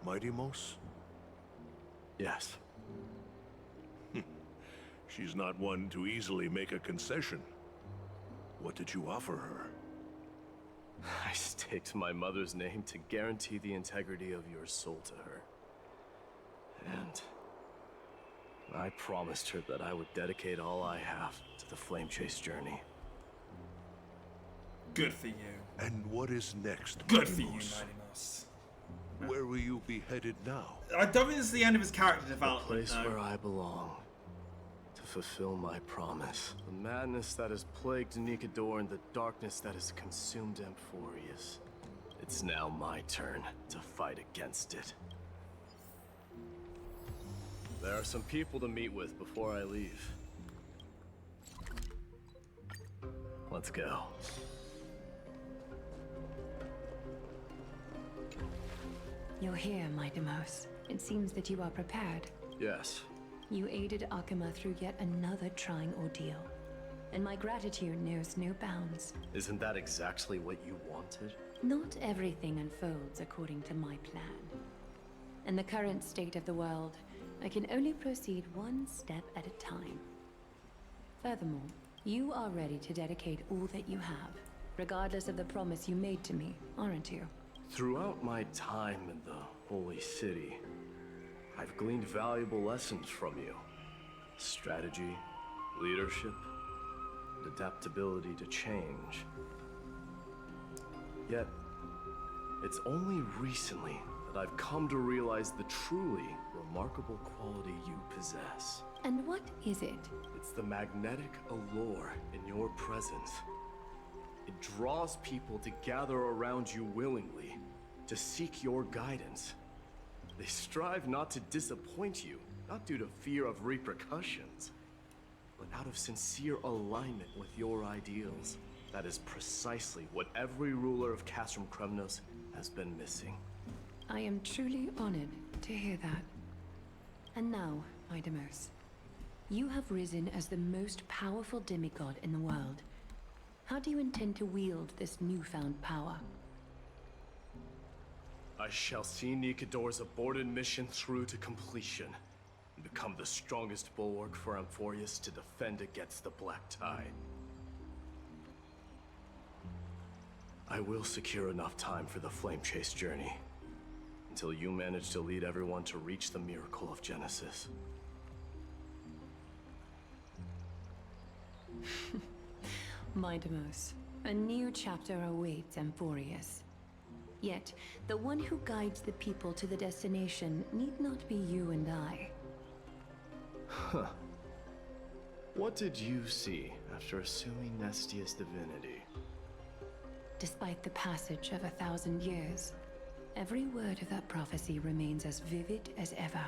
Midemos? Yes. She's not one to easily make a concession. What did you offer her? I staked my mother's name to guarantee the integrity of your soul to her. And I promised her that I would dedicate all I have to the Flame Chase journey. Good for you. And what is next, Good for you, Midemos? Midemos. Where will you be headed now? I don't think this is the end of his character development. The place though. where I belong. To fulfill my promise. The madness that has plagued Nikador and the darkness that has consumed Amphorius. It's now my turn to fight against it. There are some people to meet with before I leave. Let's go. You're here, Midemos. It seems that you are prepared. Yes. You aided Akuma through yet another trying ordeal. And my gratitude knows no bounds. Isn't that exactly what you wanted? Not everything unfolds according to my plan. In the current state of the world, I can only proceed one step at a time. Furthermore, you are ready to dedicate all that you have, regardless of the promise you made to me, aren't you? Throughout my time in the Holy City, I've gleaned valuable lessons from you. Strategy, leadership, and adaptability to change. Yet, it's only recently that I've come to realize the truly remarkable quality you possess. And what is it? It's the magnetic allure in your presence. It draws people to gather around you willingly, to seek your guidance. They strive not to disappoint you, not due to fear of repercussions, but out of sincere alignment with your ideals. That is precisely what every ruler of Castrum Kremnos has been missing. I am truly honored to hear that. And now, Midemos, you have risen as the most powerful demigod in the world. How do you intend to wield this newfound power? I shall see Nikador's aborted mission through to completion, and become the strongest bulwark for Amphorius to defend against the Black Tide. I will secure enough time for the Flame Chase journey, until you manage to lead everyone to reach the miracle of Genesis. Midemos, a new chapter awaits Amphorius. Yet, the one who guides the people to the destination need not be you and I. Huh. What did you see after assuming Nestia's divinity? Despite the passage of 1,000 years, every word of that prophecy remains as vivid as ever.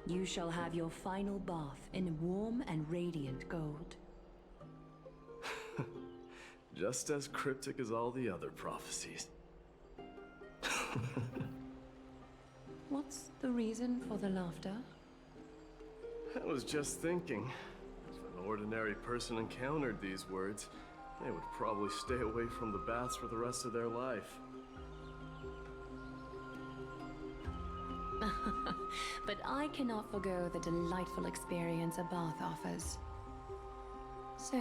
You shall have your final bath in warm and radiant gold. Just as cryptic as all the other prophecies. What's the reason for the laughter? I was just thinking, if an ordinary person encountered these words, they would probably stay away from the baths for the rest of their life. But I cannot forgo the delightful experience a bath offers. So,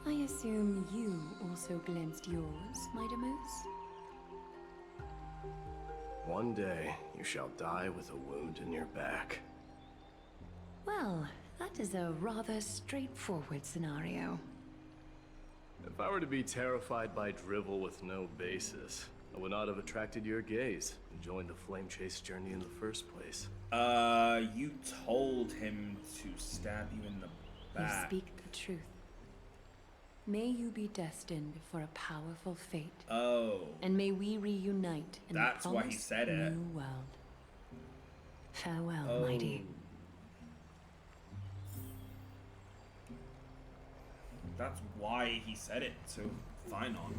I assume you also glimpsed yours, Mighty Moose? One day, you shall die with a wound in your back. Well, that is a rather straightforward scenario. If I were to be terrified by drivel with no basis, I would not have attracted your gaze and joined the flame chase journey in the first place. You told him to stab you in the back. You speak the truth. May you be destined for a powerful fate. Oh. And may we reunite in That's the why he promised said it. new world. Farewell, Oh. mighty. That's why he said it to Fanart.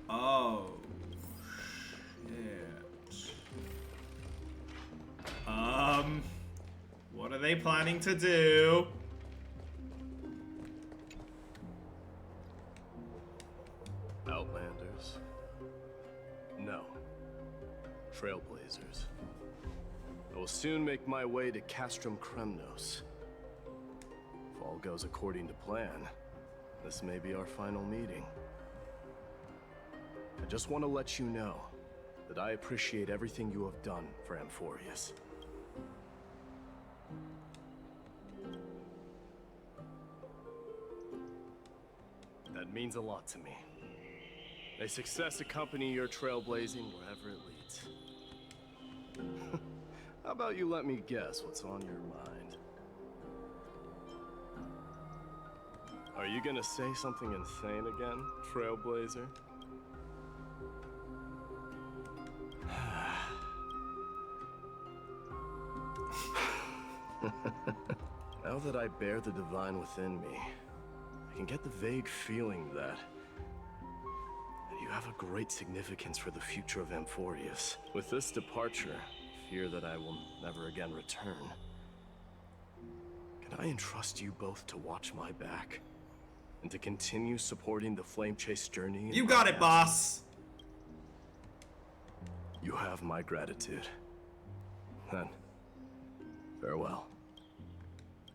Oh. Shit. What are they planning to do? Outlanders? No. Trailblazers. I will soon make my way to Castrum Kremnos. If all goes according to plan, this may be our final meeting. I just want to let you know that I appreciate everything you have done for Amphorius. That means a lot to me. May success accompany your trailblazing wherever it leads. How about you let me guess what's on your mind? Are you gonna say something insane again, Trailblazer? Now that I bear the divine within me, I can get the vague feeling that you have a great significance for the future of Amphorius. With this departure, I fear that I will never again return. Can I entrust you both to watch my back? And to continue supporting the Flame Chase journey? You got it, boss! You have my gratitude. Then, farewell.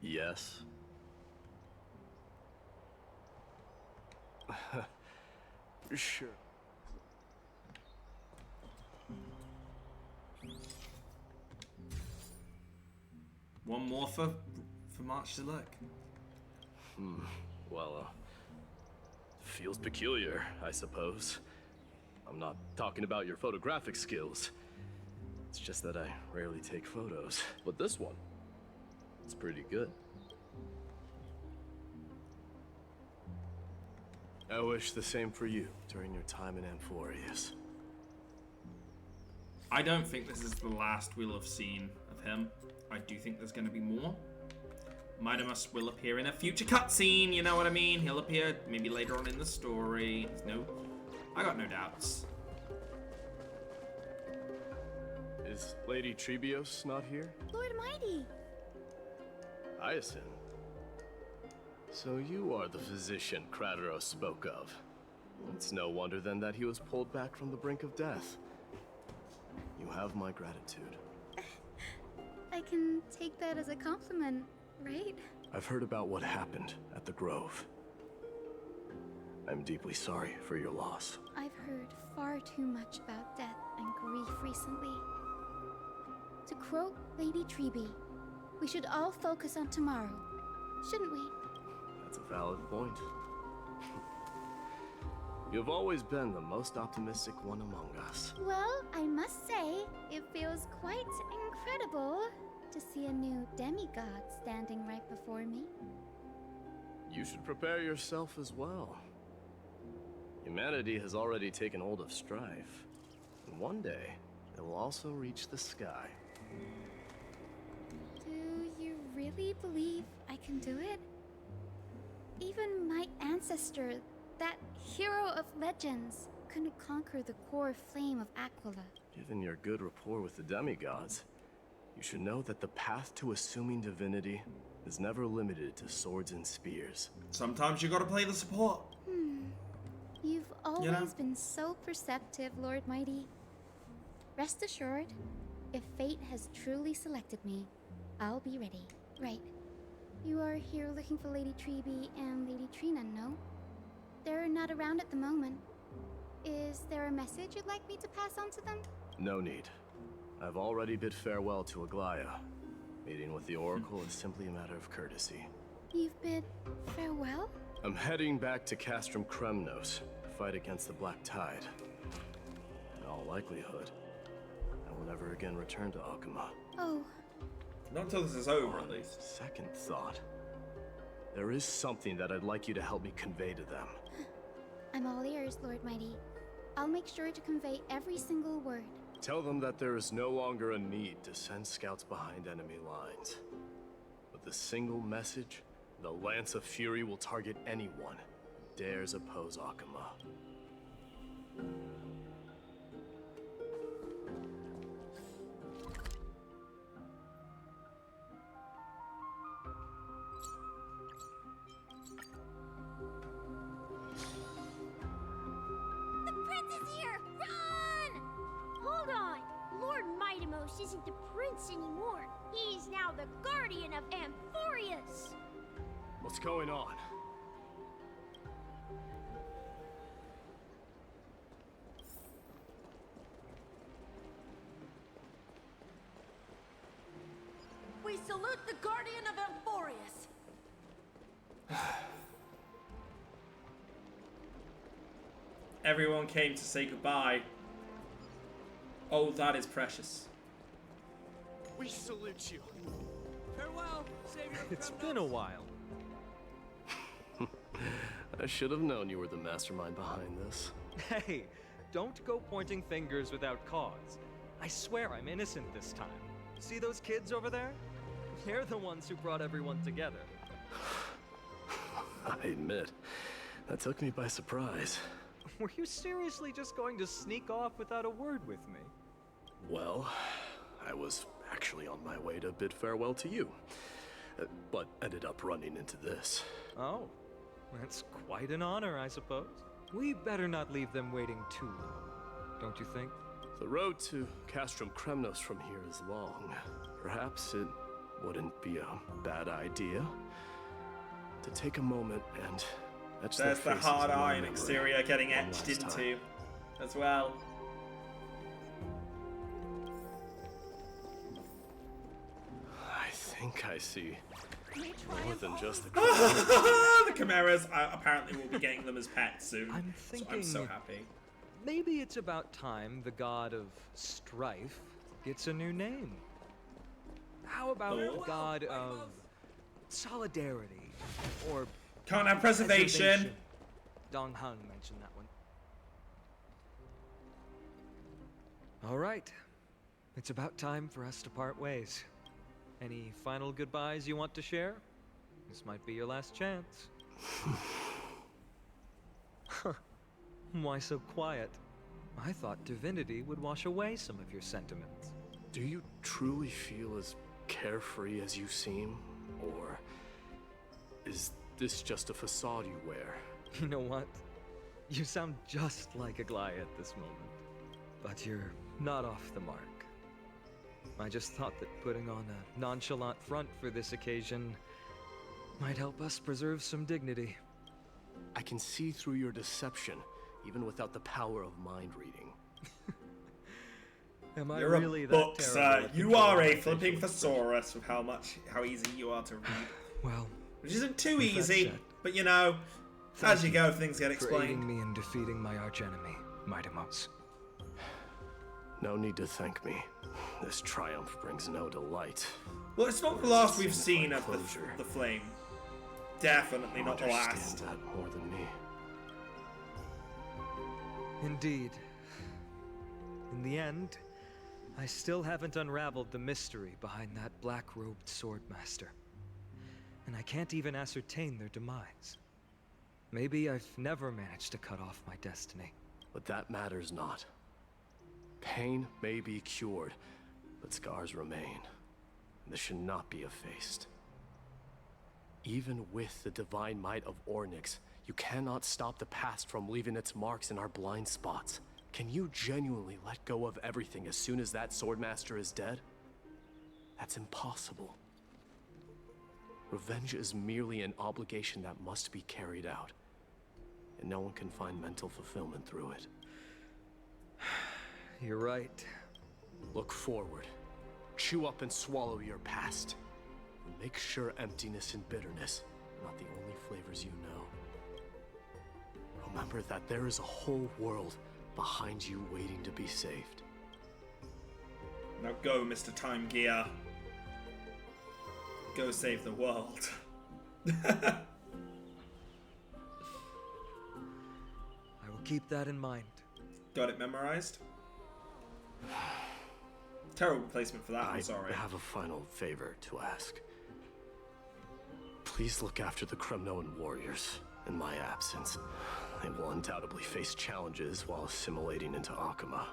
Yes? Sure. One more for March to look. Well, feels peculiar, I suppose. I'm not talking about your photographic skills. It's just that I rarely take photos. But this one, it's pretty good. I wish the same for you during your time in Amphorius. I don't think this is the last we'll have seen of him. I do think there's going to be more. Midamus will appear in a future cutscene, you know what I mean? He'll appear maybe later on in the story. I got no doubts. Is Lady Trebios not here? Lord Mighty! Hyacinth. So you are the physician Krateros spoke of. It's no wonder then that he was pulled back from the brink of death. You have my gratitude. I can take that as a compliment, right? I've heard about what happened at the Grove. I'm deeply sorry for your loss. I've heard far too much about death and grief recently. To quote Lady Chibi, we should all focus on tomorrow, shouldn't we? That's a valid point. You've always been the most optimistic one among us. Well, I must say, it feels quite incredible to see a new demigod standing right before me. You should prepare yourself as well. Humanity has already taken hold of strife. And one day, it will also reach the sky. Do you really believe I can do it? Even my ancestor, that hero of legends, couldn't conquer the core flame of Aquila. Given your good rapport with the demigods, you should know that the path to assuming divinity is never limited to swords and spears. Sometimes you gotta play the support. You've always been so perceptive, Lord Mighty. Rest assured, if fate has truly selected me, I'll be ready. Right. You are here looking for Lady Chibi and Lady Trina, no? They're not around at the moment. Is there a message you'd like me to pass on to them? No need. I've already bid farewell to Aglaya. Meeting with the Oracle is simply a matter of courtesy. You've bid farewell? I'm heading back to Castrum Kremnos to fight against the Black Tide. In all likelihood, I will never again return to Akuma. Oh. Not until this is over, at least. Second thought, there is something that I'd like you to help me convey to them. I'm all ears, Lord Mighty. I'll make sure to convey every single word. Tell them that there is no longer a need to send scouts behind enemy lines. With a single message, the Lance of Fury will target anyone who dares oppose Akuma. The prince is here! Run! Hold on! Lord Mightimos isn't the prince anymore. He's now the guardian of Amphorius! What's going on? We salute the guardian of Amphorius. Everyone came to say goodbye. Oh, that is precious. We salute you. Farewell, savior. It's been a while. I should have known you were the mastermind behind this. Hey, don't go pointing fingers without cause. I swear I'm innocent this time. See those kids over there? They're the ones who brought everyone together. I admit, that took me by surprise. Were you seriously just going to sneak off without a word with me? Well, I was actually on my way to bid farewell to you, but ended up running into this. Oh, that's quite an honor, I suppose. We better not leave them waiting too long, don't you think? The road to Castrum Kremnos from here is long. Perhaps it wouldn't be a bad idea to take a moment and etch their There's the faces hard in my iron memory exterior getting one etched last into time. as well. I think I see more than just the The chimeras apparently will be getting them as pets soon. I'm So thinking I'm so happy. maybe it's about time the god of strife gets a new name. How about the god of solidarity or Can't have preservation. Dong Hung mentioned that one. All right. It's about time for us to part ways. Any final goodbyes you want to share? This might be your last chance. Why so quiet? I thought divinity would wash away some of your sentiments. Do you truly feel as carefree as you seem? Or is this just a facade you wear? You know what? You sound just like Aglaya at this moment. But you're not off the mark. I just thought that putting on a nonchalant front for this occasion might help us preserve some dignity. I can see through your deception, even without the power of mind reading. Am I You're really a that book, terrible sir. at You controlling are a my flipping facial thesaurus with how easy you are to read. Well, which isn't too with that easy, said, but you know, as you go, things get for explained. aiding me in defeating my archenemy, Mightimos. No need to thank me. This triumph brings no delight. Well, it's not the last we've seen of the flame. Definitely not the Understand last. that more than me. Indeed. In the end, I still haven't unraveled the mystery behind that black-robed swordmaster. And I can't even ascertain their demise. Maybe I've never managed to cut off my destiny. But that matters not. Pain may be cured, but scars remain. This should not be effaced. Even with the divine might of Ornyx, you cannot stop the past from leaving its marks in our blind spots. Can you genuinely let go of everything as soon as that swordmaster is dead? That's impossible. Revenge is merely an obligation that must be carried out. And no one can find mental fulfillment through it. You're right. Look forward. Chew up and swallow your past. And make sure emptiness and bitterness are not the only flavors you know. Remember that there is a whole world behind you waiting to be saved. Now go, Mr. Time Gear. Go save the world. I will keep that in mind. Got it memorized? Terrible placement for that, I'm sorry. I have a final favor to ask. Please look after the Kremnoan warriors in my absence. They will undoubtedly face challenges while assimilating into Akama.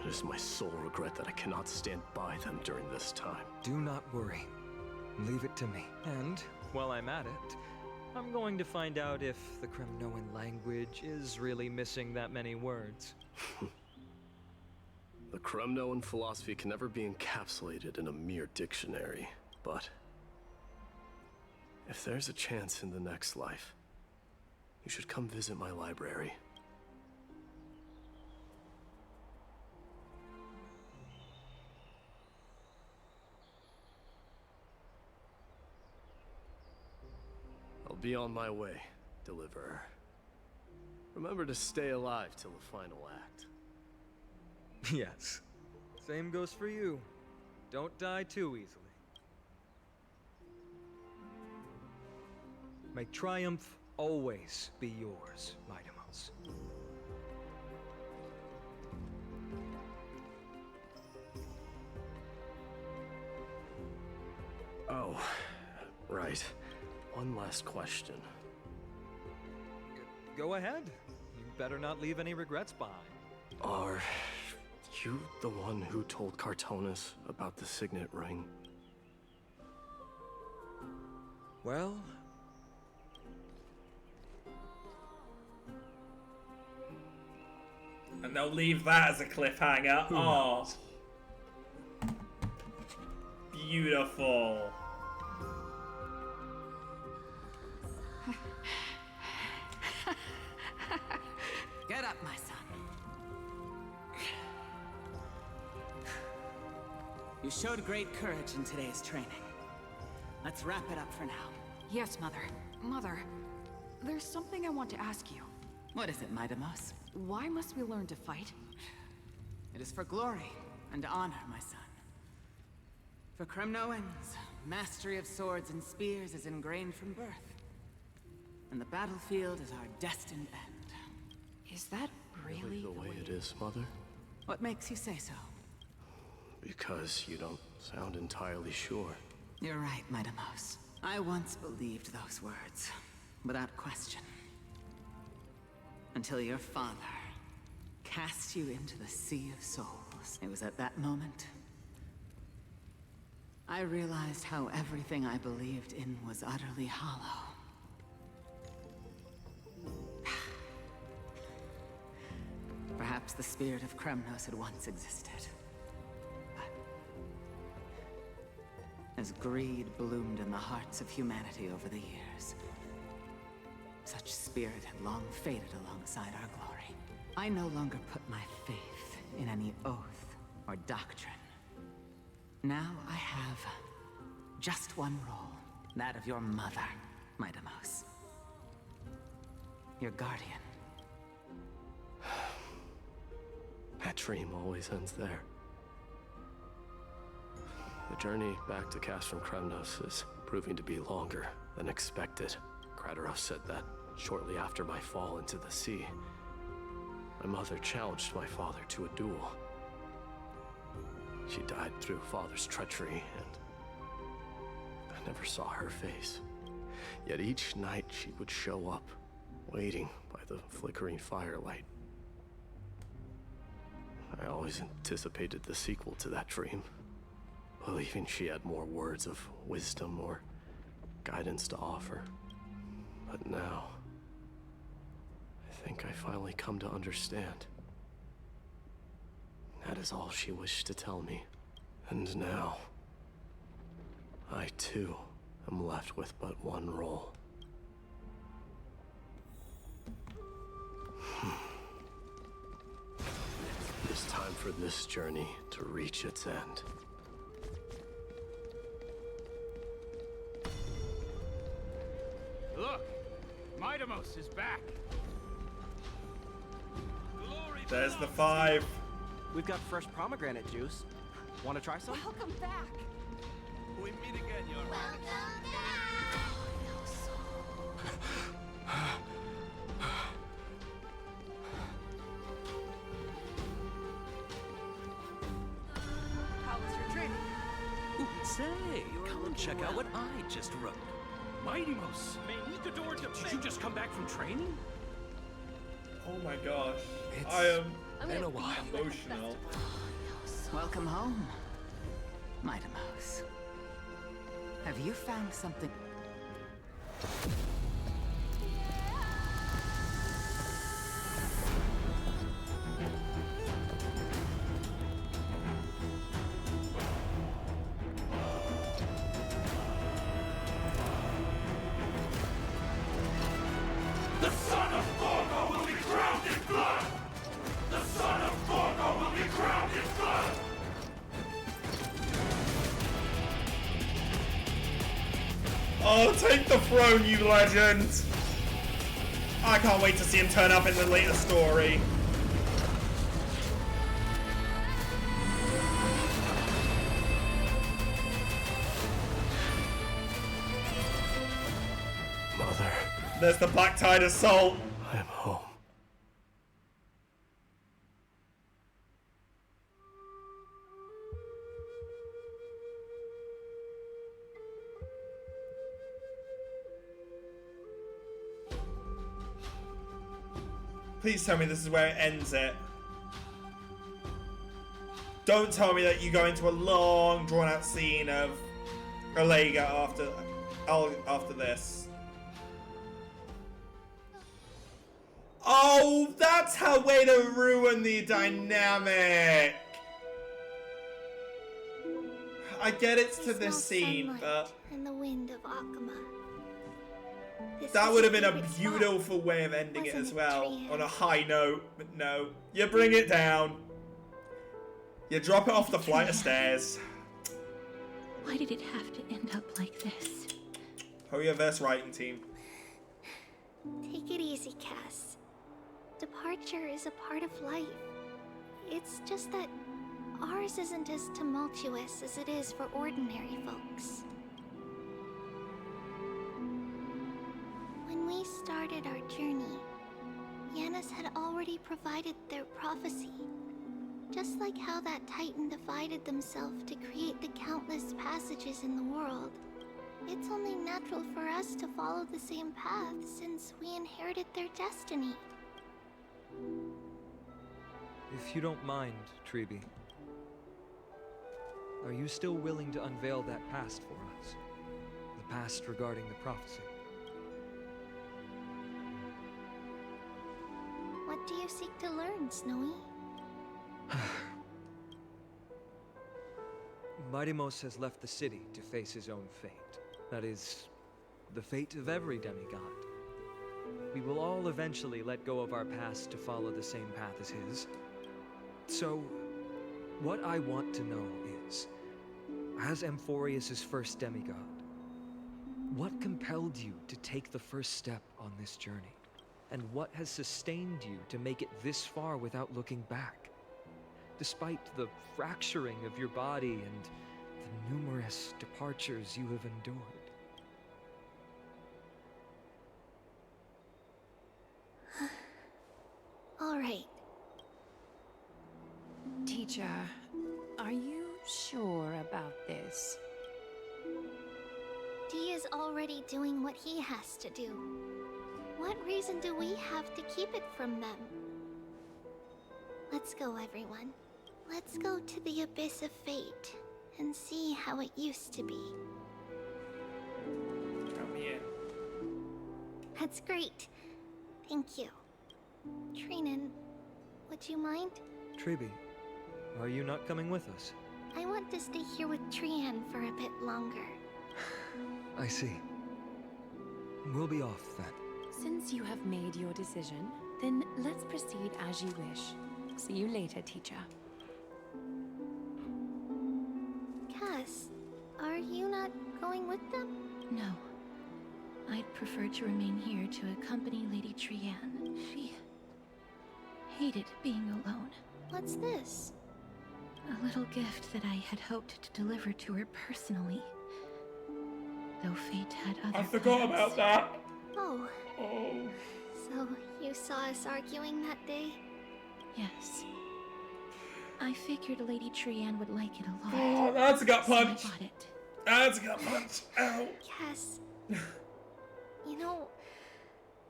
It is my sole regret that I cannot stand by them during this time. Do not worry. Leave it to me. And, while I'm at it, I'm going to find out if the Kremnoan language is really missing that many words. The Kremnoan philosophy can never be encapsulated in a mere dictionary, but if there's a chance in the next life, you should come visit my library. I'll be on my way, Deliverer. Remember to stay alive till the final act. Yes. Same goes for you. Don't die too easily. May triumph always be yours, Midamos. Oh, right. One last question. Go ahead. You better not leave any regrets behind. Are you the one who told Cartonis about the signet ring? Well... and they'll leave that as a cliffhanger. Oh, beautiful. Get up, my son. You showed great courage in today's training. Let's wrap it up for now. Yes, Mother. Mother, there's something I want to ask you. What is it, Midamos? Why must we learn to fight? It is for glory and honor, my son. For Kremnoans, mastery of swords and spears is ingrained from birth. And the battlefield is our destined end. Is that really the way it is, Mother? What makes you say so? Because you don't sound entirely sure. You're right, Midamos. I once believed those words, without question. Until your father cast you into the Sea of Souls. It was at that moment I realized how everything I believed in was utterly hollow. Perhaps the spirit of Kremnos had once existed. But as greed bloomed in the hearts of humanity over the years, such spirit had long faded alongside our glory. I no longer put my faith in any oath or doctrine. Now I have just one role, that of your mother, Midamos. Your guardian. That dream always ends there. The journey back to Cast from Kremnos is proving to be longer than expected. Krateros said that Shortly after my fall into the sea, my mother challenged my father to a duel. She died through father's treachery, and I never saw her face. Yet each night she would show up, waiting by the flickering firelight. I always anticipated the sequel to that dream, believing she had more words of wisdom or guidance to offer. But now, I think I finally come to understand. That is all she wished to tell me. And now, I too am left with but one role. It's time for this journey to reach its end. Look! Midamos is back! There's the 5. We've got fresh pomegranate juice. Want to try some? Welcome back. We meet again, Your How was your training? Ooh, say, come and check out what I just wrote. Midamos, did you just come back from training? Oh my gosh. It's I am been a while. Emotional. Welcome home, Midamos. Have you found something? The son of Gorgo will be crowned in blood! The son of Gorgo will be crowned in blood! Oh, take the throne, you legend! I can't wait to see him turn up in the later story. Mother. There's the Black Tide Assault. I am home. Please tell me this is where it ends it. Don't tell me that you go into a long, drawn-out scene of Alega after this. Oh, that's her way to ruin the dynamic. I get it's to this scene, but and the wind of Akuma. This that was would have your been a favorite spot, beautiful way of ending it wasn't as it, well, Trian? on a high note. But no, you bring it down. You drop it off the flight of stairs. Why did it have to end up like this? Hoyoverse writing team. Take it easy, Cass. Departure is a part of life. It's just that ours isn't as tumultuous as it is for ordinary folks. When we started our journey, Yanis had already provided their prophecy. Just like how that Titan divided themselves to create the countless passages in the world, it's only natural for us to follow the same path since we inherited their destiny. If you don't mind, Chibi, are you still willing to unveil that past for us? The past regarding the prophecy? What do you seek to learn, Snowy? Midamos has left the city to face his own fate. That is, the fate of every demigod. We will all eventually let go of our past to follow the same path as his. So, what I want to know is, as Amphorius' first demigod, what compelled you to take the first step on this journey? And what has sustained you to make it this far without looking back? Despite the fracturing of your body and the numerous departures you have endured. Are you sure about this? Dee is already doing what he has to do. What reason do we have to keep it from them? Let's go, everyone. Let's go to the Abyss of Fate and see how it used to be. Count me in. That's great. Thank you. Trinan, would you mind? Chibi, are you not coming with us? I want to stay here with Trian for a bit longer. I see. We'll be off then. Since you have made your decision, then let's proceed as you wish. See you later, teacher. Cass, are you not going with them? No. I'd prefer to remain here to accompany Lady Trian. She hated being alone. What's this? A little gift that I had hoped to deliver to her personally. Though fate had other I forgot plans. about that. Oh. Oh. So, you saw us arguing that day? Yes. I figured Lady Trian would like it a lot. Oh, that's a gut so I punch. bought it. That's a gut punch. Ow. Yes. You know,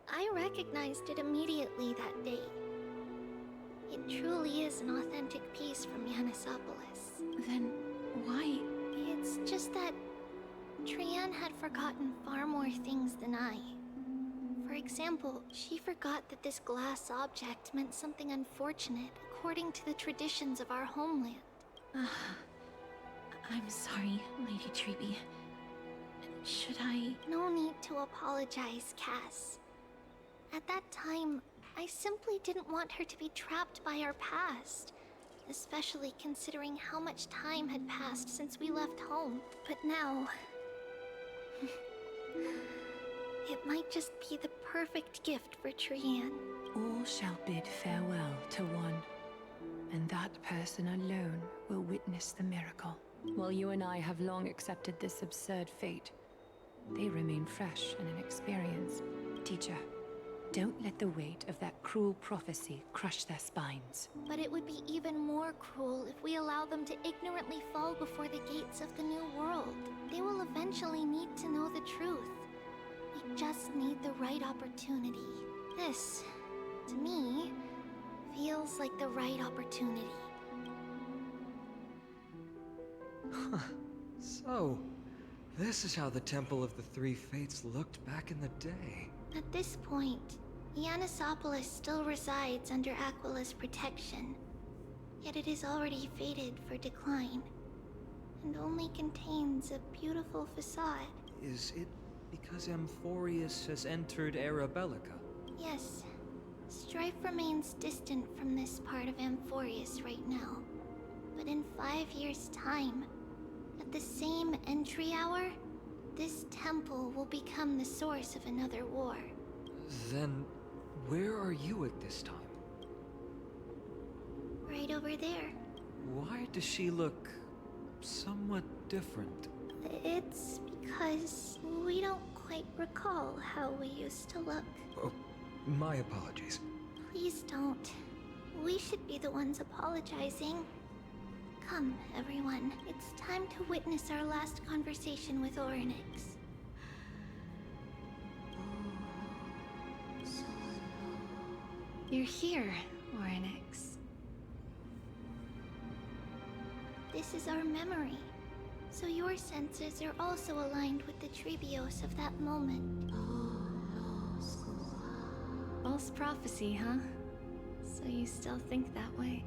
I recognized it immediately that day. It truly is an authentic piece from Yanisopolis. Then why? It's just that Trian had forgotten far more things than I. For example, she forgot that this glass object meant something unfortunate according to the traditions of our homeland. I'm sorry, Lady Chibi. Should I? No need to apologize, Cass. At that time, I simply didn't want her to be trapped by our past, especially considering how much time had passed since we left home. But now, it might just be the perfect gift for Trian. All shall bid farewell to one, and that person alone will witness the miracle. While you and I have long accepted this absurd fate, they remain fresh and inexperienced. Teacher, don't let the weight of that cruel prophecy crush their spines. But it would be even more cruel if we allow them to ignorantly fall before the gates of the new world. They will eventually need to know the truth. We just need the right opportunity. This, to me, feels like the right opportunity. Huh. So, this is how the Temple of the Three Fates looked back in the day. At this point, Yanisopolis still resides under Aquila's protection, yet it is already fated for decline, and only contains a beautiful facade. Is it because Amphorius has entered Era Bellica? Yes, strife remains distant from this part of Amphorius right now, but in 5 years' time, at the same entry hour, this temple will become the source of another war. Then, where are you at this time? Right over there. Why does she look somewhat different? It's because we don't quite recall how we used to look. Oh, my apologies. Please don't. We should be the ones apologizing. Come, everyone. It's time to witness our last conversation with Orynyx. You're here, Orynyx. This is our memory. So your senses are also aligned with the Trebios of that moment. False prophecy, huh? So you still think that way?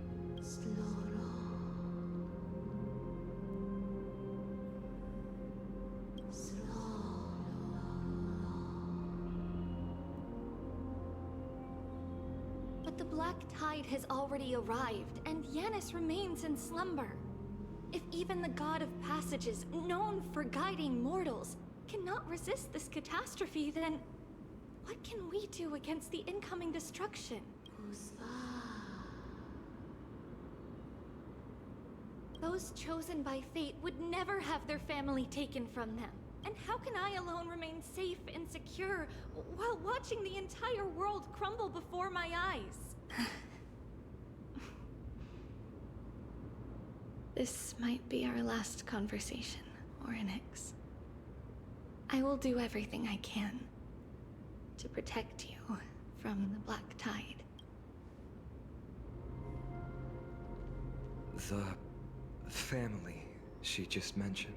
But the Black Tide has already arrived, and Yanis remains in slumber. If even the God of Passages, known for guiding mortals, cannot resist this catastrophe, then what can we do against the incoming destruction? Those chosen by fate would never have their family taken from them. And how can I alone remain safe and secure while watching the entire world crumble before my eyes? This might be our last conversation, Orynyx. I will do everything I can to protect you from the Black Tide. The family she just mentioned.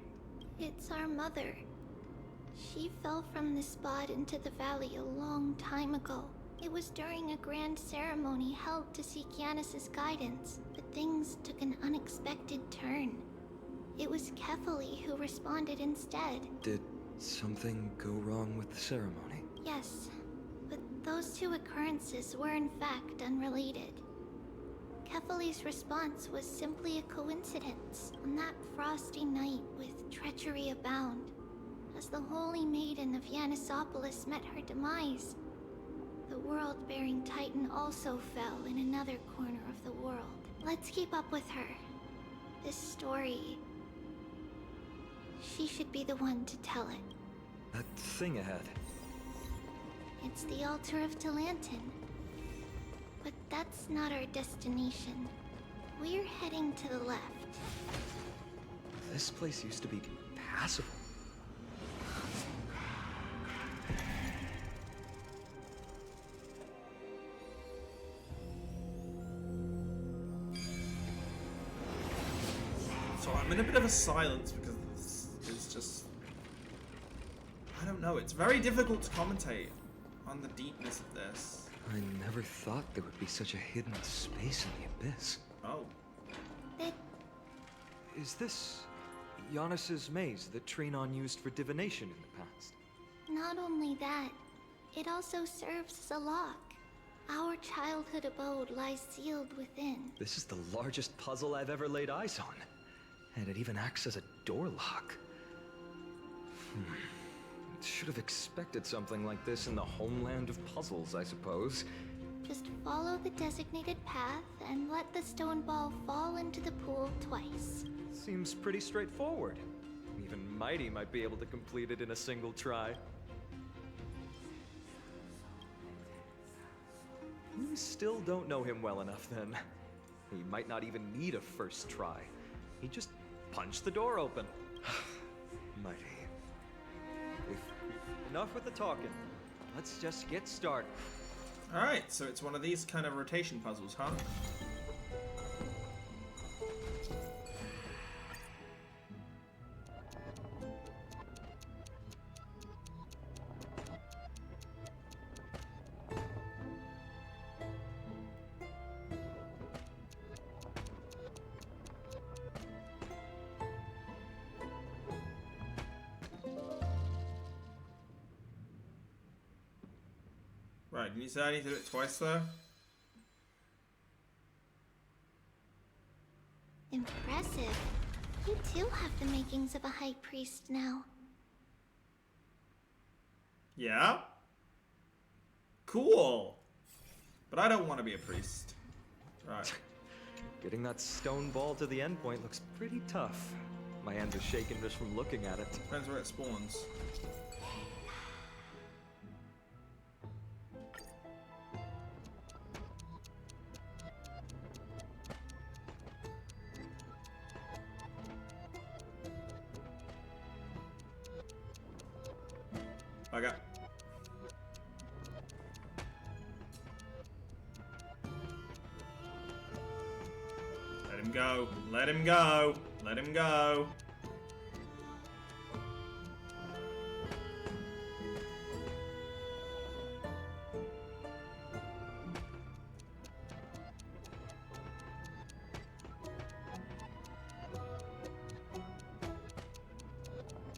It's our mother. She fell from the spot into the valley a long time ago. It was during a grand ceremony held to seek Yanis's guidance, but things took an unexpected turn. It was Kefali who responded instead. Did something go wrong with the ceremony? Yes, but those two occurrences were in fact unrelated. Kefali's response was simply a coincidence on that frosty night with treachery abound. As the Holy Maiden of Yanisopolis met her demise, the world-bearing Titan also fell in another corner of the world. Let's keep up with her. This story... she should be the one to tell it. That thing ahead. It's the altar of Talantin. But that's not our destination. We're heading to the left. This place used to be passable. So I'm in a bit of a silence because this is just... I don't know, it's very difficult to commentate on the deepness of this. I never thought there would be such a hidden space in the abyss. Oh. Is this Yanis's maze that Trinon used for divination in the past? Not only that, it also serves as a lock. Our childhood abode lies sealed within. This is the largest puzzle I've ever laid eyes on. And it even acts as a door lock. Should have expected something like this in the homeland of puzzles, I suppose. Just follow the designated path and let the stone ball fall into the pool twice. Seems pretty straightforward. Even Mighty might be able to complete it in a single try. We still don't know him well enough then. He might not even need a first try. He just punched the door open. Mighty. Enough with the talking. Let's just get started. Alright, so it's one of these kind of rotation puzzles, huh? Right, can you say I need to do it twice though? Impressive. You too have the makings of a high priest now. Yeah? Cool! But I don't want to be a priest. Right. Getting that stone ball to the end point looks pretty tough. My hands are shaking just from looking at it. Depends where it spawns. Okay. Let him go. Let him go. Let him go.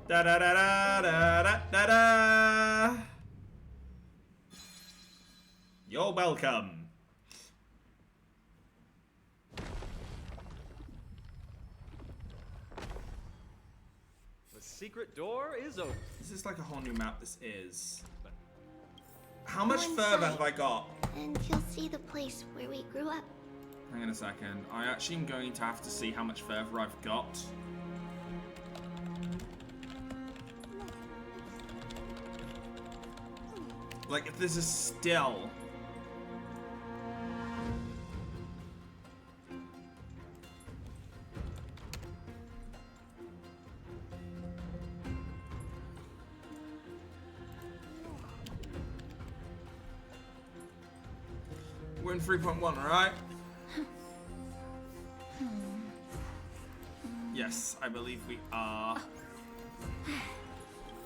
Da da da da da da da da. You're welcome. The secret door is open. This is like a whole new map. This is. How much further have I got? And you'll see the place where we grew up. Hang on a second. I actually am going to have to see how much further I've got. Like, if this is still... We're in 3.1, alright? Yes, I believe we are.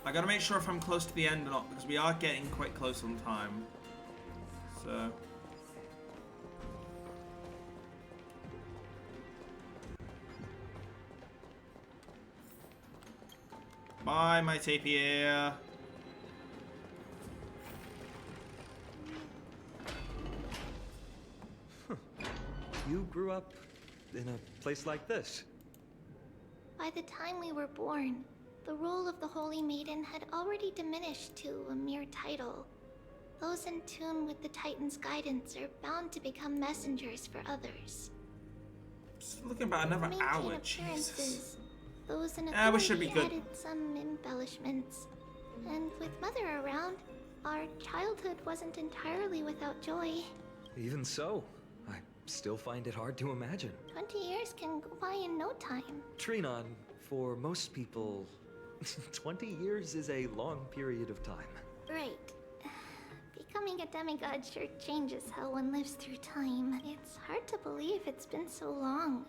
I gotta make sure if I'm close to the end or not, because we are getting quite close on time. So... Bye, my tapir. You grew up in a place like this. By the time we were born, the role of the Holy Maiden had already diminished to a mere title. Those in tune with the Titan's guidance are bound to become messengers for others. Just looking about another Maintain hour, appearances. Jesus. Those in Yeah, we should be authority good. added some embellishments. And with Mother around, our childhood wasn't entirely without joy. Even so, I still find it hard to imagine. 20 years can go by in no time. Trinon, for most people, 20 years is a long period of time. Right. Becoming a demigod sure changes how one lives through time. It's hard to believe it's been so long.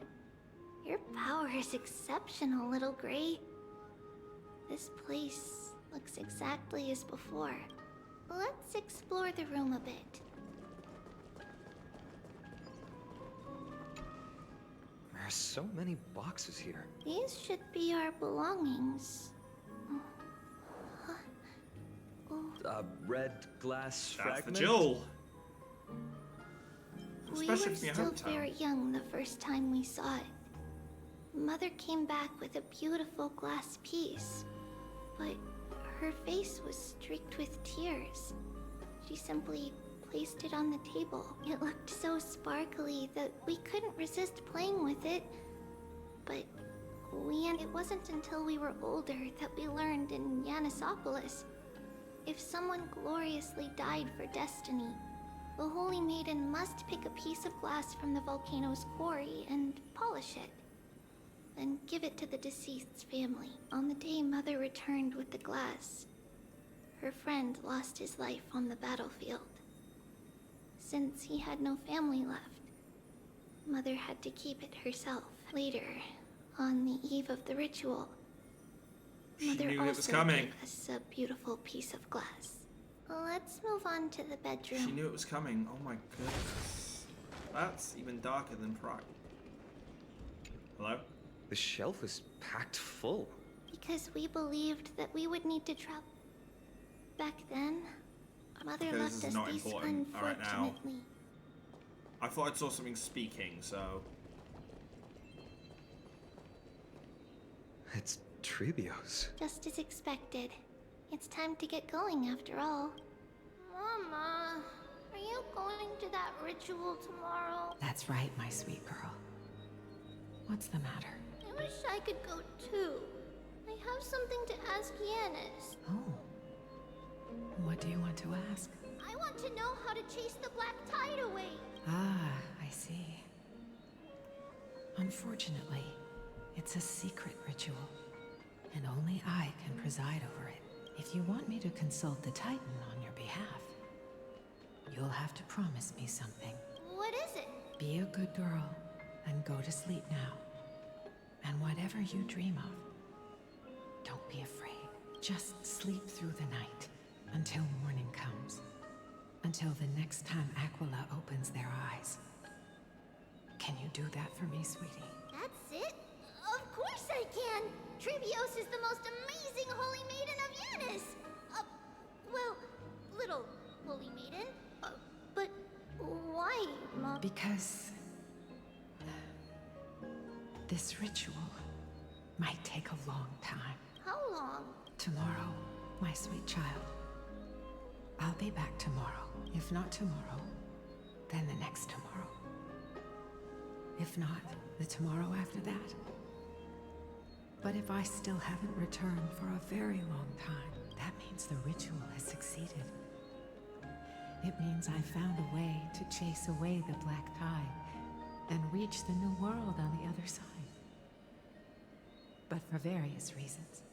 Your power is exceptional, Little Gray. This place looks exactly as before. Let's explore the room a bit. There's so many boxes here. These should be our belongings. A red glass That's fragment? the jewel. We Especially were from your still hometown. very young the first time we saw it. Mother came back with a beautiful glass piece, but her face was streaked with tears. She simply placed it on the table. It looked so sparkly that we couldn't resist playing with it, but it wasn't until we were older that we learned in Yanisopolis, if someone gloriously died for destiny, the Holy Maiden must pick a piece of glass from the volcano's quarry and polish it, then give it to the deceased's family. On the day Mother returned with the glass, her friend lost his life on the battlefield. Since he had no family left, Mother had to keep it herself. Later, on the eve of the ritual, Mother knew it was also coming. gave us a beautiful piece of glass. Let's move on to the bedroom. She knew it was coming. Oh my goodness. That's even darker than Pride. Hello? The shelf is packed full. Because we believed that we would need to travel. Back then, Mother Because left this us is not these important. Alright, now. unfortunately. I thought I saw something speaking, so... It's Trebios. Just as expected. It's time to get going after all. Mama, are you going to that ritual tomorrow? That's right, my sweet girl. What's the matter? I wish I could go too. I have something to ask Yanis. Oh. What do you want to ask? I want to know how to chase the black tide away. Ah, I see. Unfortunately, it's a secret ritual, and only I can preside over it. If you want me to consult the Titan on your behalf, you'll have to promise me something. What is it? Be a good girl and go to sleep now. And whatever you dream of, don't be afraid. Just sleep through the night until morning comes. Until the next time Aquila opens their eyes. Can you do that for me, sweetie? That's it? Of course I can! Trebios is the most amazing Holy Maiden of Yanis! Well, little Holy Maiden. But why, Mom? Because this ritual might take a long time. How long? Tomorrow, my sweet child. I'll be back tomorrow. If not tomorrow, then the next tomorrow. If not, the tomorrow after that. But if I still haven't returned for a very long time, that means the ritual has succeeded. It means I found a way to chase away the black tide and reach the new world on the other side. But for various reasons,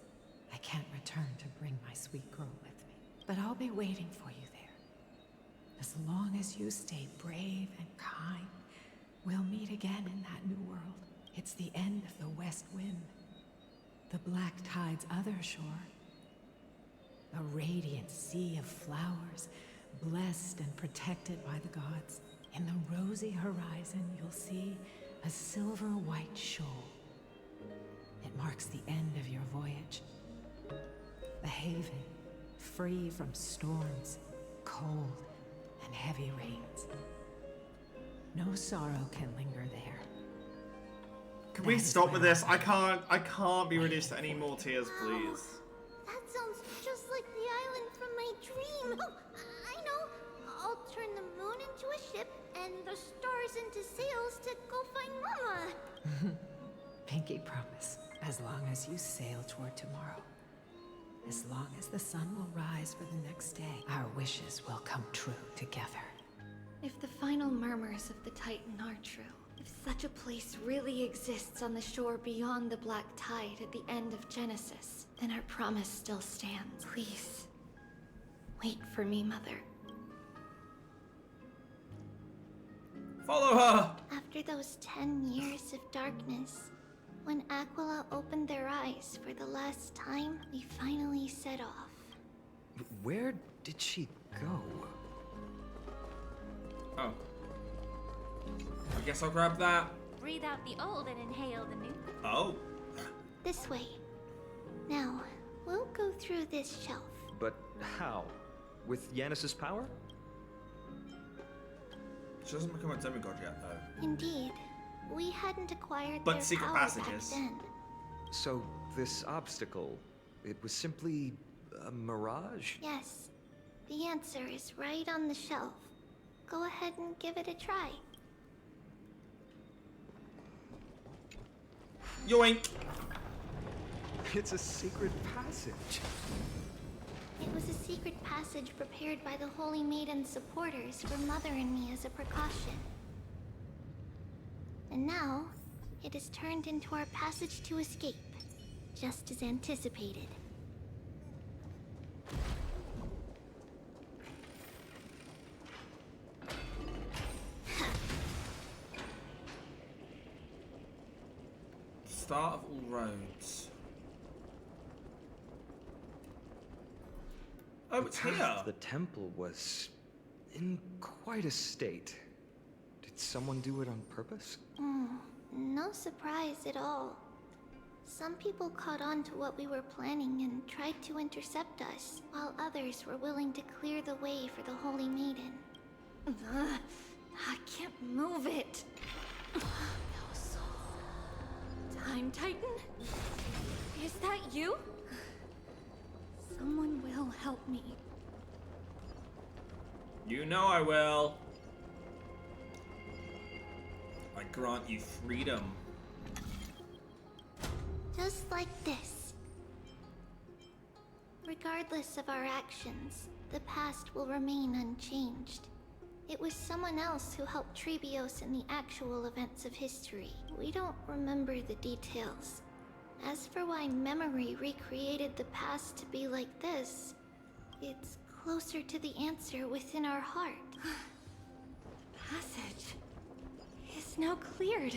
I can't return to bring my sweet girl with me. But I'll be waiting for you there. As long as you stay brave and kind, we'll meet again in that new world. It's the end of the West Wind, the Black Tide's other shore. A radiant sea of flowers, blessed and protected by the gods. In the rosy horizon, you'll see a silver-white shoal. It marks the end of your voyage. A haven, free from storms, cold, and heavy rains. No sorrow can linger there. Can we stop with this? I can't be reduced to any more tears, please. That sounds just like the island from my dream. Oh, I know. I'll turn the moon into a ship and the stars into sails to go find Mama. Pinky promise. As long as you sail toward tomorrow. As long as the sun will rise for the next day, our wishes will come true together. If the final murmurs of the Titan are true, if such a place really exists on the shore beyond the Black Tide at the end of Genesis, then our promise still stands. Please, wait for me, Mother. Follow her! After those 10 years of darkness, when Aquila opened their eyes for the last time, we finally set off. Where did she go? Oh. I guess I'll grab that. Breathe out the old and inhale the new. Oh. This way. Now, we'll go through this shelf. But how? With Yanis's power? She doesn't become a demigod yet, though. Indeed. We hadn't acquired But their secret power passages. back then. So, this obstacle, it was simply a mirage? Yes. The answer is right on the shelf. Go ahead and give it a try. Yoink! It's a secret passage. It was a secret passage prepared by the Holy Maiden's supporters for Mother and me as a precaution. And now, it is turned into our passage to escape, just as anticipated. Start of all roads. Oh, it's here. The temple was in quite a state. Did someone do it on purpose? No surprise at all. Some people caught on to what we were planning and tried to intercept us, while others were willing to clear the way for the Holy Maiden. I can't move it. Time Titan? Is that you? Someone will help me. You know I will. I grant you freedom. Just like this. Regardless of our actions, the past will remain unchanged. It was someone else who helped Trebios in the actual events of history. We don't remember the details. As for why memory recreated the past to be like this, it's closer to the answer within our heart. Passage is now cleared.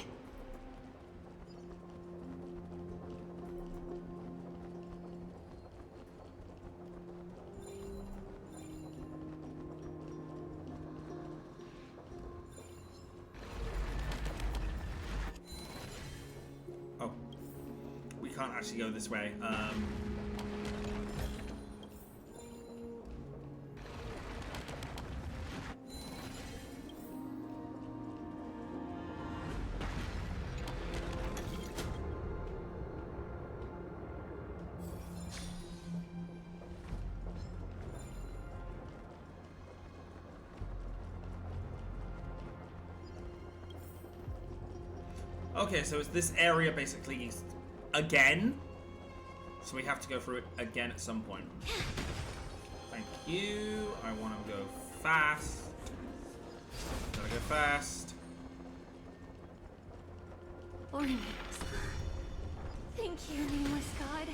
Oh. We can't actually go this way. Okay, so it's this area basically again. So we have to go through it again at some point. Thank you. I want to go fast. Gotta go fast. Ornaments. Thank you, nameless god.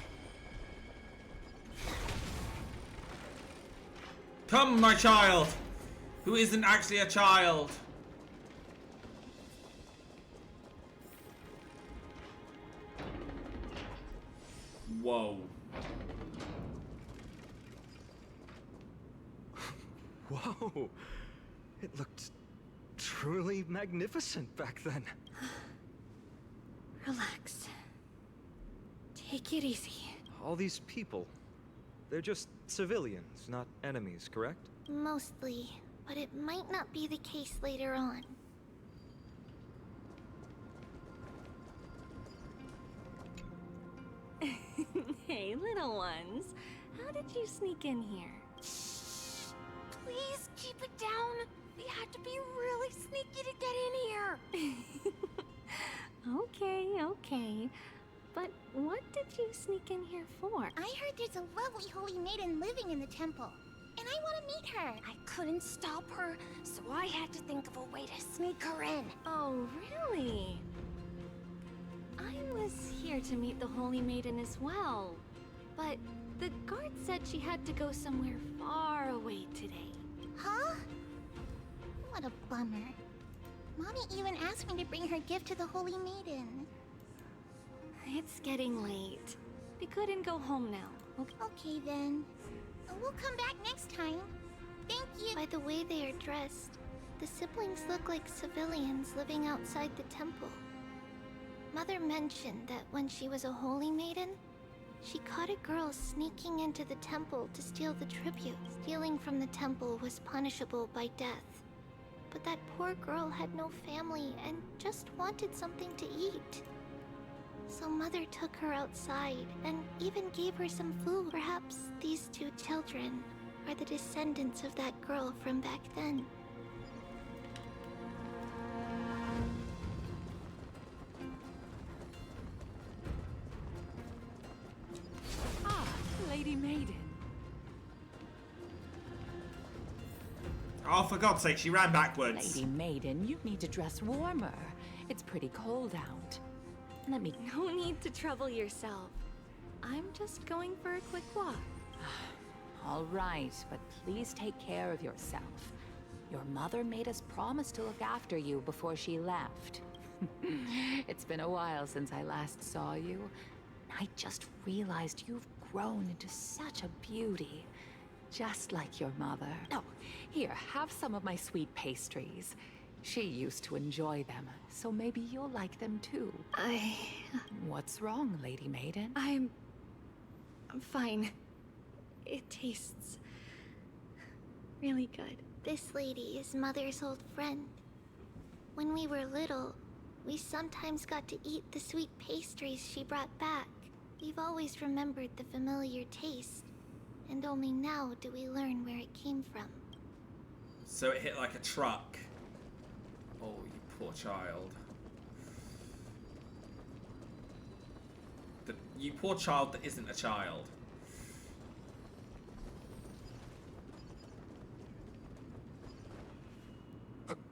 Come, my child. Who isn't actually a child. Whoa. Whoa! It looked truly magnificent back then. Relax. Take it easy. All these people, they're just civilians, not enemies, correct? Mostly, but it might not be the case later on. Hey, little ones. How did you sneak in here? Please keep it down. We had to be really sneaky to get in here. Okay, okay. But what did you sneak in here for? I heard there's a lovely holy maiden living in the temple, and I want to meet her. I couldn't stop her, so I had to think of a way to sneak her in. Oh, really? I was here to meet the Holy Maiden as well. But the guard said she had to go somewhere far away today. Huh? What a bummer. Mommy even asked me to bring her gift to the holy maiden. It's getting late. We couldn't go home now. Okay then. We'll come back next time. Thank you. By the way they are dressed, the siblings look like civilians living outside the temple. Mother mentioned that when she was a holy maiden, she caught a girl sneaking into the temple to steal the tribute. Stealing from the temple was punishable by death. But that poor girl had no family and just wanted something to eat. So Mother took her outside and even gave her some food. Perhaps these two children are the descendants of that girl from back then. Lady Maiden. Oh, for God's sake, she ran backwards. Lady Maiden, you need to dress warmer. It's pretty cold out. Let me... No need to trouble yourself. I'm just going for a quick walk. All right, but please take care of yourself. Your mother made us promise to look after you before she left. It's been a while since I last saw you. I just realized you've grown into such a beauty. Just like your mother. Oh, here, have some of my sweet pastries. She used to enjoy them, so maybe you'll like them too. What's wrong, Lady Maiden? I'm fine. It tastes really good. This lady is Mother's old friend. When we were little, we sometimes got to eat the sweet pastries she brought back. We've always remembered the familiar taste, and only now do we learn where it came from. So it hit like a truck. Oh, you poor child. You poor child that isn't a child.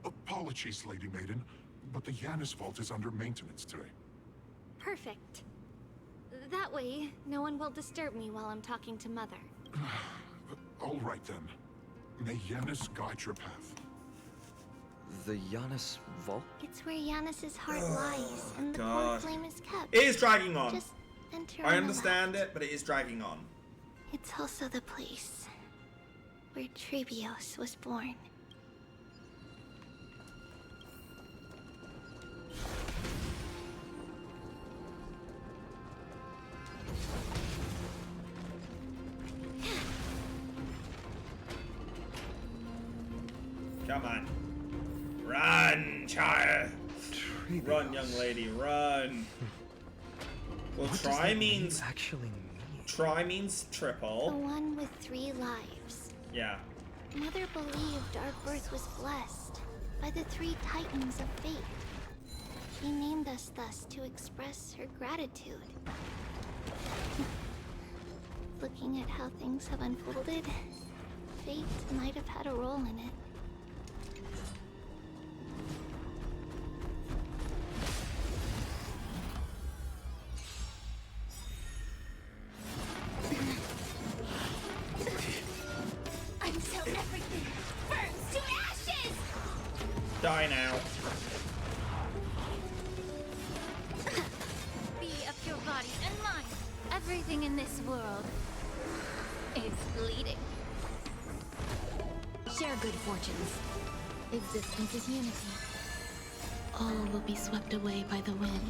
Apologies, Lady Maiden, but the Yanis vault is under maintenance today. Perfect. That way, no one will disturb me while I'm talking to Mother. All right then. May Yanis guide your path. The Yanis vault? It's where Yanis's heart lies, and the God. core flame is kept. It is dragging on. Just enter I on the understand left. it, but it is dragging on. It's also the place where Trebios was born. Come on. Run, child. Run, young lady, run. Well, What does try that means... actually mean? Try means triple. The one with 3 lives. Yeah. Mother believed our birth was blessed by the 3 titans of fate. She named us thus to express her gratitude. Looking at how things have unfolded, fate might have had a role in it. Until everything burns to ashes! die now. Be of your body and mind. Everything in this world is bleeding. Share good fortunes. Existence is unity. All will be swept away by the wind.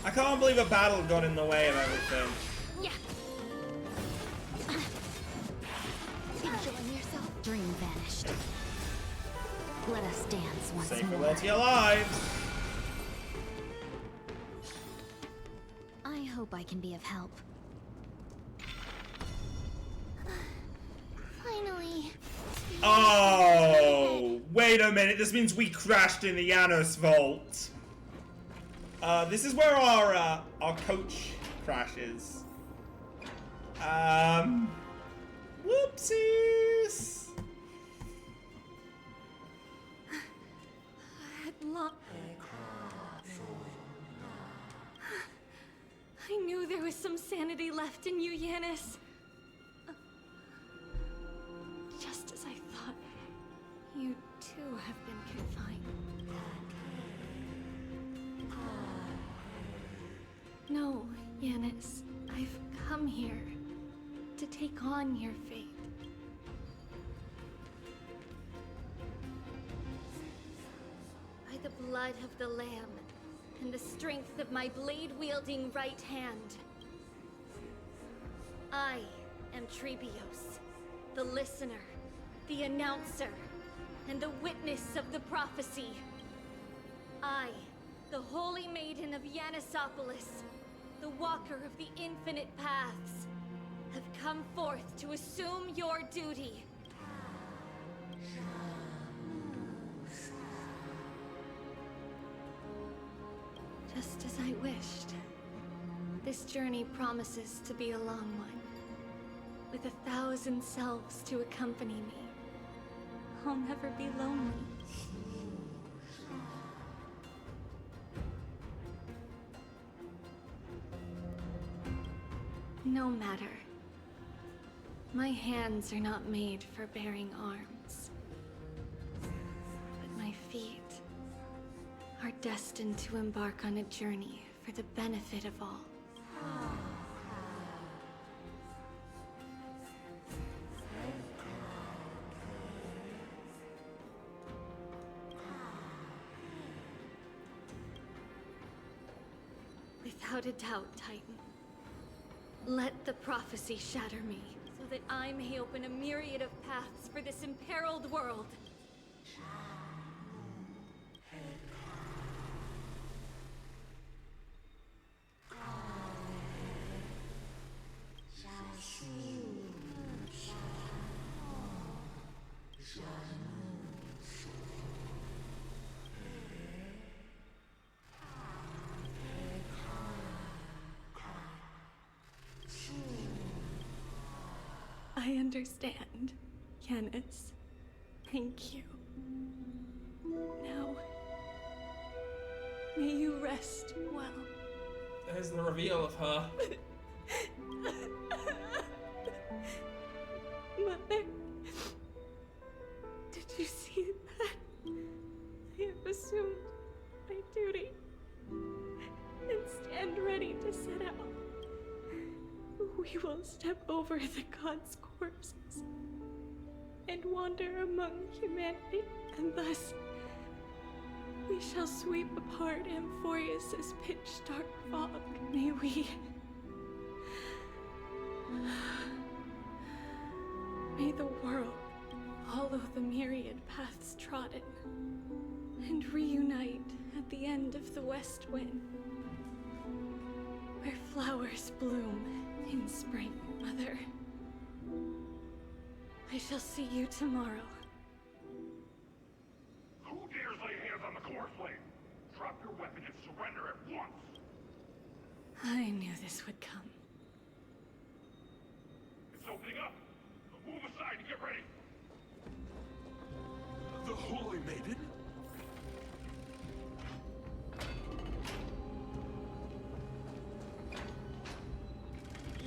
I can't believe a battle got in the way of everything. Yeah. Enjoying yourself? Dream vanished. Let us dance once Save more. farewell to your lives. I hope I can be of help. Finally. Oh, wait a minute. This means we crashed in the Janos vault. This is where our coach crashes. Whoopsies. I knew there was some sanity left in you, Yanis. Just as I thought, you too have been confined. No, Yanis, I've come here to take on your fate. By the blood of the Lamb and the strength of my blade-wielding right hand, I am Trebios, the listener, the announcer, and the witness of the prophecy. I, the Holy Maiden of Yanisopolis, the Walker of the Infinite Paths, have come forth to assume your duty. Just as I wished. This journey promises to be a long one, with 1,000 selves to accompany me. I'll never be lonely. No matter. My hands are not made for bearing arms. But my feet are destined to embark on a journey for the benefit of all. Without a doubt, Titan. Let the prophecy shatter me, so that I may open a myriad of paths for this imperiled world. I understand, Yanis. Thank you. Now, may you rest well. There's the reveal of her. Mother, did you see that? I have assumed my duty and stand ready to set out. We will step over the gods' corpses and wander among humanity, and thus we shall sweep apart Amphorius's pitch-dark fog. May we... May the world follow the myriad paths trodden and reunite at the end of the West Wind, where flowers bloom in spring, Mother. I shall see you tomorrow. Who dares lay hands on the core flame? Drop your weapon and surrender at once. I knew this would come. It's opening up. Move aside and get ready. The Holy Maiden?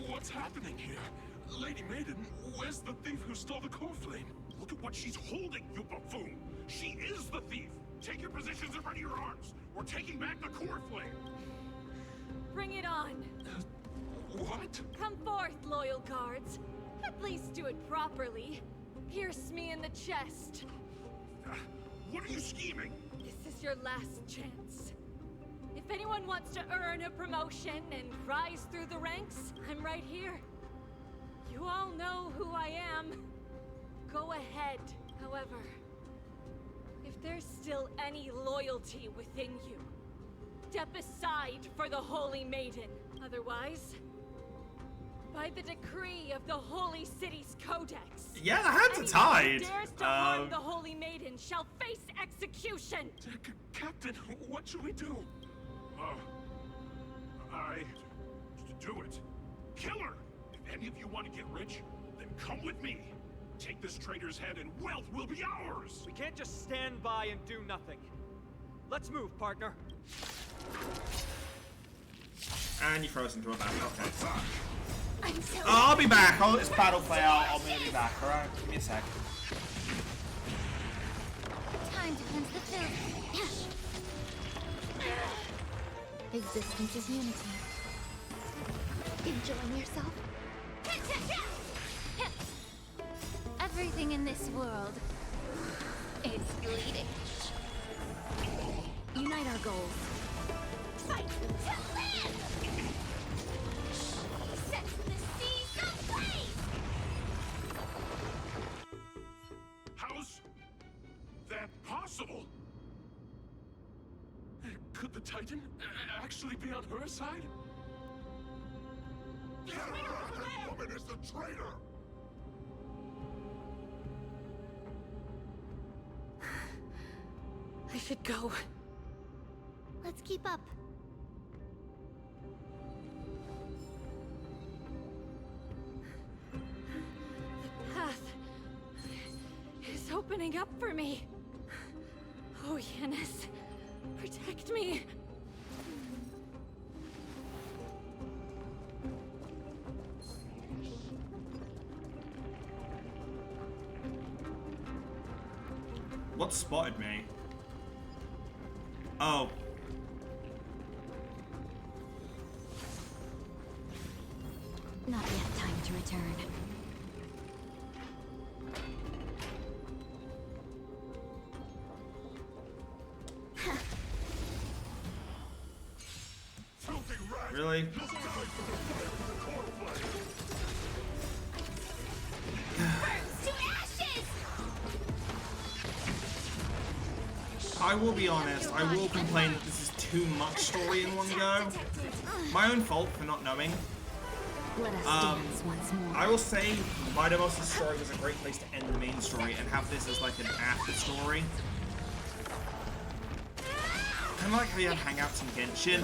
What's happening here? Lady Maiden, where's the thief who stole the core flame? Look at what she's holding, you buffoon! She is the thief! Take your positions and ready your arms. We're taking back the core flame. Bring it on. What? Come forth, loyal guards. At least do it properly. Pierce me in the chest. What are you scheming? This is your last chance. If anyone wants to earn a promotion and rise through the ranks, I'm right here. You all know who I am. Go ahead. However, if there's still any loyalty within you, step aside for the Holy Maiden. Otherwise, by the decree of the Holy City's Codex, yeah, the hands are tied. Anyone who dares to harm the Holy Maiden shall face execution. Captain, what should we do? Do it. Kill her! If any of you want to get rich, then come with me. Take this traitor's head and wealth will be ours! We can't just stand by and do nothing. Let's move, partner. And you froze into a battle. Okay. I'm so I'll be back. I'll let this battle play out. I'll be back, alright? Give me a sec. time to cleanse the filth. Existence is unity. Enjoying yourself? Everything in this world is bleeding. Unite our goals. Fight to live! Set the seas ablaze! How's that possible? Could the Titan actually be on her side? That woman is the traitor! I should go. Let's keep up. The path is opening up for me. Oh, Yanis, protect me. What spotted me? Oh. Not yet time to return. Really? I will be honest, I will complain that this is too much story in one go. My own fault for not knowing. I will say Vidomos' story was a great place to end the main story and have this as like an after story. Kind of like how you have hangouts in Genshin.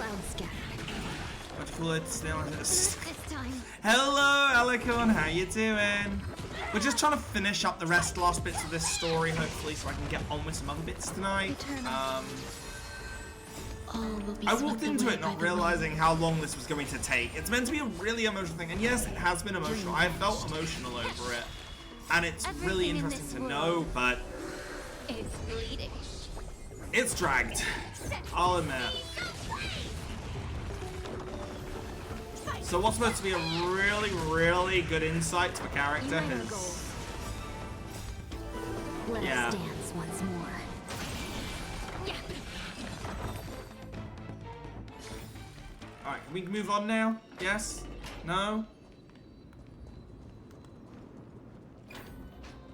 What do you call it? Still Hello, Alicon, how you doing? We're just trying to finish up the last bits of this story, hopefully, so I can get on with some other bits tonight. I walked into it not realizing how long this was going to take. It's meant to be a really emotional thing, and yes, it has been emotional. I felt emotional over it, and it's really interesting to know, but it's bleeding. It's dragged. I'll admit. So what's supposed to be a really, really good insight to a character is... Let us dance once more. Alright, can we move on now? Yes? No?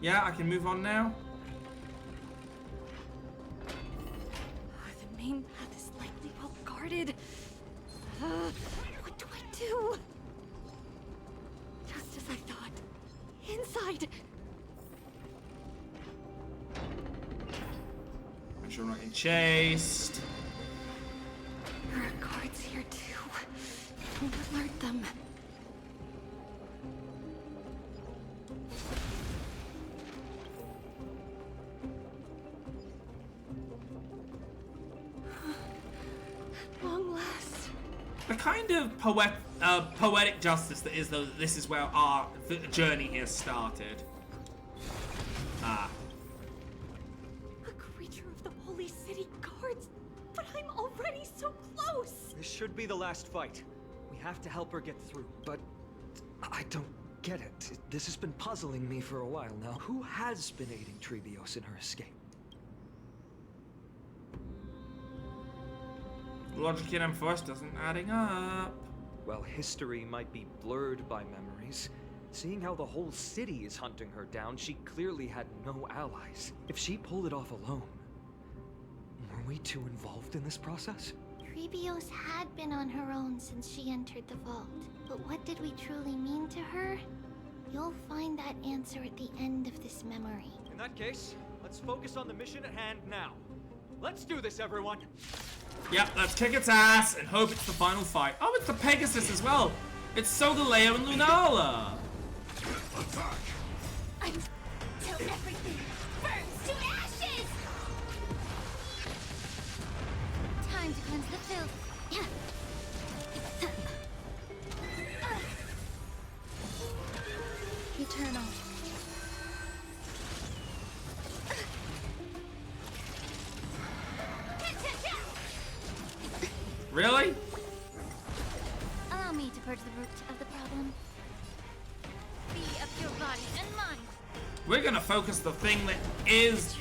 Yeah, I can move on now? The main path is likely well guarded. What do I do? Just as I thought. Inside. I'm sure I'm not getting chased. There are guards here too. Don't alert them. At long last. The kind of poetic justice that is, though, this is where our journey here started. A creature of the Holy City. should be the last fight. We have to help her get through. But I don't get it. This has been puzzling me for a while now. Who has been aiding Trebios in her escape? Logic in M4 doesn't adding up. Well, history might be blurred by memories. Seeing how the whole city is hunting her down, she clearly had no allies. If she pulled it off alone, were we too involved in this process? Trebios had been on her own since she entered the vault. But what did we truly mean to her? You'll find that answer at the end of this memory. In that case, let's focus on the mission at hand now. Let's do this, everyone! Yep, let's kick its ass and hope it's the final fight. Oh, it's the Pegasus as well. It's Solgaleo and Lunala. Until everything burns to ashes! Time to cleanse the filth. Eternal. Really? Allow me to purge the root of the problem. Be of your body and mind. We're gonna focus the thing that is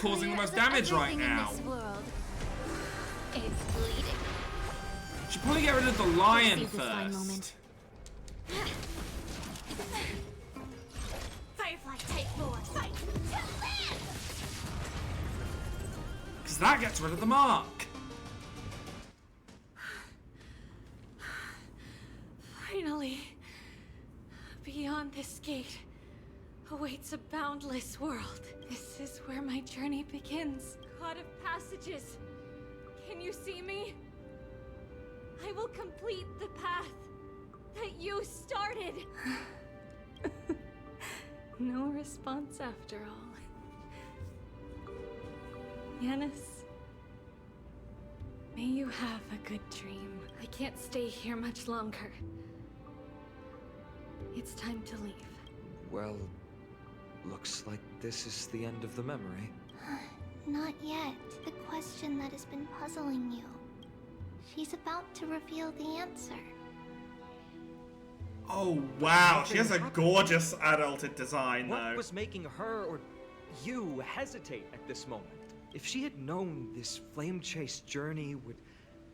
causing the most damage right now. In this world is bleeding. Should probably get rid of the lion Seize this fine first. moment. Firefly type 4, fight to live! Because that gets rid of the mark. Finally, beyond this gate awaits a boundless world. This is where my journey begins. God of passages, can you see me? I will complete the path that you started. No response after all. Yanis, may you have a good dream. I can't stay here much longer. It's time to leave. Well, looks like this is the end of the memory. Not yet. The question that has been puzzling you. She's about to reveal the answer. Oh wow, she has a gorgeous adulted design though. What was making her or you hesitate at this moment? If she had known this flame chase journey would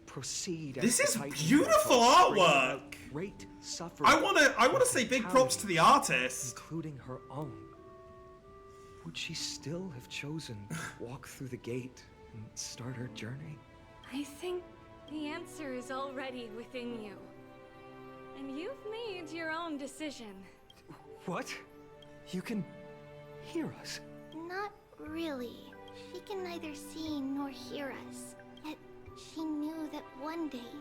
proceed. This is beautiful artwork. Great suffering. I wanna say big props to the artist, including her own. Would she still have chosen to walk through the gate and start her journey? I think the answer is already within you. And you've made your own decision. What? You can hear us? Not really. She can neither see nor hear us. Yet she knew that one day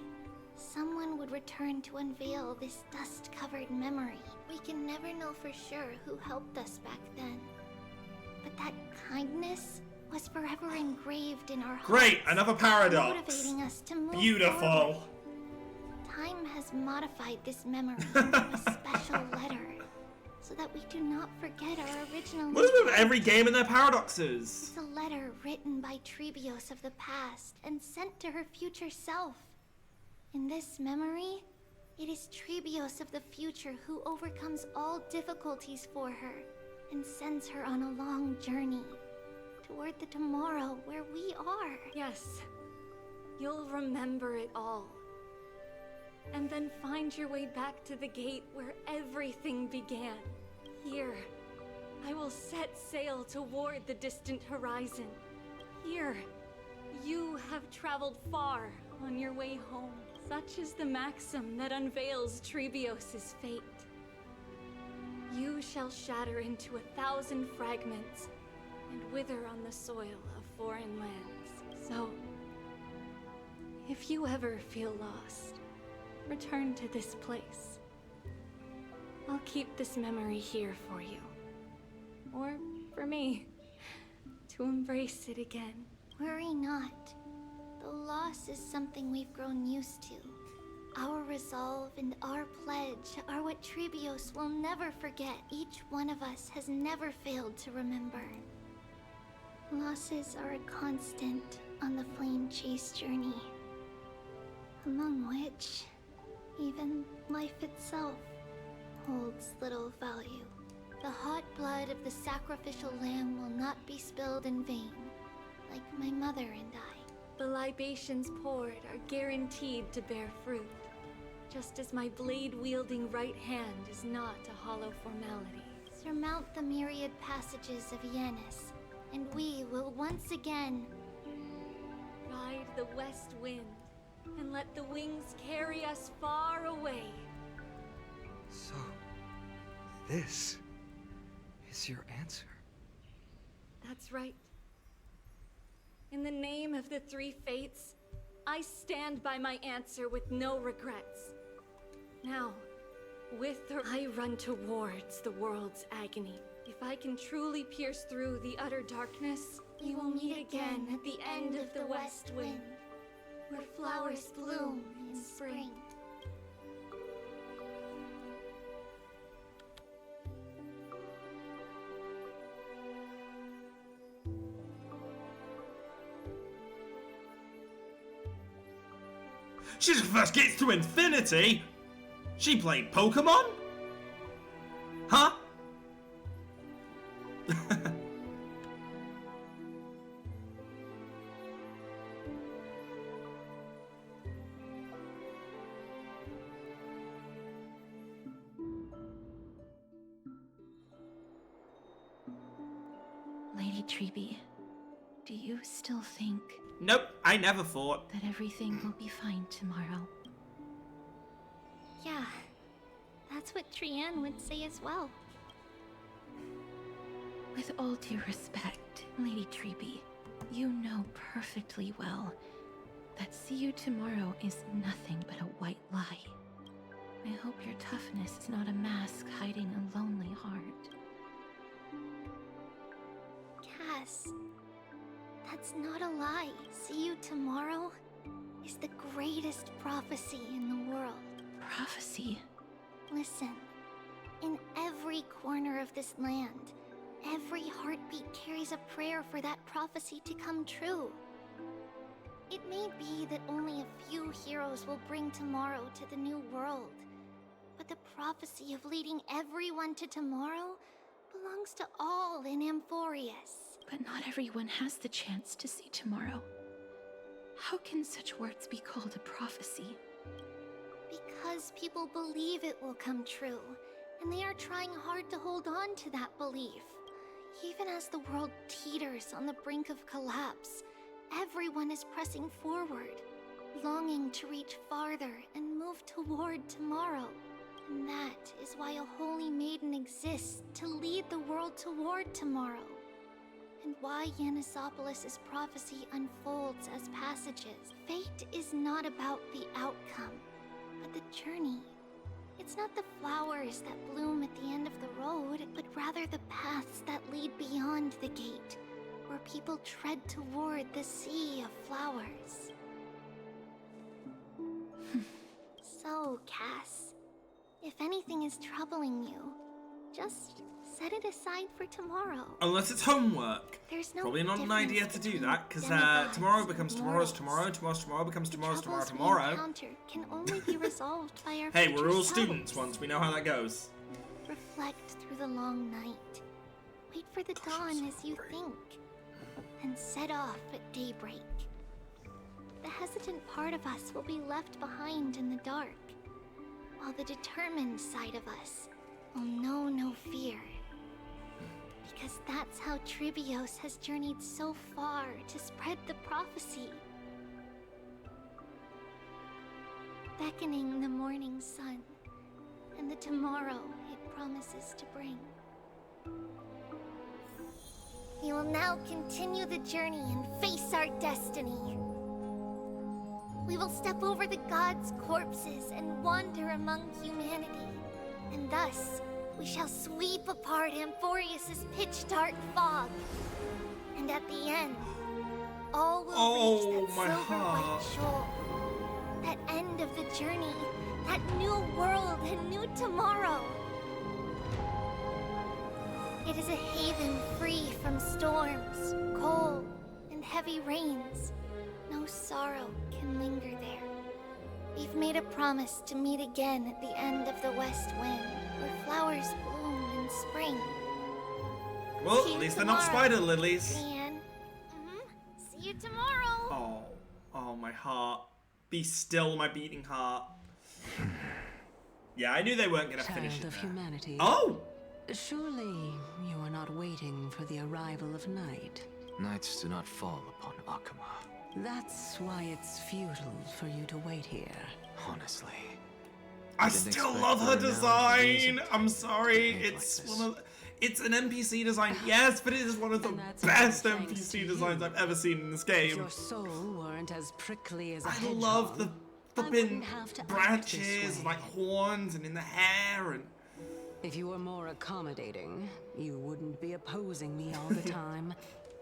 someone would return to unveil this dust-covered memory. We can never know for sure who helped us back then. But that kindness was forever engraved in our hearts. Great, another paradox. Motivating us to move Beautiful. forward. Time has modified this memory into a special letter, so that we do not forget our original. What is with every game and their paradoxes? It's a letter written by Trebios of the past and sent to her future self. In this memory, it is Trebios of the future who overcomes all difficulties for her and sends her on a long journey toward the tomorrow where we are. Yes, you'll remember it all. And then find your way back to the gate where everything began. Here, I will set sail toward the distant horizon. Here, you have traveled far on your way home. Such is the maxim that unveils Trebios' fate. You shall shatter into 1,000 fragments and wither on the soil of foreign lands. So, if you ever feel lost, return to this place. I'll keep this memory here for you. Or for me, to embrace it again. Worry not. The loss is something we've grown used to. Our resolve and our pledge are what Trebios will never forget. Each one of us has never failed to remember. Losses are a constant on the flame chase journey. among which even life itself holds little value. The hot blood of the sacrificial lamb will not be spilled in vain, like my mother and I. The libations poured are guaranteed to bear fruit, just as my blade-wielding right hand is not a hollow formality. Surmount the myriad passages of Yanis, and we will once again ride the west wind and let the wings carry us far away. So, this is your answer? That's right. In the name of the three fates, I stand by my answer with no regrets. Now, with her, I run towards the world's agony. If I can truly pierce through the utter darkness, we will meet again at the end of the west wind, where flowers bloom in spring. She first gets to infinity? She played Pokemon? Huh? Lady Chibi, do you still think... Nope, I never thought. ...that everything will be fine tomorrow? Yeah, that's what Trianne would say as well. With all due respect, Lady Chibi, you know perfectly well that see you tomorrow is nothing but a white lie. I hope your toughness is not a mask hiding a lonely heart. Cass, that's not a lie. See you tomorrow is the greatest prophecy in the world. Prophecy? Listen, in every corner of this land, every heartbeat carries a prayer for that prophecy to come true. It may be that only a few heroes will bring tomorrow to the new world, but the prophecy of leading everyone to tomorrow belongs to all in Amphorius. But not everyone has the chance to see tomorrow. How can such words be called a prophecy? Because people believe it will come true, and they are trying hard to hold on to that belief. Even as the world teeters on the brink of collapse, everyone is pressing forward, longing to reach farther and move toward tomorrow. And that is why a holy maiden exists to lead the world toward tomorrow. And why Yanisopolis' prophecy unfolds as passages. Fate is not about the outcome, but the journey. It's not the flowers that bloom at the end of the road, but rather the paths that lead beyond the gate, where people tread toward the sea of flowers. So, Cass, if anything is troubling you, just set it aside for tomorrow. Unless it's homework. There's no Probably not an idea to do that, because tomorrow becomes tomorrow's tomorrow, tomorrow becomes tomorrow's tomorrow. Can only be resolved by our Hey, we're all selves. students once, we know how that goes. Reflect through the long night. Wait for the dawn as you think. And set off at daybreak. The hesitant part of us will be left behind in the dark, while the determined side of us will know no fear. Because that's how Tribios has journeyed so far to spread the prophecy. Beckoning the morning sun, and the tomorrow it promises to bring. We will now continue the journey and face our destiny. We will step over the gods' corpses and wander among humanity. And thus, we shall sweep apart Amphorius' pitch-dark fog. And at the end, all will reach that silver-white shore. That end of the journey, that new world and new tomorrow. It is a haven free from storms, cold, and heavy rains. No sorrow can linger there. We've made a promise to meet again at the end of the West Wind, where flowers bloom in spring. Well, at least they're not spider lilies. Leanne. See you tomorrow. Oh, my heart. Be still, my beating heart. Yeah, I knew they weren't gonna finish it Child of there. humanity. Oh! Surely you are not waiting for the arrival of night. Nights do not fall upon Akama. That's why it's futile for you to wait here. Honestly. I still love her design! I'm sorry, it's one of... It's an NPC design, yes, but it is one of the best NPC designs I've ever seen in this game. If your soul weren't as prickly as a I hedgehog, love the flipping have to act branches, this way. like horns, and in the hair, and... If you were more accommodating, you wouldn't be opposing me all the time,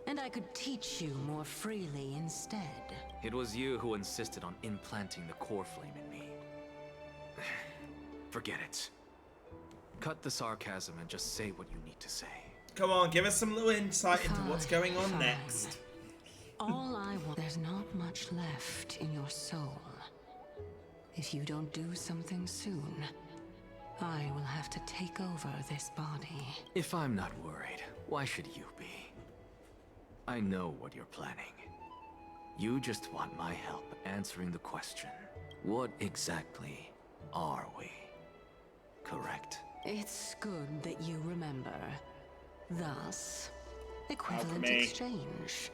and I could teach you more freely instead. It was you who insisted on implanting the core flame in me. Forget it. Cut the sarcasm and just say what you need to say. Come on, give us some little insight into what's going on next. All I want... There's not much left in your soul. If you don't do something soon, I will have to take over this body. If I'm not worried, why should you be? I know what you're planning. You just want my help answering the question. What exactly are we? Correct? It's good that you remember. Thus, equivalent me. exchange.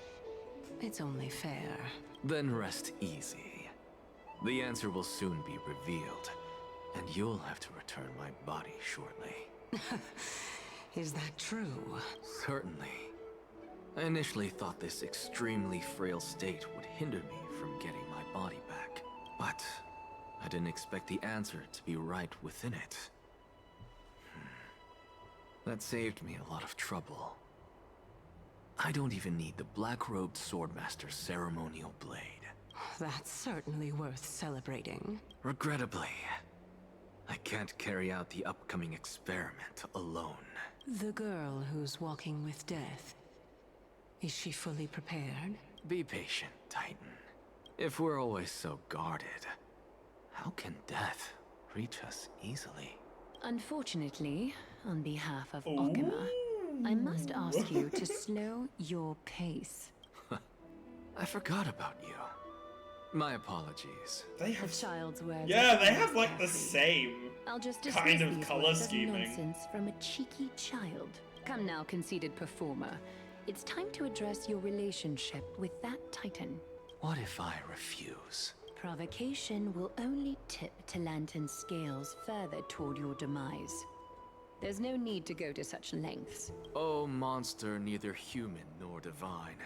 It's only fair. Then rest easy. The answer will soon be revealed, and you'll have to return my body shortly. Is that true? Certainly. I initially thought this extremely frail state would hinder me from getting my body back, but I didn't expect the answer to be right within it. That saved me a lot of trouble. I don't even need the black-robed swordmaster's ceremonial blade. That's certainly worth celebrating. Regrettably, I can't carry out the upcoming experiment alone. The girl who's walking with death, is she fully prepared? Be patient, Titan. If we're always so guarded, how can death reach us easily? Unfortunately, on behalf of Okima, I must ask you to slow your pace. I forgot about you. My apologies. They have child's words. Yeah, they have like the same I'll just kind dismiss of these color words as scheming. nonsense from a cheeky child. Come now, conceited performer. It's time to address your relationship with that Titan. What if I refuse? Provocation will only tip Talantan's scales further toward your demise. There's no need to go to such lengths. Oh, monster neither human nor divine.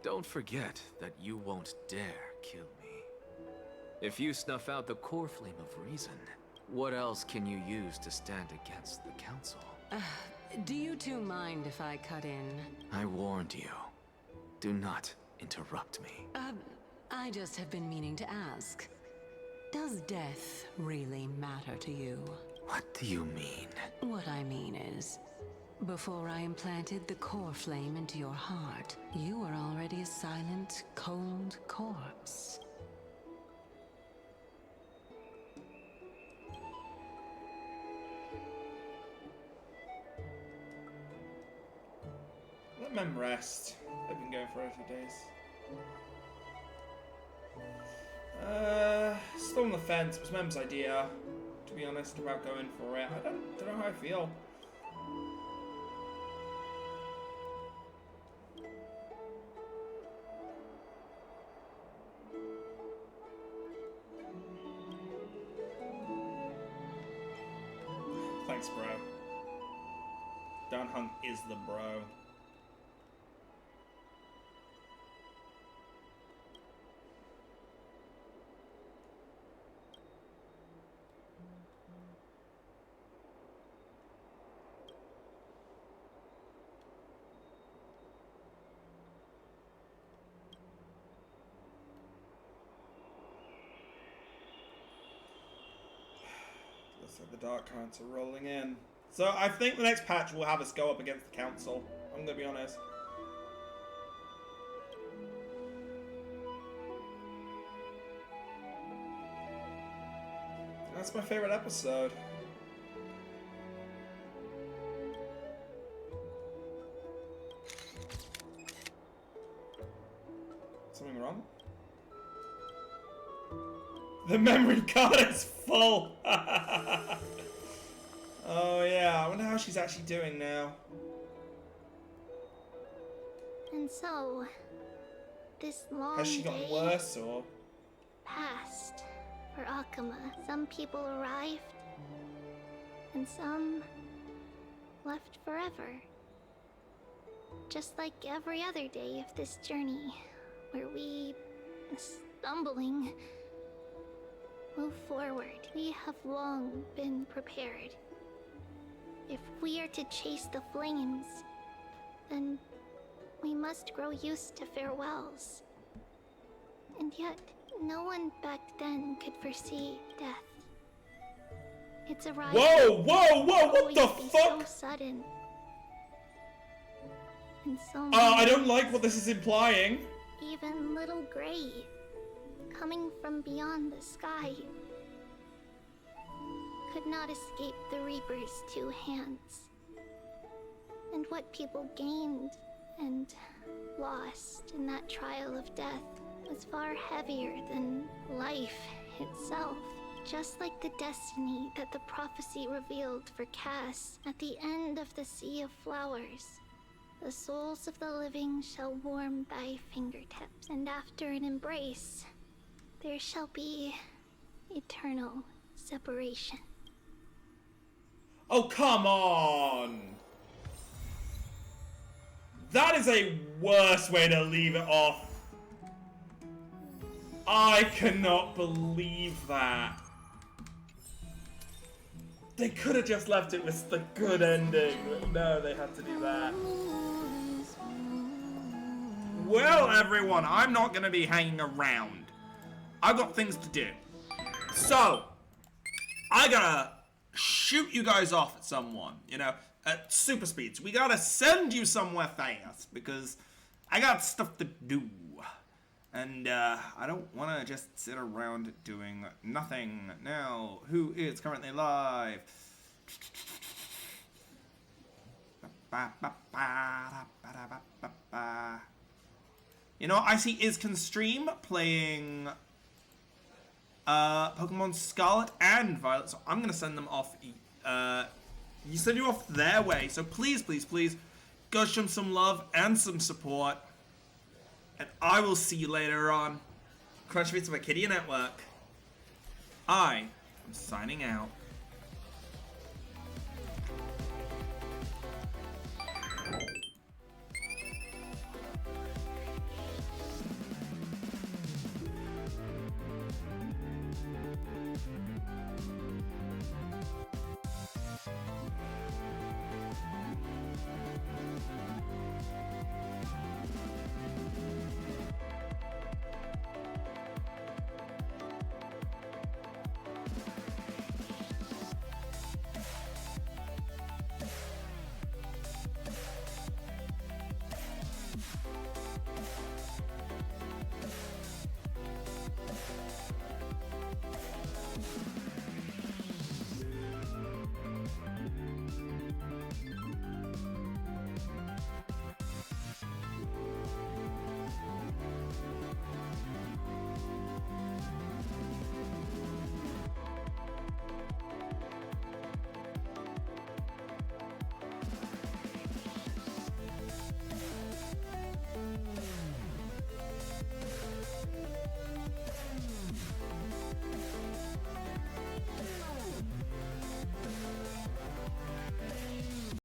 Don't forget that you won't dare kill me. If you snuff out the core flame of reason, what else can you use to stand against the council? Do you two mind if I cut in? I warned you. Do not interrupt me. I just have been meaning to ask. Does death really matter to you? What do you mean? What I mean is, before I implanted the core flame into your heart, you were already a silent, cold corpse. Let Mem rest. They've been going for a few days. Still on the fence. It was Mem's idea, to be honest, about going for it. I don't know how I feel. Thanks, bro. Dan Hung is the bro. Looks like the dark currents are rolling in. So I think the next patch will have us go up against the council. I'm gonna be honest. That's my favorite episode. Something wrong? The memory card is full! Oh yeah, I wonder how she's actually doing now. And so, this long Has she gotten day worse, or? passed for Akuma. Some people arrived, and some left forever. Just like every other day of this journey, where we, stumbling, move forward. We have long been prepared. If we are to chase the flames, then we must grow used to farewells. And yet, no one back then could foresee death. Its arrival. Whoa! What the fuck? So sudden. And so I don't like what this is implying. Even little Gray, coming from beyond the sky, could not escape the Reaper's two hands. And what people gained and lost in that trial of death was far heavier than life itself. Just like the destiny that the prophecy revealed for Cass at the end of the Sea of Flowers. The souls of the living shall warm thy fingertips, and after an embrace, there shall be eternal separation. Oh, come on! That is a worse way to leave it off. I cannot believe that. They could have just left it with the good ending, but no, they had to do that. Well, everyone, I'm not going to be hanging around. I've got things to do. So, I gotta shoot you guys off at someone, you know, at super speeds. We gotta send you somewhere fast, because I got stuff to do. And, I don't want to just sit around doing nothing. Now, who is currently live? You know, I see Is can stream playing Pokemon Scarlet and Violet, so I'm gonna send them off. Send you off their way. So please, please, please, go show them some love and some support, and I will see you later on. Crunch Beats of Arcadia Network. I am signing out.